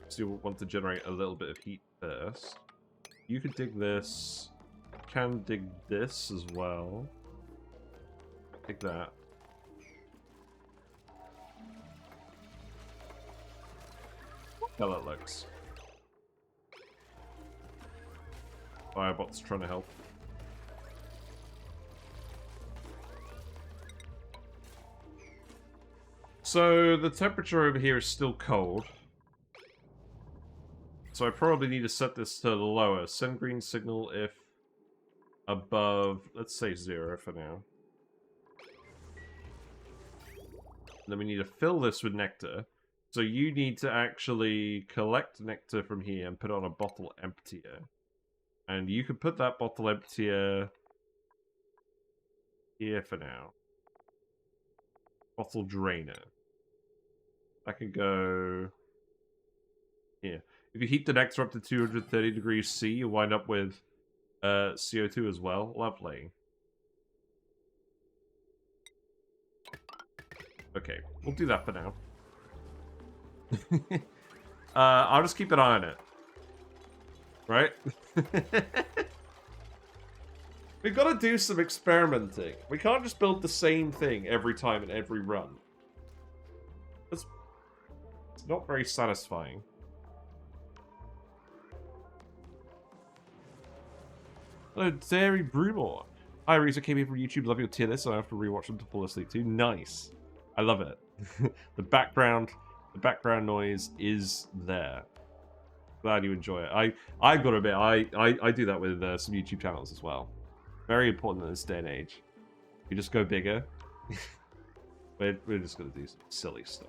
So you'll want to generate a little bit of heat first. You could dig this. You can dig this as well. Dig that. How that looks. Firebot's trying to help. So the temperature over here is still cold. So I probably need to set this to lower. Send green signal if above, let's say 0 for now. And then we need to fill this with nectar. So you need to actually collect nectar from here and put it on a bottle emptier. And you can put that bottle emptier here for now. Bottle drainer. That can go here. If you heat the nectar up to 230 degrees C, you'll wind up with CO2 as well. Lovely. Okay, we'll do that for now. I'll just keep an eye on it. Right? We've got to do some experimenting. We can't just build the same thing every time in every run. It's not very satisfying. Hello, Dairy Brewmore. Hi, Risa came here from YouTube. Love your tier list, so I have to rewatch them to fall asleep too. Nice. I love it. The background noise is there. Glad you enjoy it. I've got to admit, I do that with some YouTube channels as well. Very important in this day and age. You just go bigger. we're just going to do some silly stuff.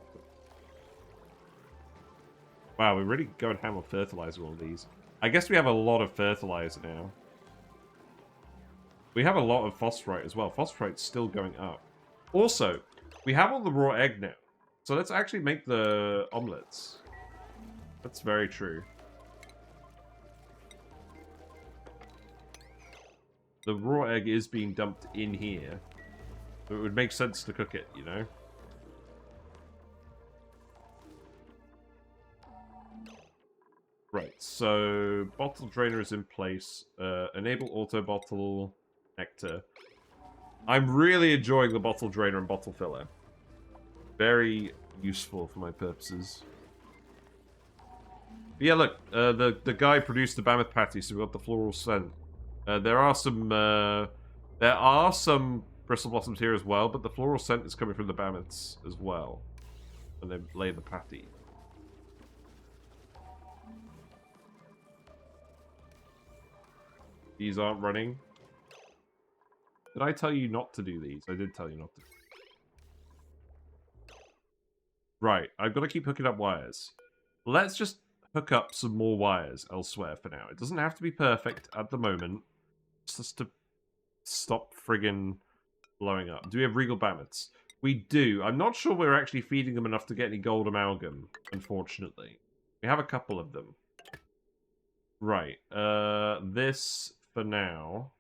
Wow, we're really going ham on fertilizer on these. I guess we have a lot of fertilizer now. We have a lot of phosphorite as well. Phosphorite's still going up. Also, we have all the raw egg now. So let's actually make the omelets. That's very true. The raw egg is being dumped in here. So it would make sense to cook it, you know? Right, so bottle drainer is in place. Enable auto bottle nectar. I'm really enjoying the bottle drainer and bottle filler. Very useful for my purposes. But yeah, look, the guy produced the Mammoth Patty, so we got the floral scent. There are some bristle blossoms here as well, but the floral scent is coming from the Mammoths as well. And they lay the patty. These aren't running. Did I tell you not to do these? I did tell you not to. Right, I've got to keep hooking up wires. Let's just hook up some more wires elsewhere for now. It doesn't have to be perfect at the moment. Just to stop friggin' blowing up. Do we have regal mammoths? We do. I'm not sure we're actually feeding them enough to get any gold amalgam, unfortunately. We have a couple of them. Right, this for now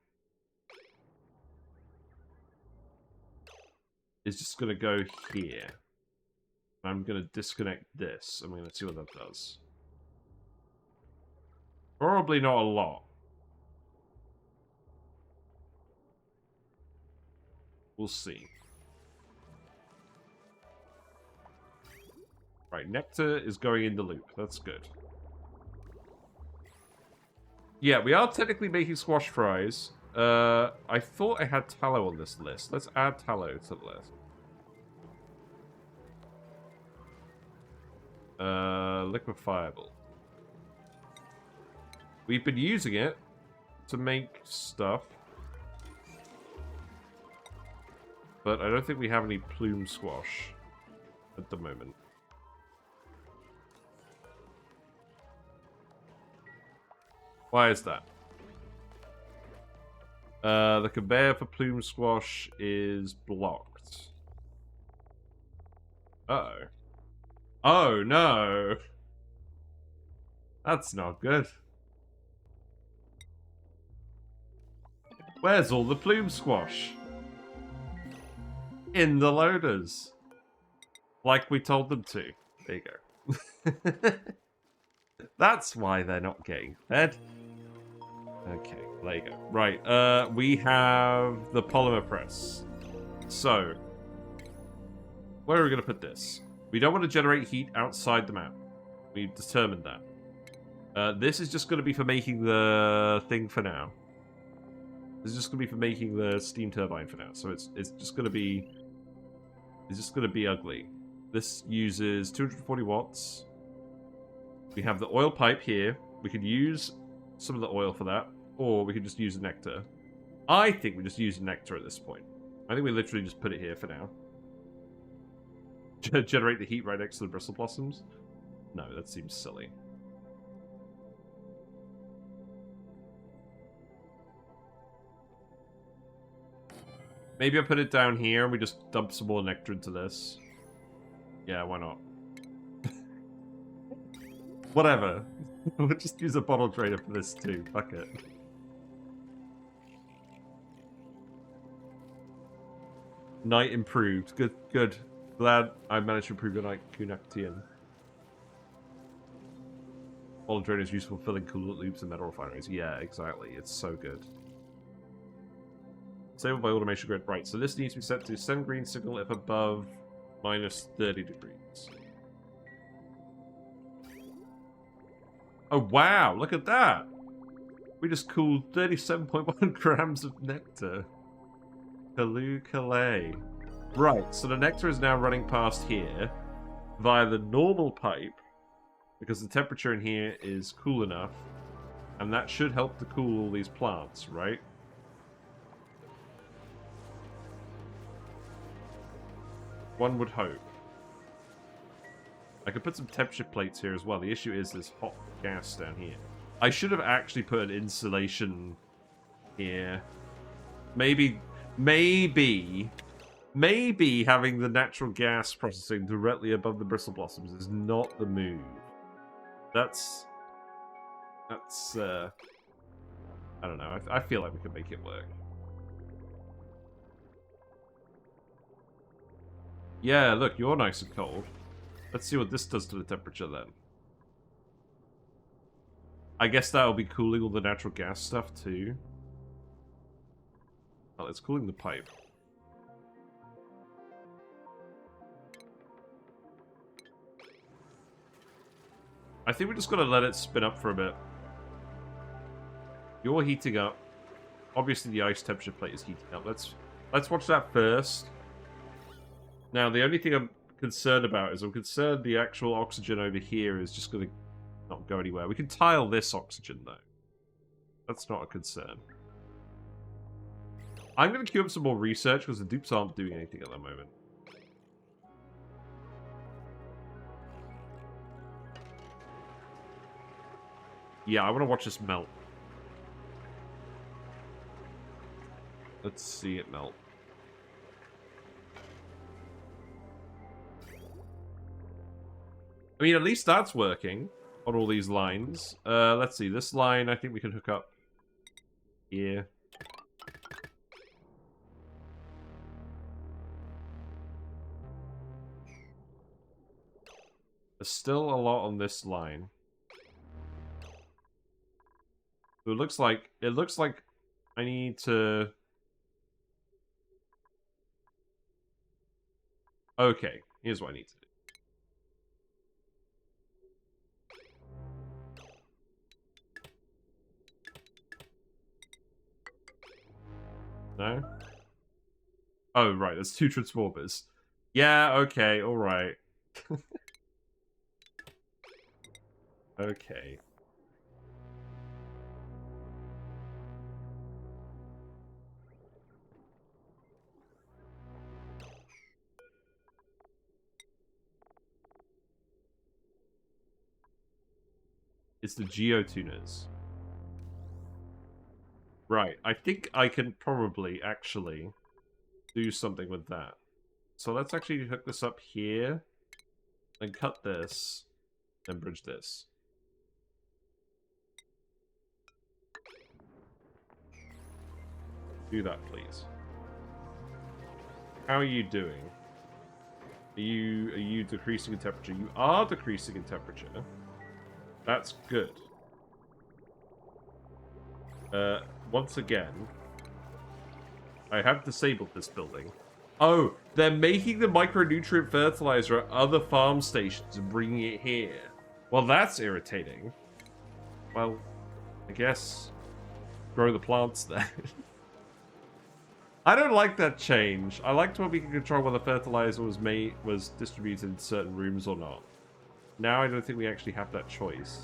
is just going to go here. I'm going to disconnect this. I'm going to see what that does. Probably not a lot. We'll see. Right, Nectar is going in the loop. That's good. Yeah, we are technically making squash fries. I thought I had tallow on this list. Let's add tallow to the list. Liquefiable. We've been using it to make stuff. But I don't think we have any plume squash at the moment. Why is that? The conveyor for plume squash is blocked. Uh-oh. Oh, no! That's not good. Where's all the plume squash? In the loaders. Like we told them to. There you go. That's why they're not getting fed. Okay, there you go. Right, we have the polymer press. So, where are we going to put this? We don't want to generate heat outside the map. We've determined that. This is just going to be for making the thing for now. This is just going to be for making the steam turbine for now. So it's just going to be... It's just going to be ugly. This uses 240 watts. We have the oil pipe here. We could use some of the oil for that. Or we could just use the nectar. I think we just use the nectar at this point. I think we literally just put it here for now. Generate the heat right next to the bristle blossoms? No, that seems silly. Maybe I put it down here and we just dump some more nectar into this. Yeah, why not? Whatever. We'll just use a bottle drainer for this too. Fuck it. Night improved. Good, good. Glad I managed to improve your night, Kunaktian. Bottle drainer is useful for filling coolant loops and metal refineries. Yeah, exactly. It's so good. Disabled by automation grid. Right, so this needs to be set to send green signal if above minus 30 degrees. Oh, wow! Look at that! We just cooled 37.1 grams of nectar. Kaloo-kalay. Right, so the nectar is now running past here via the normal pipe because the temperature in here is cool enough, and that should help to cool all these plants, right? One would hope. I could put some temperature plates here as well. The issue is there's hot gas down here. I should have actually put an insulation here. Maybe having the natural gas processing directly above the bristle blossoms is not the move. That's I don't know. I feel like we could make it work. Yeah, look, you're nice and cold. Let's see what this does to the temperature then. I guess that'll be cooling all the natural gas stuff too. Oh, it's cooling the pipe. I think we're just gonna let it spin up for a bit. You're heating up. Obviously the ice temperature plate is heating up. Let's watch that first. Now the only thing I'm concerned about is I'm concerned the actual oxygen over here is just gonna not go anywhere. We can tile this oxygen though. That's not a concern. I'm gonna queue up some more research because the dupes aren't doing anything at the moment. Yeah, I want to watch this melt. Let's see it melt. I mean, at least that's working on all these lines. Let's see. This line, I think we can hook up here. There's still a lot on this line. So it looks like I need to... Okay, here's what I need to do. No? Oh, right, there's 2 transformers. Yeah, okay, alright. Okay. It's the Geotuners. Right, I think I can probably actually do something with that. So let's actually hook this up here, and cut this, and bridge this. Do that, please. How are you doing? Are you decreasing in temperature? You are decreasing in temperature. That's good. Once again, I have disabled this building. Oh, they're making the micronutrient fertilizer at other farm stations and bringing it here. Well, that's irritating. Well, I guess grow the plants then. I don't like that change. I liked when we could control whether fertilizer was distributed in certain rooms or not. Now I don't think we actually have that choice.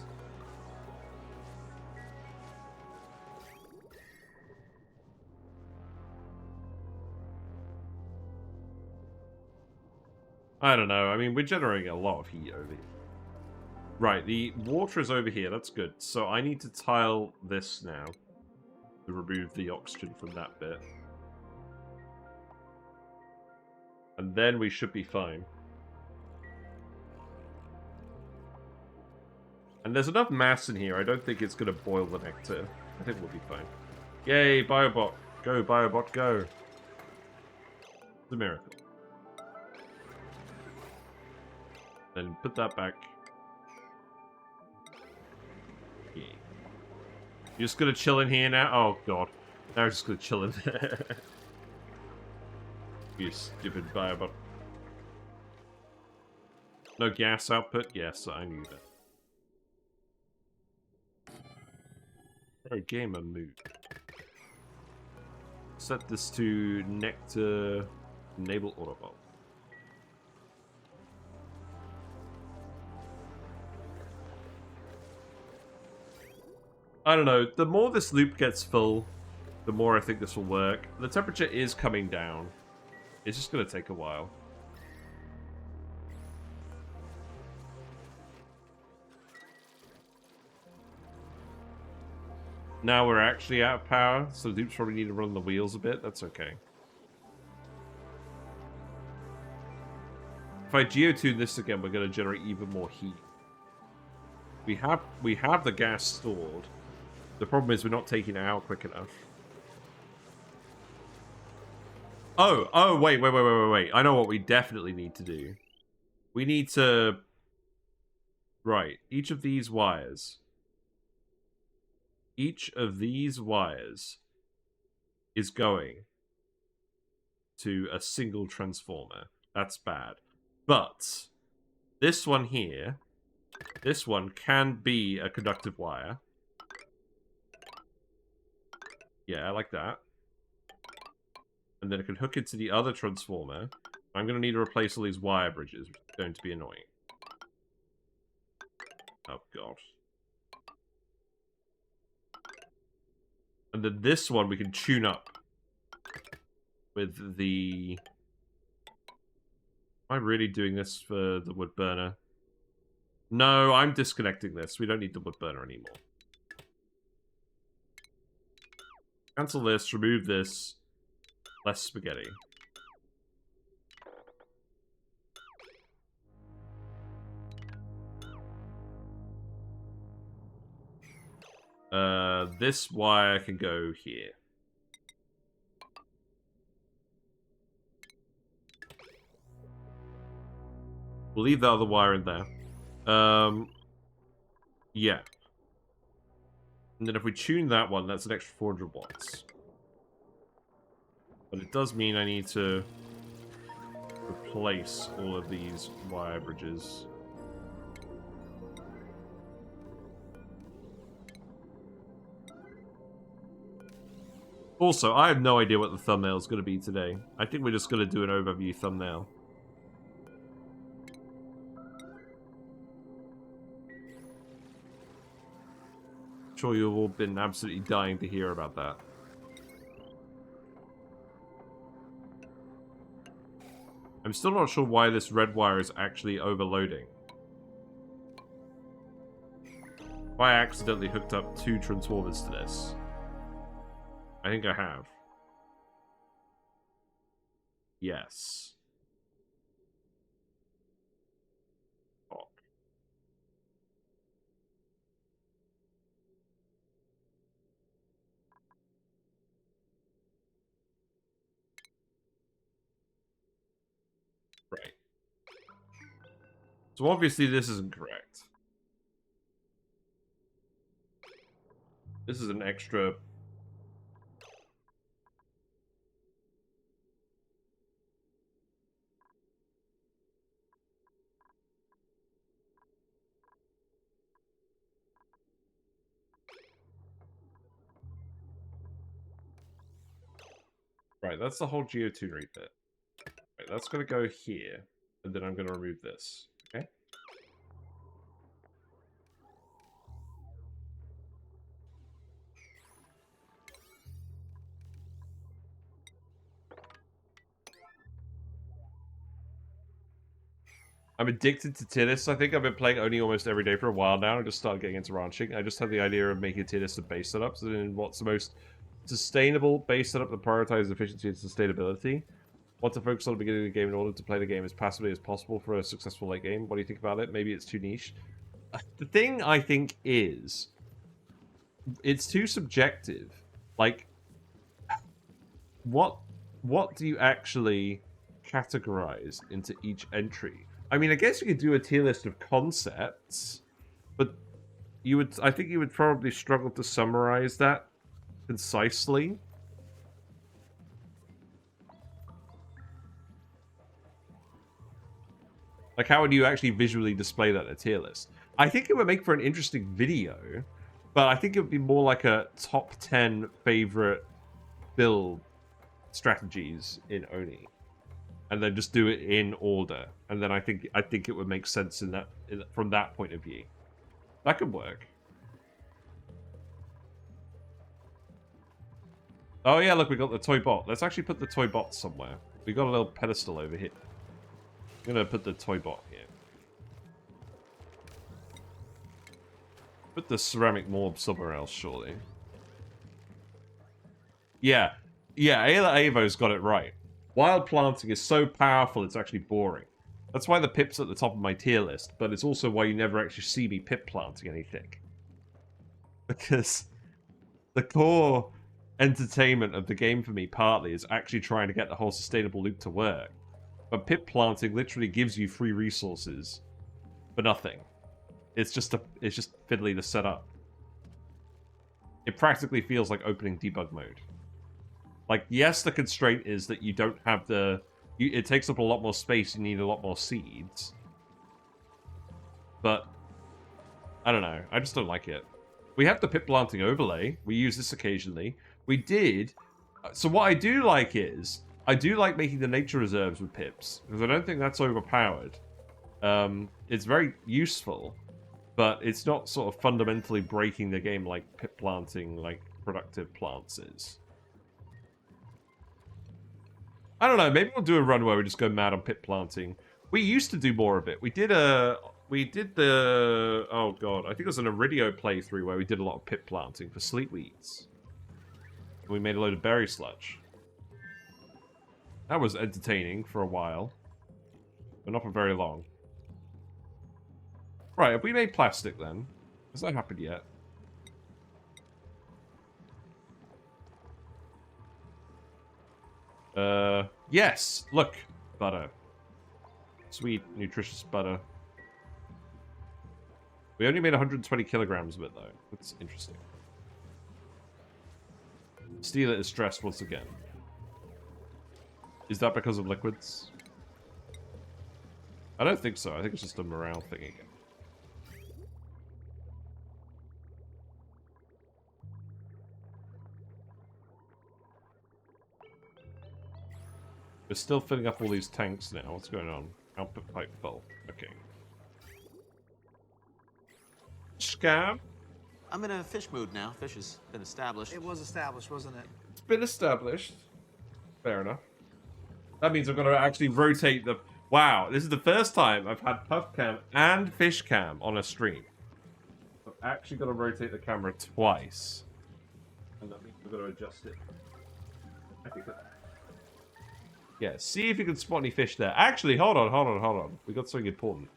I don't know. I mean, we're generating a lot of heat over here. Right, the water is over here. That's good. So I need to tile this now to remove the oxygen from that bit. And then we should be fine. And there's enough mass in here. I don't think it's going to boil the nectar. I think we'll be fine. Yay, Biobot. Go, Biobot, go. It's a miracle. Then put that back. Yeah. You're just going to chill in here now? Oh, God. Now we're just going to chill in there. You stupid Biobot. No gas output? Yes, I knew that. Hey, gamer mood. Set this to Nectar enable autobot. I don't know. The more this loop gets full, the more I think this will work. The temperature is coming down. It's just going to take a while. Now we're actually out of power, so the dupes probably need to run the wheels a bit. That's okay. If I geotune this again, we're going to generate even more heat. We have the gas stored. The problem is we're not taking it out quick enough. Oh, wait. I know what we definitely need to do. We need to... Right, each of these wires is going to a single transformer. That's bad. But this one here, this one can be a conductive wire. Yeah, I like that. And then it can hook into the other transformer. I'm going to need to replace all these wire bridges, which is going to be annoying. Oh, God. And then this one we can tune up with the... Am I really doing this for the wood burner? No, I'm disconnecting this. We don't need the wood burner anymore. Cancel this, remove this. Less spaghetti. This wire can go here. We'll leave the other wire in there. Yeah. And then if we tune that one, that's an extra 400 watts. But it does mean I need to replace all of these wire bridges. Also, I have no idea what the thumbnail is going to be today. I think we're just going to do an overview thumbnail. I'm sure you've all been absolutely dying to hear about that. I'm still not sure why this red wire is actually overloading. If I accidentally hooked up 2 transformers to this. I think I have. Yes. Fuck. Right. So obviously this isn't correct. This is an extra... Right, that's the whole geotunery bit. Right, that's going to go here, and then I'm going to remove this. Okay? I'm addicted to tier lists. I think I've been playing ONI almost every day for a while now. I just started getting into ranching. I just had the idea of making a tier list of base setups and what's the most sustainable base setup that prioritizes efficiency and sustainability. What to focus on at the beginning of the game in order to play the game as passively as possible for a successful late game. What do you think about it? Maybe it's too niche. The thing I think is, it's too subjective. Like, what do you actually categorize into each entry? I mean, I guess you could do a tier list of concepts, but I think you would probably struggle to summarize that concisely. Like, how would you actually visually display that in a tier list? I think it would make for an interesting video, but I think it would be more like a top 10 favorite build strategies in ONI. And then just do it in order. And then I think it would make sense from that point of view. That could work. Oh yeah, look, we got the toy bot. Let's actually put the toy bot somewhere. We got a little pedestal over here. I'm gonna put the toy bot here. Put the ceramic morb somewhere else, surely. Yeah. Yeah, Ayla Avo's got it right. Wild planting is so powerful, it's actually boring. That's why the pip's at the top of my tier list, but it's also why you never actually see me pip planting anything. Because the core entertainment of the game for me, partly, is actually trying to get the whole sustainable loop to work. But pip planting literally gives you free resources for nothing. It's just fiddly to set up. It practically feels like opening debug mode. Like, yes, the constraint is that you don't have the... it takes up a lot more space, you need a lot more seeds. But, I don't know, I just don't like it. We have the pip planting overlay, we use this occasionally. We did... So what I do like is, I do like making the nature reserves with pips, because I don't think that's overpowered. It's very useful, but it's not sort of fundamentally breaking the game like pip planting, like productive plants is. I don't know, maybe we'll do a run where we just go mad on pip planting. We used to do more of it. We did the... Oh god, I think it was an Iridio playthrough where we did a lot of pip planting for sleepweeds. And we made a load of berry sludge. That was entertaining for a while. But not for very long. Right, have we made plastic then? Has that happened yet? Yes! Look! Butter. Sweet, nutritious butter. We only made 120 kilograms of it, though. That's interesting. Steal it is stressed once again. Is that because of liquids? I don't think so. I think it's just a morale thing again. We're still filling up all these tanks now. What's going on? Output pipe full. Okay. Scam? I'm in a fish mood now. Fish has been established. It was established, wasn't it? It's been established. Fair enough. That means I'm going to actually rotate the... Wow, this is the first time I've had puff cam and fish cam on a stream. I've actually got to rotate the camera twice. And that means we've got to adjust it. I think that... Yeah, see if you can spot any fish there. Actually, hold on. We got something important.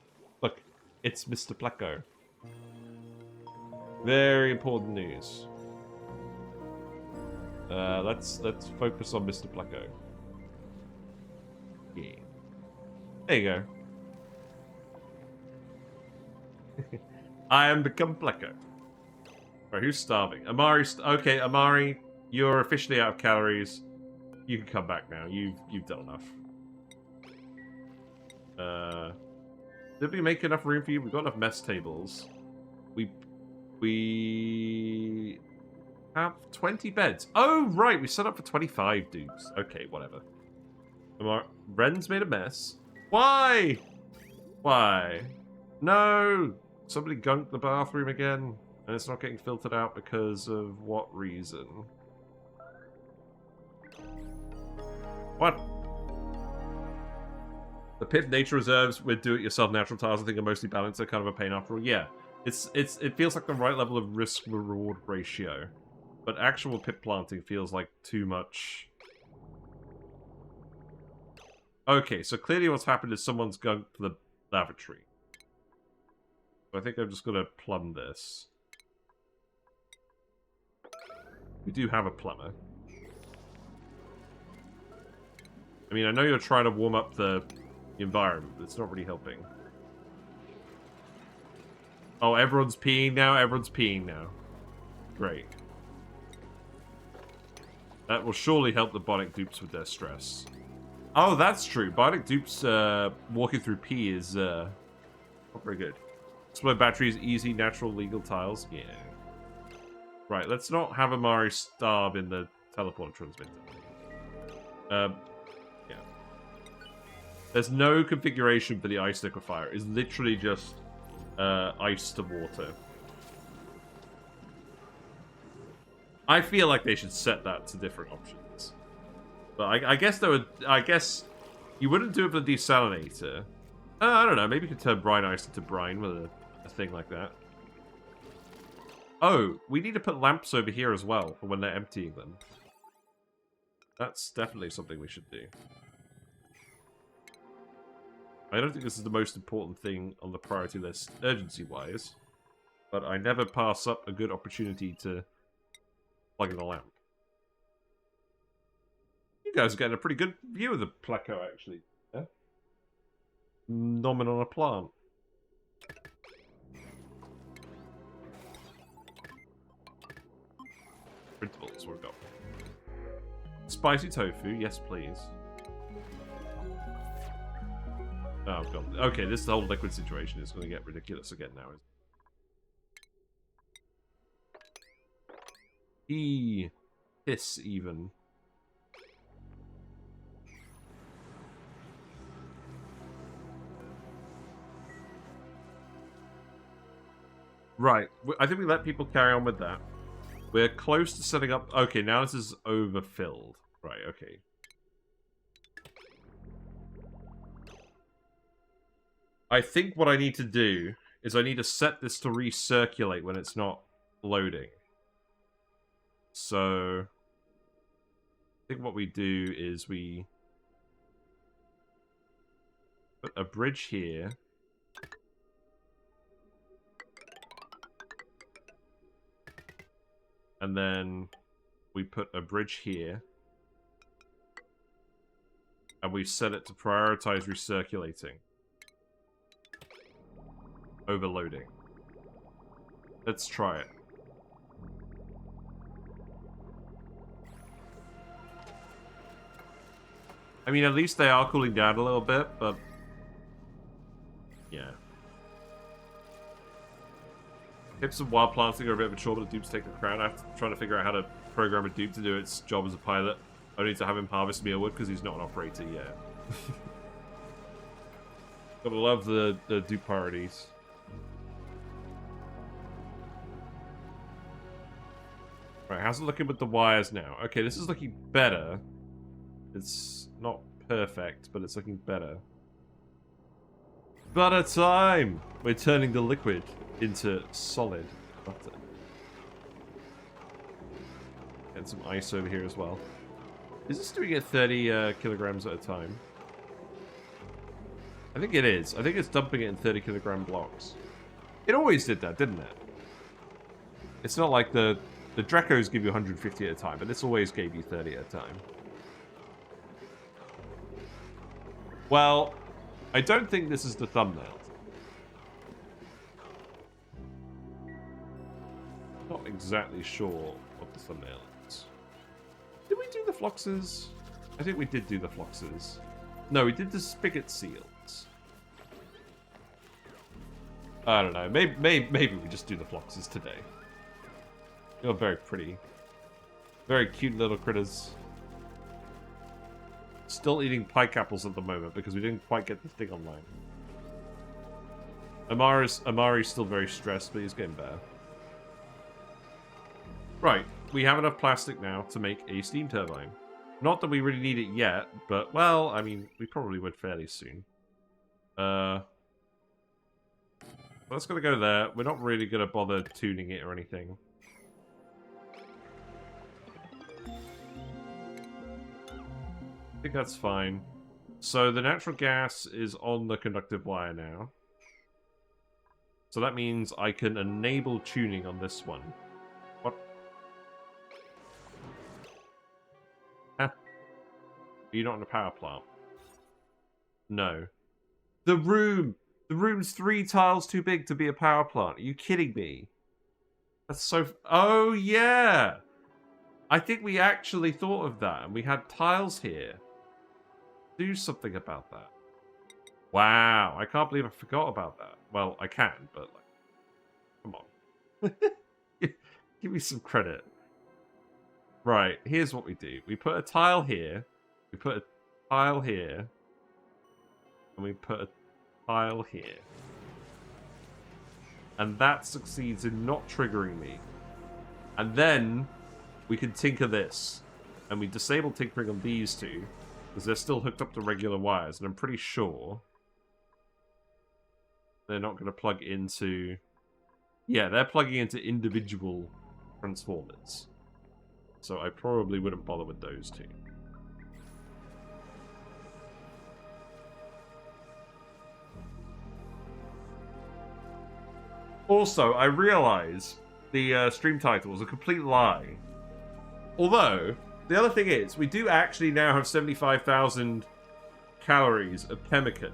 Look, it's Mr. Pleco. Very important news. Let's focus on Mr. Pleco. Yeah. There you go. I am become Pleco. Right, who's starving? Amari. Okay, Amari, you're officially out of calories. You can come back now. You've done enough. Did we make enough room for you? We've got enough mess tables. We have 20 beds. Oh right, we set up for 25 dupes. Okay, whatever. Ren's made a mess. Why? Why? No! Somebody gunked the bathroom again, and it's not getting filtered out because of what reason? What? The pit nature reserves with do-it-yourself natural tiles I think are mostly balanced. They're kind of a pain after all. Yeah, it feels like the right level of risk-reward ratio, but actual pit planting feels like too much. Okay, so clearly what's happened is someone's gunked the lavatory. So I think I'm just gonna plumb this. We do have a plumber. I mean, I know you're trying to warm up the environment, but it's not really helping. Oh, everyone's peeing now? Everyone's peeing now. Great. That will surely help the Bionic dupes with their stress. Oh, that's true. Bionic dupes walking through pee is not very good. Explode batteries, easy, natural, legal tiles. Yeah. Right, let's not have Amari starve in the teleporter transmitter. Yeah. There's no configuration for the ice liquefier. It's literally just ice to water. I feel like they should set that to different options. But I guess you wouldn't do it for the desalinator. I don't know. Maybe you could turn brine ice into brine with a thing like that. Oh, we need to put lamps over here as well for when they're emptying them. That's definitely something we should do. I don't think this is the most important thing on the priority list, urgency-wise. But I never pass up a good opportunity to plug in a lamp. You guys are getting a pretty good view of the Pleco, actually. Yeah? Nomin on a plant. Printables, we've got. Spicy tofu, yes please. Oh god. Okay, this whole liquid situation is going to get ridiculous again now. Piss even. Right, I think we let people carry on with that. We're close to setting up... Okay, now this is overfilled. Right, okay. I think what I need to do is I need to set this to recirculate when it's not loading. So... I think what we do is we... put a bridge here. And then we put a bridge here. And we set it to prioritize recirculating. Overloading. Let's try it. I mean, at least they are cooling down a little bit, but... yeah. Tips of wild planting are a bit of a chore, but the dupes take the crown. I'm trying to figure out how to program a dupe to do its job as a pilot. I need to have him harvest mealwood because he's not an operator yet. Gotta love the dupe priorities. Right, how's it looking with the wires now? Okay, this is looking better. It's not perfect, but it's looking better. Butter time! We're turning the liquid into solid butter. And some ice over here as well. Is this doing it 30 kilograms at a time? I think it is. I think it's dumping it in 30 kilogram blocks. It always did that, didn't it? It's not like the Dracos give you 150 at a time, but this always gave you 30 at a time. Well, I don't think this is the thumbnail. Not exactly sure what the thumbnail is. Did we do the Floxes? I think we did do the Floxes. No, we did the spigot seals. I don't know. Maybe we just do the Floxes today. You're very pretty. Very cute little critters. Still eating pike apples at the moment because we didn't quite get the thing online. Amari's still very stressed, but he's getting better. Right, we have enough plastic now to make a steam turbine. Not that we really need it yet, but, well, I mean, we probably would fairly soon. That's gonna go there. We're not really gonna bother tuning it or anything. I think that's fine. So the natural gas is on the conductive wire now. So that means I can enable tuning on this one. What? Huh? Are you not in a power plant? No. The room! The room's 3 tiles too big to be a power plant. Are you kidding me? That's so... Oh, yeah! I think we actually thought of that, and we had tiles here. Do something about that. Wow, I can't believe I forgot about that. Well, I can, but like, come on. Give me some credit. Right, here's what we do. We put a tile here, we put a tile here, and we put a tile here. And that succeeds in not triggering me. And then we can tinker this. And we disable tinkering on these two, because they're still hooked up to regular wires, and I'm pretty sure they're not going to plug into... Yeah, they're plugging into individual transformers. So I probably wouldn't bother with those two. Also, I realize the stream title was a complete lie. Although... The other thing is, we do actually now have 75,000 calories of pemmican.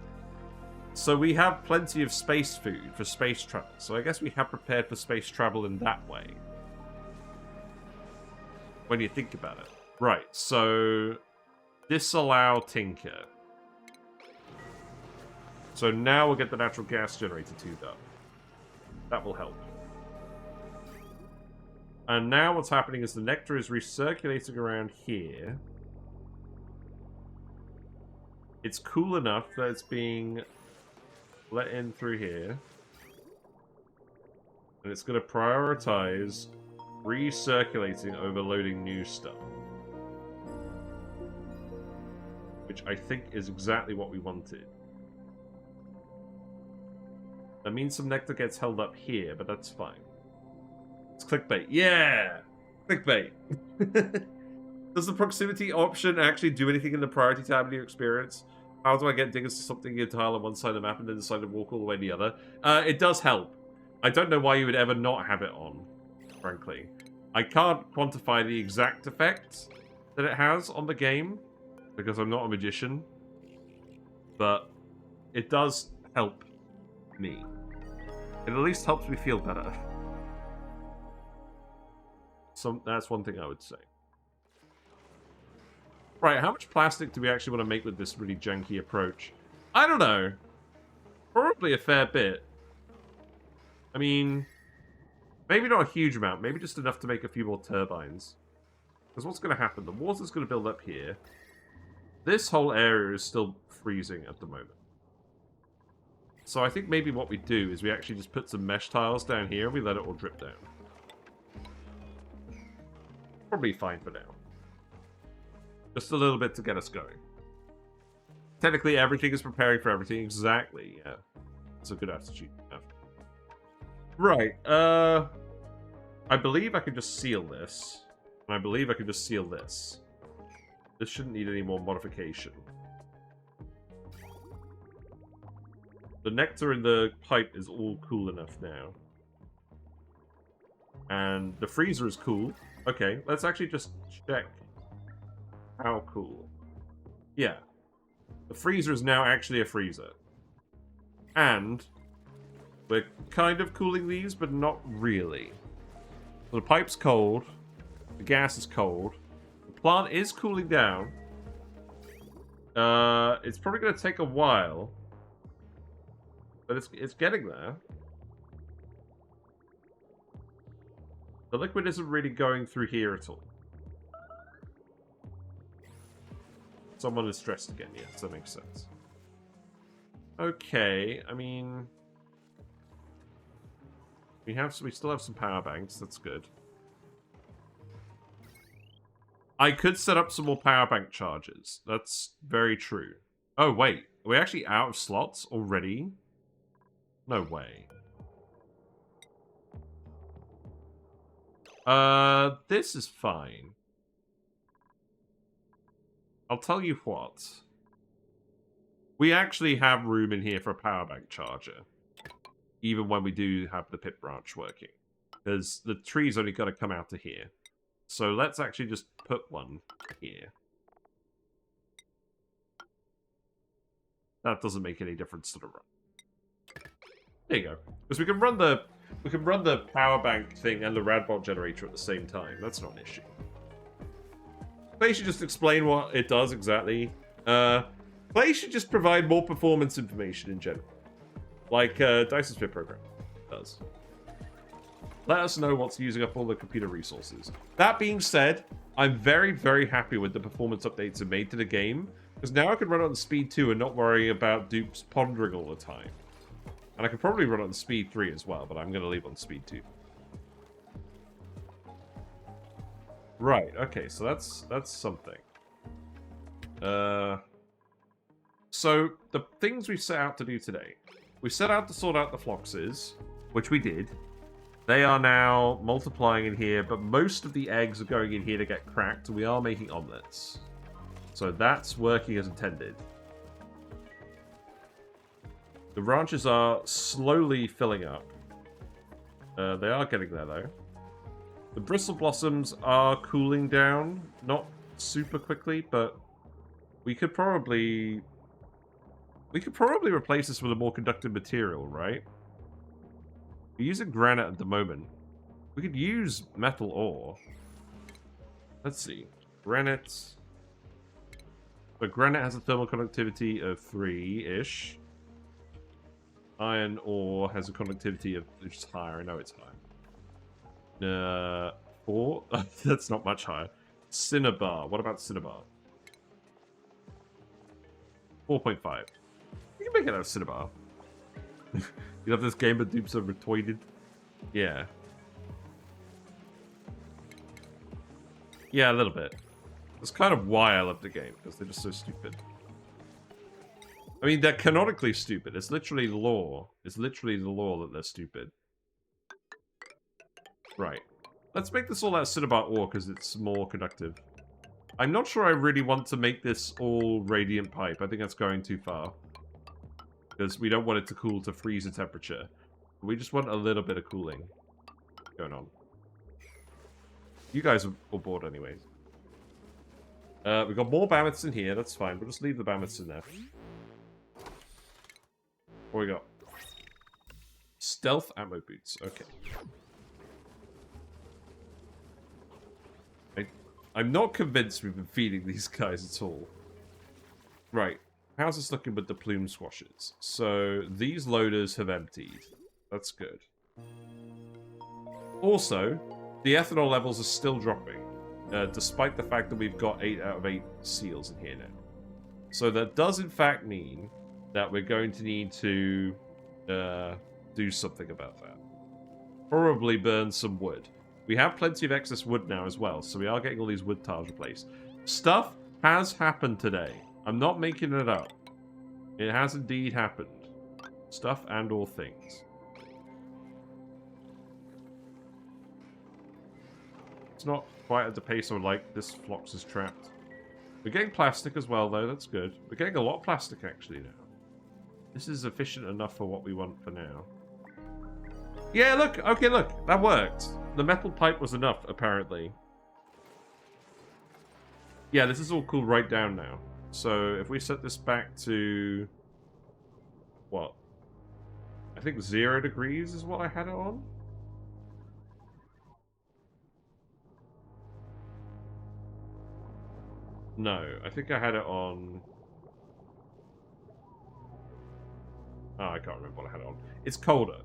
So we have plenty of space food for space travel. So I guess we have prepared for space travel in that way. When you think about it. Right, so... Disallow Tinker. So now we'll get the natural gas generator tuned up. That will help. And now what's happening is the nectar is recirculating around here. It's cool enough that it's being let in through here. And it's going to prioritize recirculating over loading new stuff. Which I think is exactly what we wanted. That means some nectar gets held up here, but that's fine. It's clickbait. Yeah! Clickbait. Does the proximity option actually do anything in the priority tab in your experience? How do I get diggers to something in your tile on one side of the map and then decide to walk all the way to the other? It does help. I don't know why you would ever not have it on, frankly. I can't quantify the exact effect that it has on the game, because I'm not a magician. But it does help me. It at least helps me feel better. So that's one thing I would say. Right, how much plastic do we actually want to make with this really janky approach? I don't know. Probably a fair bit. I mean, maybe not a huge amount. Maybe just enough to make a few more turbines. Because what's going to happen? The water's going to build up here. This whole area is still freezing at the moment. So I think maybe what we do is we actually just put some mesh tiles down here and we let it all drip down. Probably fine for now. Just a little bit to get us going. Technically, everything is preparing for everything. Exactly, yeah. It's a good attitude to have. Right, I believe I can just seal this. And I believe I can just seal this. This shouldn't need any more modification. The nectar in the pipe is all cool enough now. And the freezer is cool. Okay, let's actually just check how cool. Yeah. The freezer is now actually a freezer. And we're kind of cooling these, but not really. So the pipe's cold. The gas is cold. The plant is cooling down. It's probably going to take a while. But it's getting there. The liquid isn't really going through here at all. Someone is stressed again, yes, that makes sense. Okay, I mean... We still have some power banks, that's good. I could set up some more power bank charges. That's very true. Oh, wait. Are we actually out of slots already? No way. This is fine. I'll tell you what. We actually have room in here for a power bank charger. Even when we do have the pit branch working. Because the tree's only got to come out to here. So let's actually just put one here. That doesn't make any difference to the run. There you go. Because we can run the power bank thing and the Radbolt generator at the same time. That's not an issue. Clay should just explain what it does exactly. Clay should just provide more performance information in general. Like Dyson Sphere program does. Let us know what's using up all the computer resources. That being said, I'm very, very happy with the performance updates it made to the game. Because now I can run it on speed 2 and not worry about dupes pondering all the time. And I could probably run it on speed 3 as well, but I'm going to leave on speed 2. Right, okay, so that's something. So, the things we set out to do today. We set out to sort out the Floxes, which we did. They are now multiplying in here, but most of the eggs are going in here to get cracked, and we are making omelets. So that's working as intended. The ranches are slowly filling up. They are getting there, though. The Bristle Blossoms are cooling down. Not super quickly, but we could probably replace this with a more conductive material, right? We're using granite at the moment. We could use metal ore. Let's see. Granite. But granite has a thermal conductivity of 3-ish. Iron ore has a conductivity of, which is higher. I know it's higher. 4? That's not much higher. Cinnabar. What about Cinnabar? 4.5. You can make it out of Cinnabar. You love this game, but dupes are retarded. Yeah. Yeah, a little bit. That's kind of why I love the game, because they're just so stupid. I mean, they're canonically stupid. It's literally the law. It's literally the law that they're stupid. Right. Let's make this all out of Cinnabar ore, because it's more conductive. I'm not sure I really want to make this all radiant pipe. I think that's going too far. Because we don't want it to cool to freezer temperature. We just want a little bit of cooling going on. You guys are all bored anyways. We've got more Mammoths in here. That's fine. We'll just leave the Mammoths in there. What we got? Stealth ammo boots. Okay. I'm not convinced we've been feeding these guys at all. Right. How's this looking with the plume squashes? So, these loaders have emptied. That's good. Also, the ethanol levels are still dropping. despite the fact that we've got 8 out of 8 seals in here now. So that does in fact mean that we're going to need to do something about that. Probably burn some wood. We have plenty of excess wood now as well, so we are getting all these wood tiles replaced. Stuff has happened today. I'm not making it up. It has indeed happened. Stuff and all things. It's not quite at the pace I would like. This Flox is trapped. We're getting plastic as well, though. That's good. We're getting a lot of plastic, actually, now. This is efficient enough for what we want for now. Yeah, look. Okay, look. That worked. The metal pipe was enough, apparently. Yeah, this is all cooled right down now. So, if we set this back to... what? I think 0 degrees is what I had it on? No, I think I had it on... oh, I can't remember what I had it on. It's colder.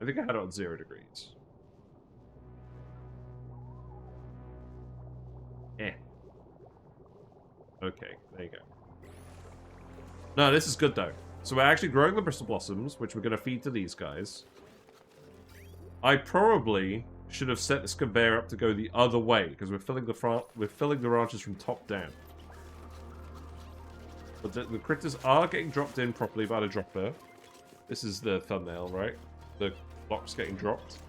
I think I had it on 0 degrees. Okay, there you go. No, this is good, though. So we're actually growing the Bristle Blossoms, which we're going to feed to these guys. I probably should have set this conveyor up to go the other way, because we're filling the branches from top down. But the critters are getting dropped in properly by the dropper. This is the thumbnail, right? The Flox getting dropped.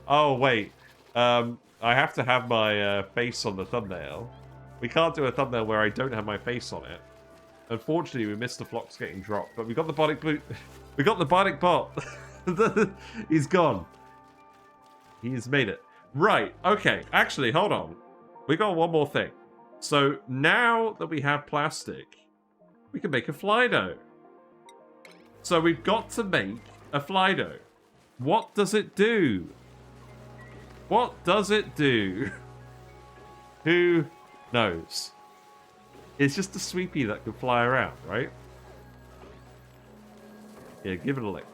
Oh, wait. I have to have my face on the thumbnail. We can't do a thumbnail where I don't have my face on it. Unfortunately, we missed the Flox getting dropped, but we got the Bionic boot. We got the Bionic bot. He's gone. He's made it. Right. Okay. Actually, hold on. We got one more thing. So now that we have plastic, we can make a fly dough. So we've got to make a fly dough. What does it do? What does it do? Who knows? It's just a sweepy that can fly around, right? Yeah, give it a lick.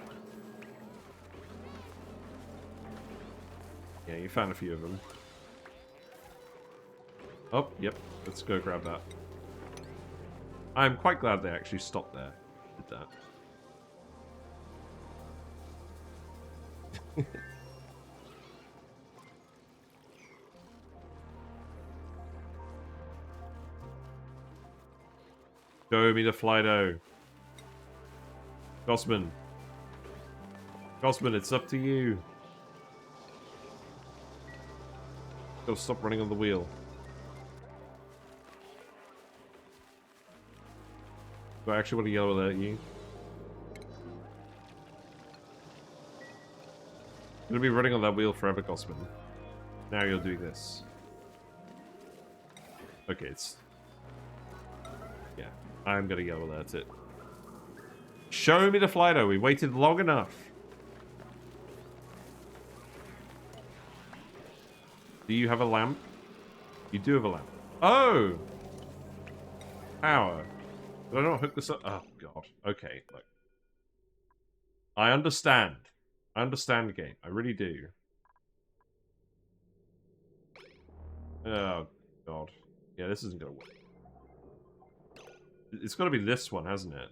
Yeah, you found a few of them. Oh, yep. Let's go grab that. I'm quite glad they actually stopped there. Did that. Show me the Flido. Gossman. Gossman, it's up to you. Go stop running on the wheel. Do I actually want to yell at you? I'm gonna be running on that wheel forever, Gossman. Now you're doing this. Okay, it's... yeah, I'm gonna yell at it. Show me the Flido. We waited long enough. Do you have a lamp? You do have a lamp. Oh! Power. Did I not hook this up? Oh, God. Okay, look. I understand. I understand the game. I really do. Oh, God. Yeah, this isn't going to work. It's got to be this one, hasn't it?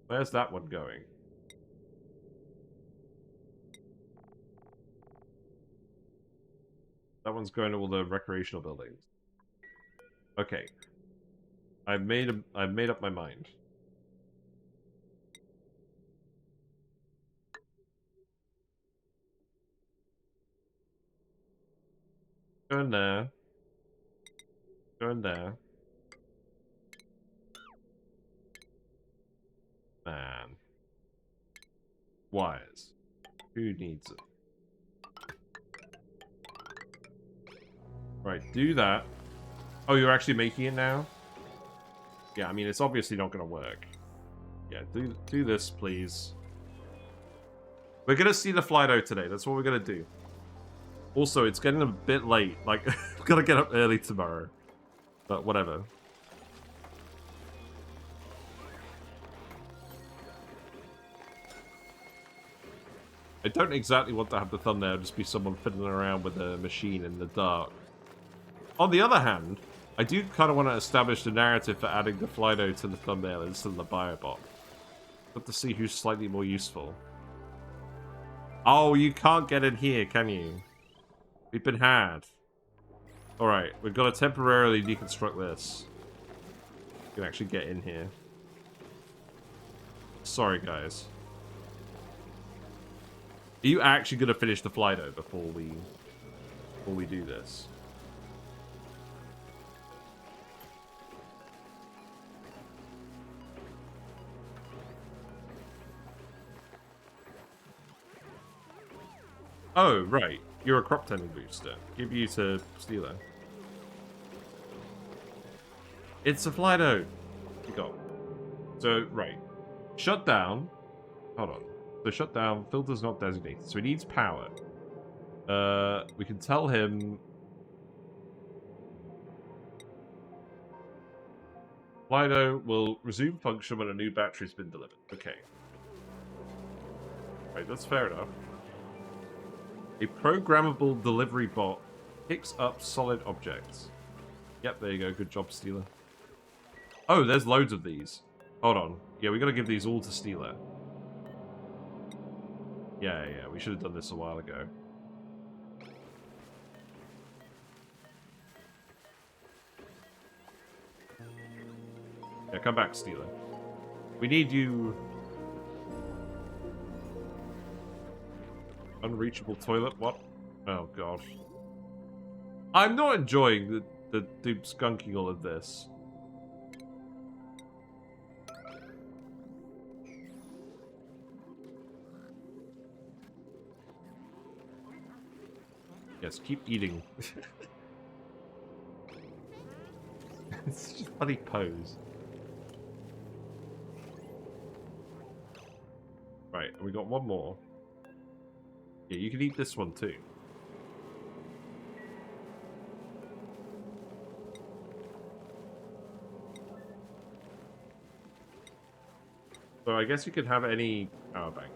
Where's that one going? That one's going to all the recreational buildings. Okay. I've made up my mind. Go in there. Go in there. Man. Wires. Who needs it? Right, do that. Oh, you're actually making it now? Yeah, I mean, it's obviously not going to work. Yeah, do this, please. We're going to see the Flido today. That's what we're going to do. Also, it's getting a bit late. Like, I've got to get up early tomorrow. But whatever. I don't exactly want to have the thumbnail just be someone fiddling around with a machine in the dark. On the other hand, I do kind of want to establish the narrative for adding the Flido to the thumbnail instead of the Biobot. Got to see who's slightly more useful. Oh, you can't get in here, can you? We've been had. Alright, we've got to temporarily deconstruct this. We can actually get in here. Sorry, guys. Are you actually going to finish the Flido before we do this? Oh, right. You're a crop tending booster. Give you to Steeler. It's a Flido. You got. So, right. Shut down. Hold on. So shut down. Filter's not designated. So he needs power. We can tell him. Flido will resume function when a new battery's been delivered. Okay. Right, that's fair enough. A programmable delivery bot picks up solid objects. Yep, there you go. Good job, Steeler. Oh, there's loads of these. Hold on. Yeah, we gotta give these all to Steeler. Yeah, we should have done this a while ago. Yeah, come back, Steeler. We need you... Unreachable toilet? What? Oh, God. I'm not enjoying the dupe skunking all of this. Yes, keep eating. It's just a funny pose. Right, and we got one more. Yeah, you can eat this one too. So I guess you could have any power bank.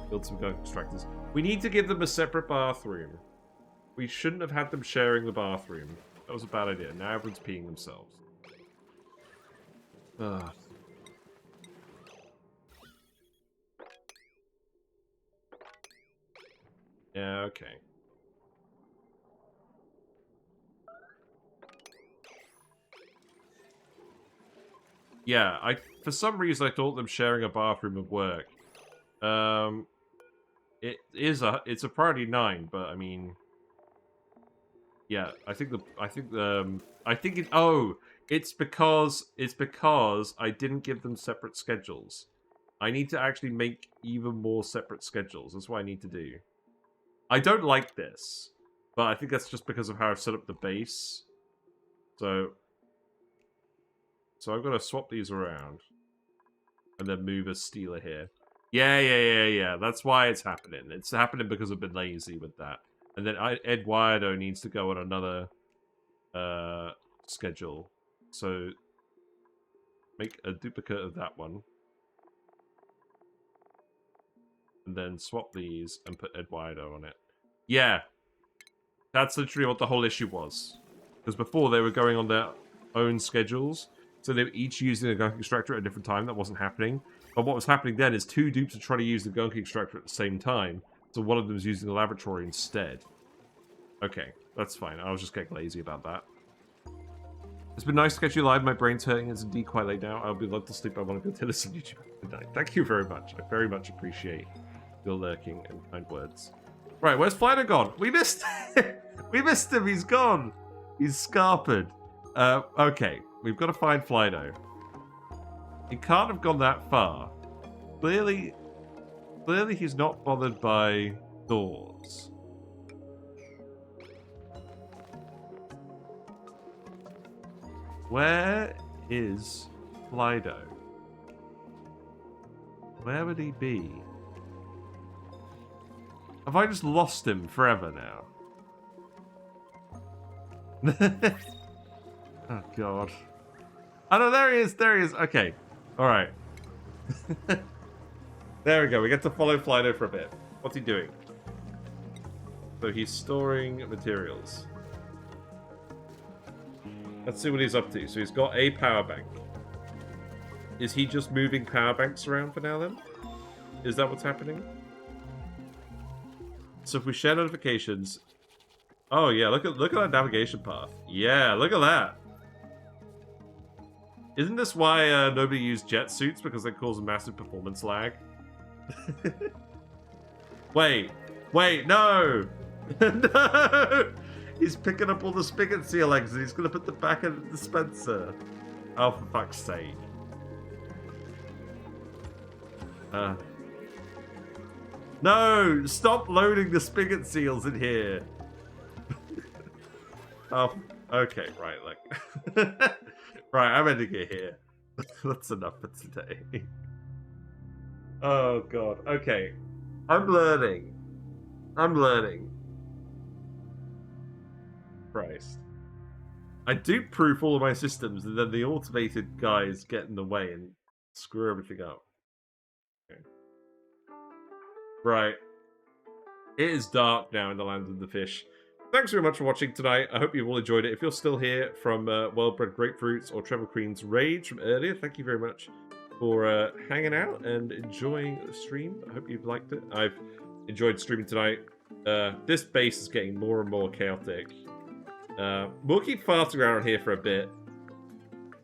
Build some gun extractors. We need to give them a separate bathroom. We shouldn't have had them sharing the bathroom. That was a bad idea. Now everyone's peeing themselves. Ugh. Yeah, okay. Yeah, for some reason I thought them sharing a bathroom would work. It's a priority 9, but I mean, yeah, it's because I didn't give them separate schedules. I need to actually make even more separate schedules. That's what I need to do. I don't like this, but I think that's just because of how I've set up the base. So I've got to swap these around and then move a Steeler here. Yeah. That's why it's happening. It's happening because I've been lazy with that. And then Eduardo needs to go on another schedule. So make a duplicate of that one. And then swap these and put Eduardo on it. Yeah. That's literally what the whole issue was. Because before they were going on their own schedules. So they were each using a gunk extractor at a different time. That wasn't happening. But what was happening then is 2 dupes are trying to use the gunk extractor at the same time. So one of them is using the laboratory instead. Okay, that's fine. I was just getting lazy about that. It's been nice to catch you live. My brain's hurting. It's indeed quite late now. I'll be love to sleep. I want to go to listen to YouTube good night. Thank you very much. I very much appreciate your lurking and kind words. Right, where's Flido gone? We missed him. We missed him. He's gone. He's scarpered. Okay, we've got to find Flido. He can't have gone that far. Clearly he's not bothered by doors. Where is Flido? Where would he be? Have I just lost him forever now? Oh, God. Oh, no, there he is. There he is. Okay. All right. There we go. We get to follow Flydo for a bit. What's he doing? So he's storing materials. Let's see what he's up to. So he's got a power bank. Is he just moving power banks around for now then? Is that what's happening? So if we share notifications... Oh yeah, look at that navigation path. Yeah, look at that. Isn't this why nobody used jet suits? Because they cause massive performance lag? Wait, no! No! He's picking up all the spigot seal eggs and he's going to put them back in the dispenser. Oh, for fuck's sake. No! Stop loading the spigot seals in here! Oh, okay, right, look. Right, I'm ending it here. That's enough for today. Oh, God. Okay. I'm learning. Christ. I do proof all of my systems, and then the automated guys get in the way and screw everything up. Okay. Right. It is dark now in the land of the fish. Thanks very much for watching tonight. I hope you've all enjoyed it. If you're still here from Well-Bred Grapefruits or Trevor Queen's Rage from earlier, thank you very much for hanging out and enjoying the stream. I hope you've liked it. I've enjoyed streaming tonight. This base is getting more and more chaotic. We'll keep farting around here for a bit.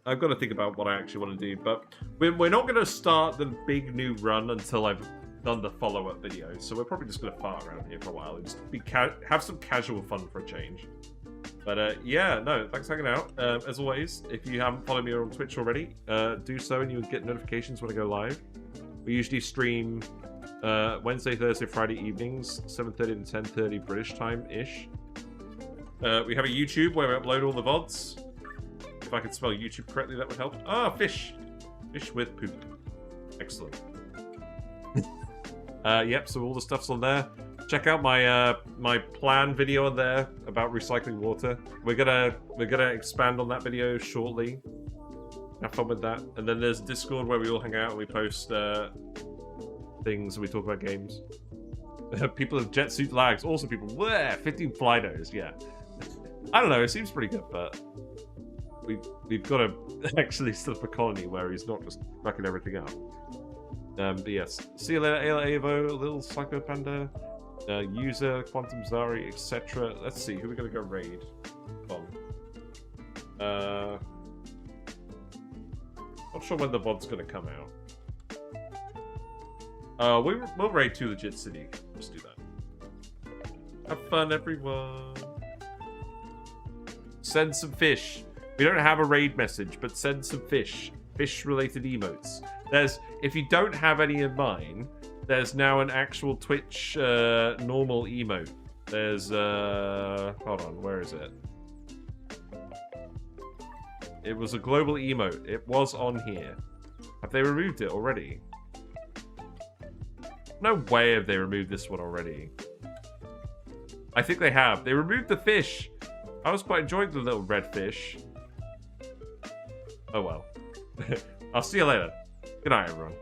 I've got to think about what I actually want to do, but we're not going to start the big new run until I've done the follow-up videos, so we're probably just going to fart around here for a while and just have some casual fun for a change. But yeah, no, thanks for hanging out. As always, if you haven't followed me on Twitch already, do so and you'll get notifications when I go live. We usually stream Wednesday, Thursday, Friday evenings, 7:30 to 10:30 British time-ish. We have a YouTube where we upload all the VODs. If I could spell YouTube correctly, that would help. Ah, fish! Fish with poop. Excellent. Yep, so all the stuff's on there. Check out my my plan video on there about recycling water. We're gonna expand on that video shortly. Have fun with that. And then there's Discord where we all hang out and we post things and we talk about games. People have jet suit lags. Also people, 15 Flydos, yeah. I don't know, it seems pretty good, but we've got to actually set up a colony where he's not just fucking everything up. But yes, see you later, Ayla Avo, Little Psycho Panda, User, Quantum Zari, etc. Let's see, who are we going to go raid on? Not sure when the VOD's going to come out. We'll raid 2 Legit City. Let's do that. Have fun, everyone. Send some fish. We don't have a raid message, but send some fish. Fish-related emotes. If you don't have any in mine, there's now an actual Twitch normal emote. There's hold on, where is it? It was a global emote. It was on here. Have they removed it already? No way have they removed this one already. I think they have. They removed the fish. I was quite enjoying the little red fish. Oh well. I'll see you later. Good night, everyone.